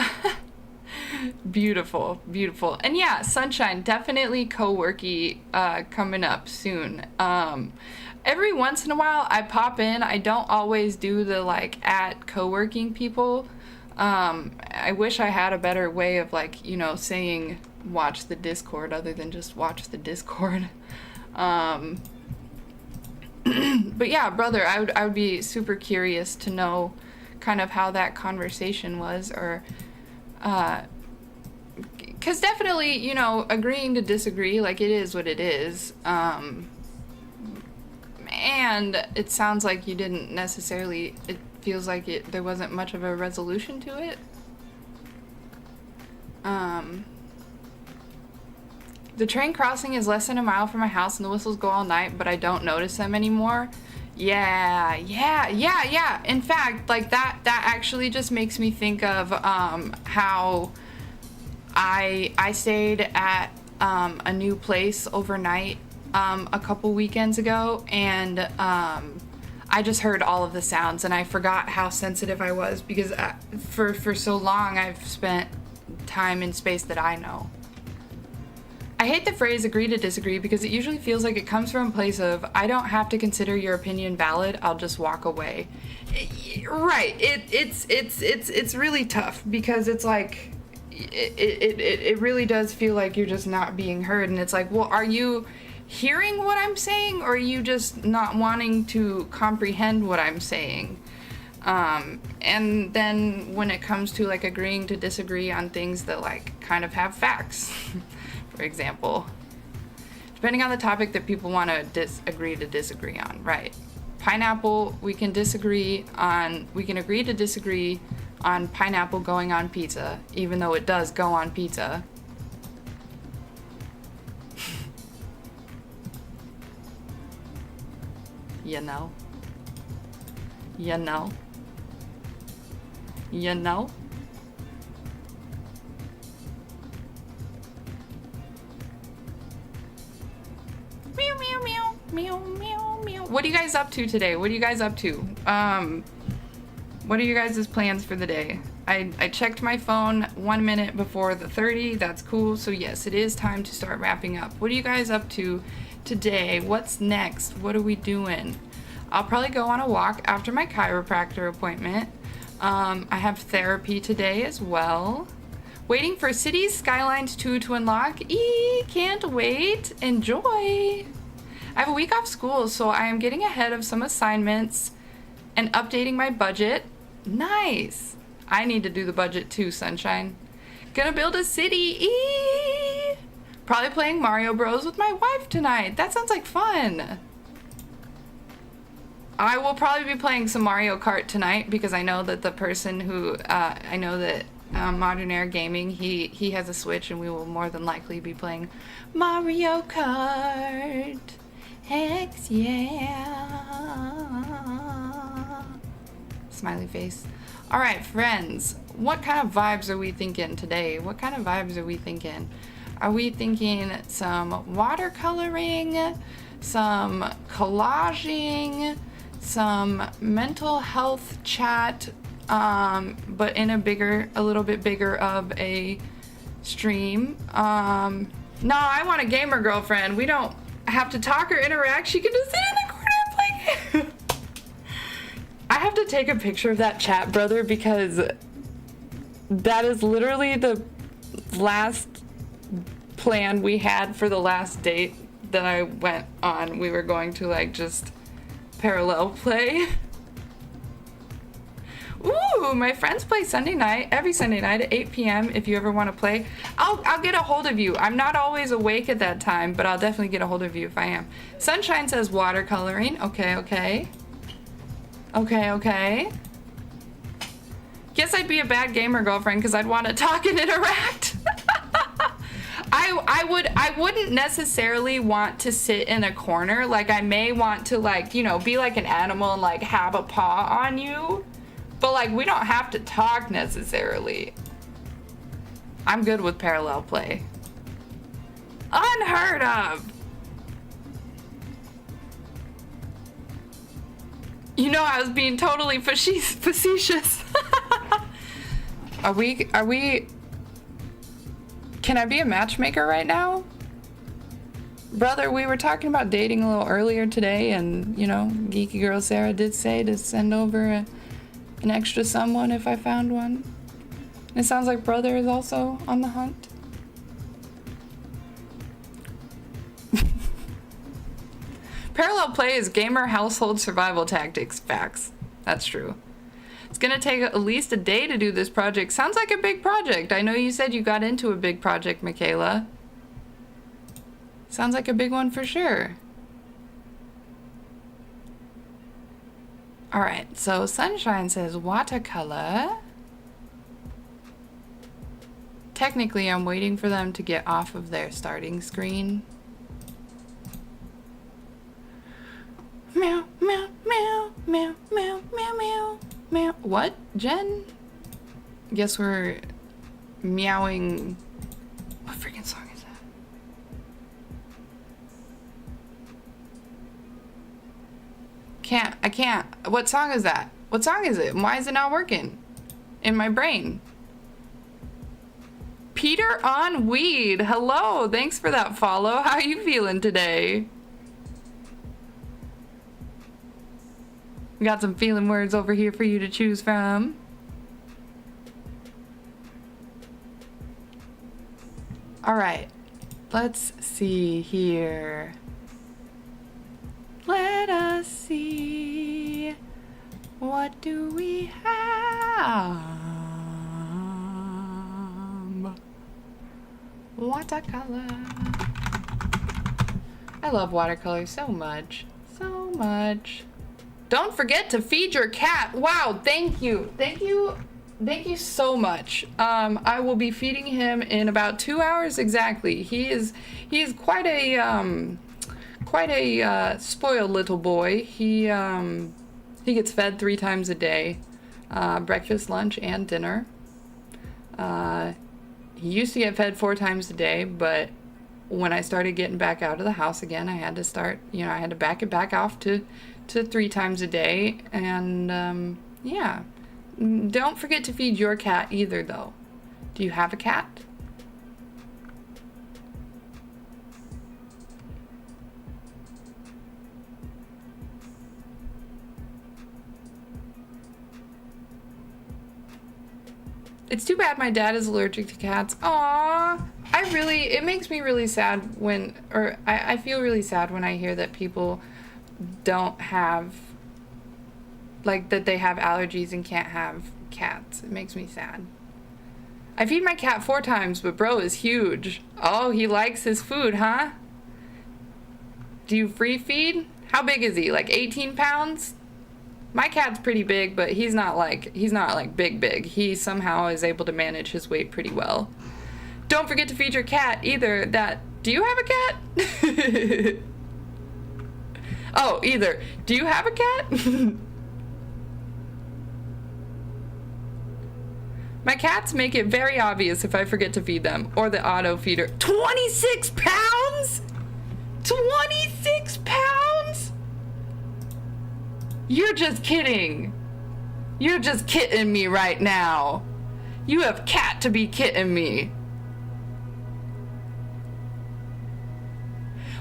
Beautiful, beautiful. And yeah, Sunshine, definitely co-worky coming up soon. Every once in a while I pop in. I don't always do the at co-working people. I wish I had a better way of saying watch the Discord other than just watch the Discord. But yeah, brother, I would be super curious to know kind of how that conversation was, or because definitely, agreeing to disagree, it is what it is. And it sounds like you didn't necessarily, it feels like there wasn't much of a resolution to it. The train crossing is less than a mile from my house and the whistles go all night, but I don't notice them anymore. Yeah. In fact, that actually just makes me think of how I stayed at a new place overnight a couple weekends ago, and I just heard all of the sounds, and I forgot how sensitive I was because for so long I've spent time in space that I know. I hate the phrase agree to disagree because it usually feels like it comes from a place of I don't have to consider your opinion valid, I'll just walk away. Right. It's really tough because it's like it really does feel like you're just not being heard, and it's like, well, are you hearing what I'm saying, or are you just not wanting to comprehend what I'm saying? And then when it comes to agreeing to disagree on things that kind of have facts, for example, depending on the topic that people want to agree to disagree on, right? Pineapple, we can agree to disagree on pineapple going on pizza, even though it does go on pizza. You know. Meow, meow, meow, meow, meow, meow. What are you guys up to today? What are you guys up to? What are you guys' plans for the day? I checked my phone 1 minute before the 30. That's cool. So yes, it is time to start wrapping up. What are you guys up to today? What's next? What are we doing? I'll probably go on a walk after my chiropractor appointment. I have therapy today as well. Waiting for Cities Skylines 2 to unlock. Can't wait. Enjoy. I have a week off school, so I am getting ahead of some assignments and updating my budget. Nice. I need to do the budget too, Sunshine. Gonna build a city. Probably playing Mario Bros with my wife tonight. That sounds like fun. I will probably be playing some Mario Kart tonight because I know that the person who I know that Modern Air Gaming, he has a Switch, and we will more than likely be playing Mario Kart. Heck yeah. Smiley face. All right, friends, what kind of vibes are we thinking today? What kind of vibes are we thinking? Are we thinking some watercoloring, some collaging, some mental health chat, but in a little bit bigger of a stream? No, I want a gamer girlfriend. We don't have to talk or interact. She can just sit in the corner and play games. I have to take a picture of that chat, brother, because that is literally the last plan we had for the last date that I went on. We were going to like just parallel play. Ooh, my friends play Sunday night, every Sunday night at 8 p.m. If you ever want to play, I'll get a hold of you. I'm not always awake at that time, but I'll definitely get a hold of you if I am. Sunshine says watercoloring. Okay. Guess I'd be a bad gamer girlfriend because I'd want to talk and interact. I wouldn't necessarily want to sit in a corner. Like, I may want to, like, you know, be like an animal and like have a paw on you. But like, we don't have to talk necessarily. I'm good with parallel play. Unheard of. You know, I was being totally facetious. Are we? Can I be a matchmaker right now? Brother, we were talking about dating a little earlier today, and, you know, Geeky Girl Sarah did say to send over an extra someone if I found one. And it sounds like brother is also on the hunt. Parallel play is gamer household survival tactics. Facts. That's true. It's gonna take at least a day to do this project. Sounds like a big project. I know you said you got into a big project, Michaela. Sounds like a big one for sure. Alright, so Sunshine says watercolor. Technically, I'm waiting for them to get off of their starting screen. Meow, meow, meow, meow, meow, meow, meow, meow. What, Jen? Guess we're meowing. What freaking song is that? I can't. What song is that? What song is it? Why is it not working in my brain? Peter on Weed. Hello. Thanks for that follow. How are you feeling today? We got some feeling words over here for you to choose from. All right. Let's see here. Let us see. What do we have? Watercolor. I love watercolor so much. So much. Don't forget to feed your cat. Wow, thank you. Thank you so much. I will be feeding him in about 2 hours exactly. He is quite a spoiled little boy. He gets fed 3 times a day, breakfast, lunch, and dinner. He used to get fed 4 times a day, but when I started getting back out of the house again, I had to back it back off to 3 times a day. And yeah, don't forget to feed your cat either, though. Do you have a cat? It's too bad my dad is allergic to cats. Aww. It makes me really sad when, or I feel really sad when I hear that people don't have, like, that they have allergies and can't have cats. It makes me sad. I feed my cat 4 times, but bro is huge. Oh, he likes his food, huh? Do you free feed? How big is he? Like 18 pounds? My cat's pretty big, but he's not like big. He somehow is able to manage his weight pretty well. Don't forget to feed your cat either. Do you have a cat? Oh, either. Do you have a cat? My cats make it very obvious if I forget to feed them, or the auto feeder. 26 pounds? 26 pounds? You're just kidding. You're just kidding me right now. You have cat to be kidding me.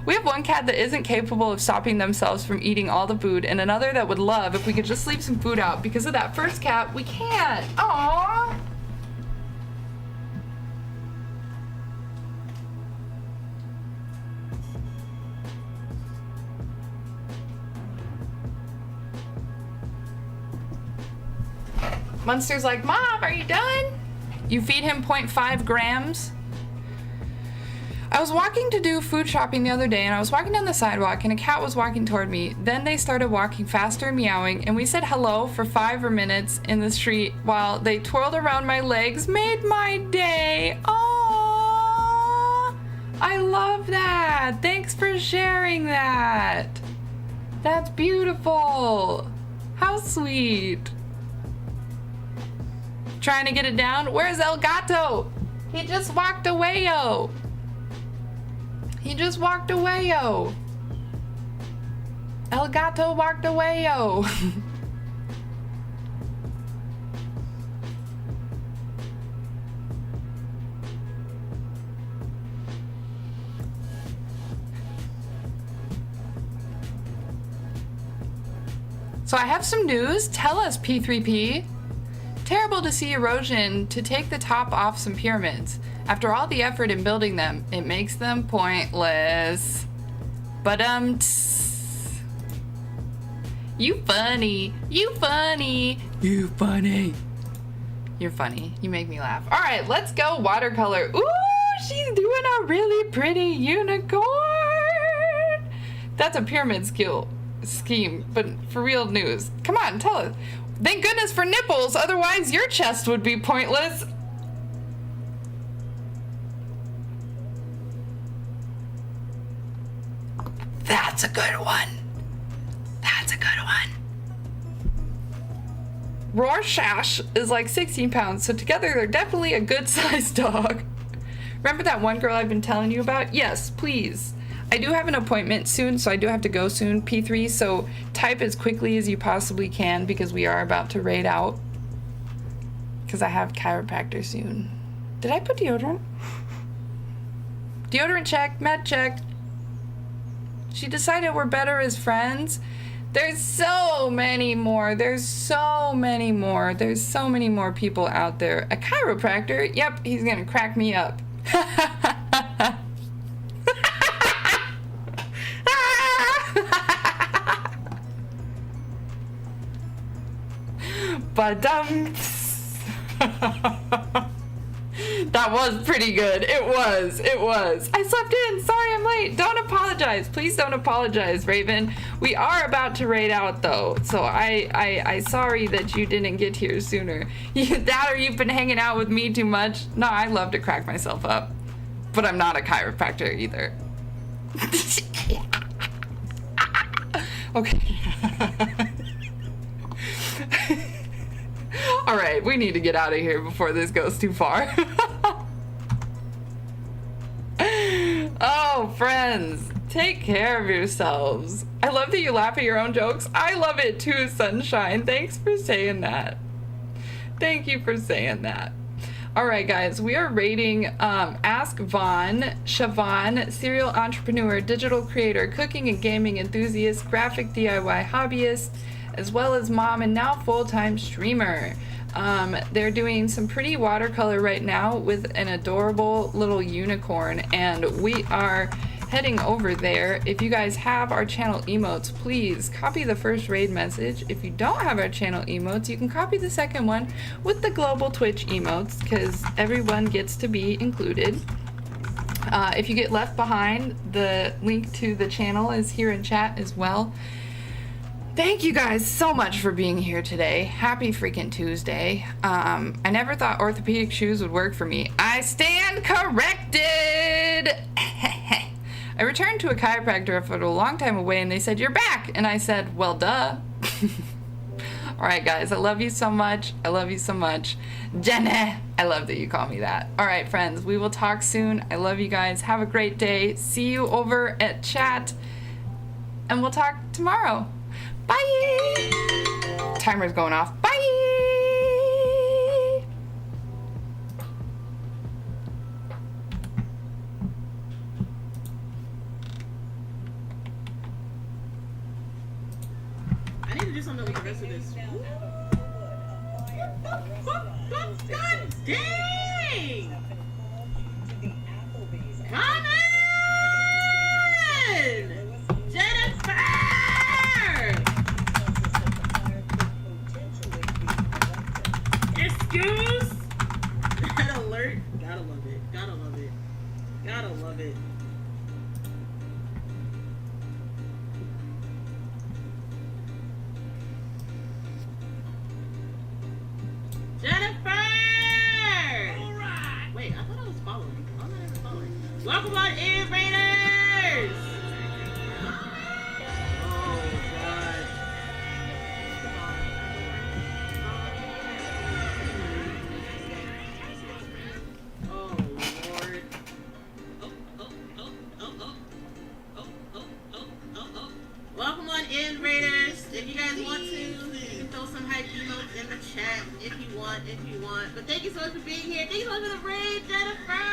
We have one cat that isn't capable of stopping themselves from eating all the food, and another that would love if we could just leave some food out. Because of that first cat, we can't. Aww. Munster's like, Mom, are you done? You feed him 0.5 grams. I was walking to do food shopping the other day, and I was walking down the sidewalk, and a cat was walking toward me. Then they started walking faster and meowing, and we said hello for 5 minutes in the street while they twirled around my legs. Made my day. Aww. I love that. Thanks for sharing that. That's beautiful. How sweet. Trying to get it down? Where's El Gato? He just walked away-o. He just walked away-o. El Gato walked away-o. So I have some news. Tell us, P3P. Terrible to see erosion to take the top off some pyramids. After all the effort in building them, it makes them pointless. But you funny. You funny. You funny. You're funny. You make me laugh. All right, let's go watercolor. Ooh, she's doing a really pretty unicorn. That's a pyramid scheme, but for real news. Come on, tell us. Thank goodness for nipples, otherwise your chest would be pointless. That's a good one. That's a good one. Rorschach is like 16 pounds, so together they're definitely a good sized dog. Remember that one girl I've been telling you about? Yes, please. I do have an appointment soon, so I do have to go soon, P3, so type as quickly as you possibly can because we are about to raid out. Because I have chiropractor soon. Did I put deodorant? Deodorant check, med check. She decided we're better as friends. There's so many more. There's so many more. There's so many more people out there. A chiropractor? Yep, he's gonna crack me up. Ba-dum. That was pretty good. It was. I slept in. Sorry I'm late. Don't apologize. Please don't apologize, Raven. We are about to raid out though. So I sorry that you didn't get here sooner. That or you've been hanging out with me too much. No, I love to crack myself up. But I'm not a chiropractor either. Okay. All right, we need to get out of here before this goes too far. Oh, friends, take care of yourselves. I love that you laugh at your own jokes. I love it too, Sunshine. Thanks for saying that. Thank you for saying that. All right, guys, we are rating Ask Vaughn, Siobhan, serial entrepreneur, digital creator, cooking and gaming enthusiast, graphic DIY hobbyist, as well as mom and now full-time streamer. They're doing some pretty watercolor right now with an adorable little unicorn, and we are heading over there. If you guys have our channel emotes, please copy the first raid message. If you don't have our channel emotes, you can copy the second one with the global Twitch emotes, because everyone gets to be included. If you get left behind, the link to the channel is here in chat as well. Thank you guys so much for being here today. Happy freaking Tuesday. I never thought orthopedic shoes would work for me. I stand corrected! I returned to a chiropractor for a long time away and they said, "You're back!" And I said, "Well, duh." Alright guys, I love you so much. I love you so much. Jenna! I love that you call me that. Alright friends, we will talk soon. I love you guys. Have a great day. See you over at chat. And we'll talk tomorrow. Bye! Timer's going off. Bye! I need to do something with the rest of this. God dang! Come in! Jennifer! Excuse? That alert? Gotta love it. Gotta love it. Gotta love it. Jennifer! Alright! Wait, I thought I was following. Why am I never following? Welcome on in, Raiders! Oh, God. Oh, Lord. Oh. Welcome on in, Raiders. If you guys want to, you can throw some hype emotes in the chat if you want. But thank you so much for being here. Thank you so much for the raid, Jennifer!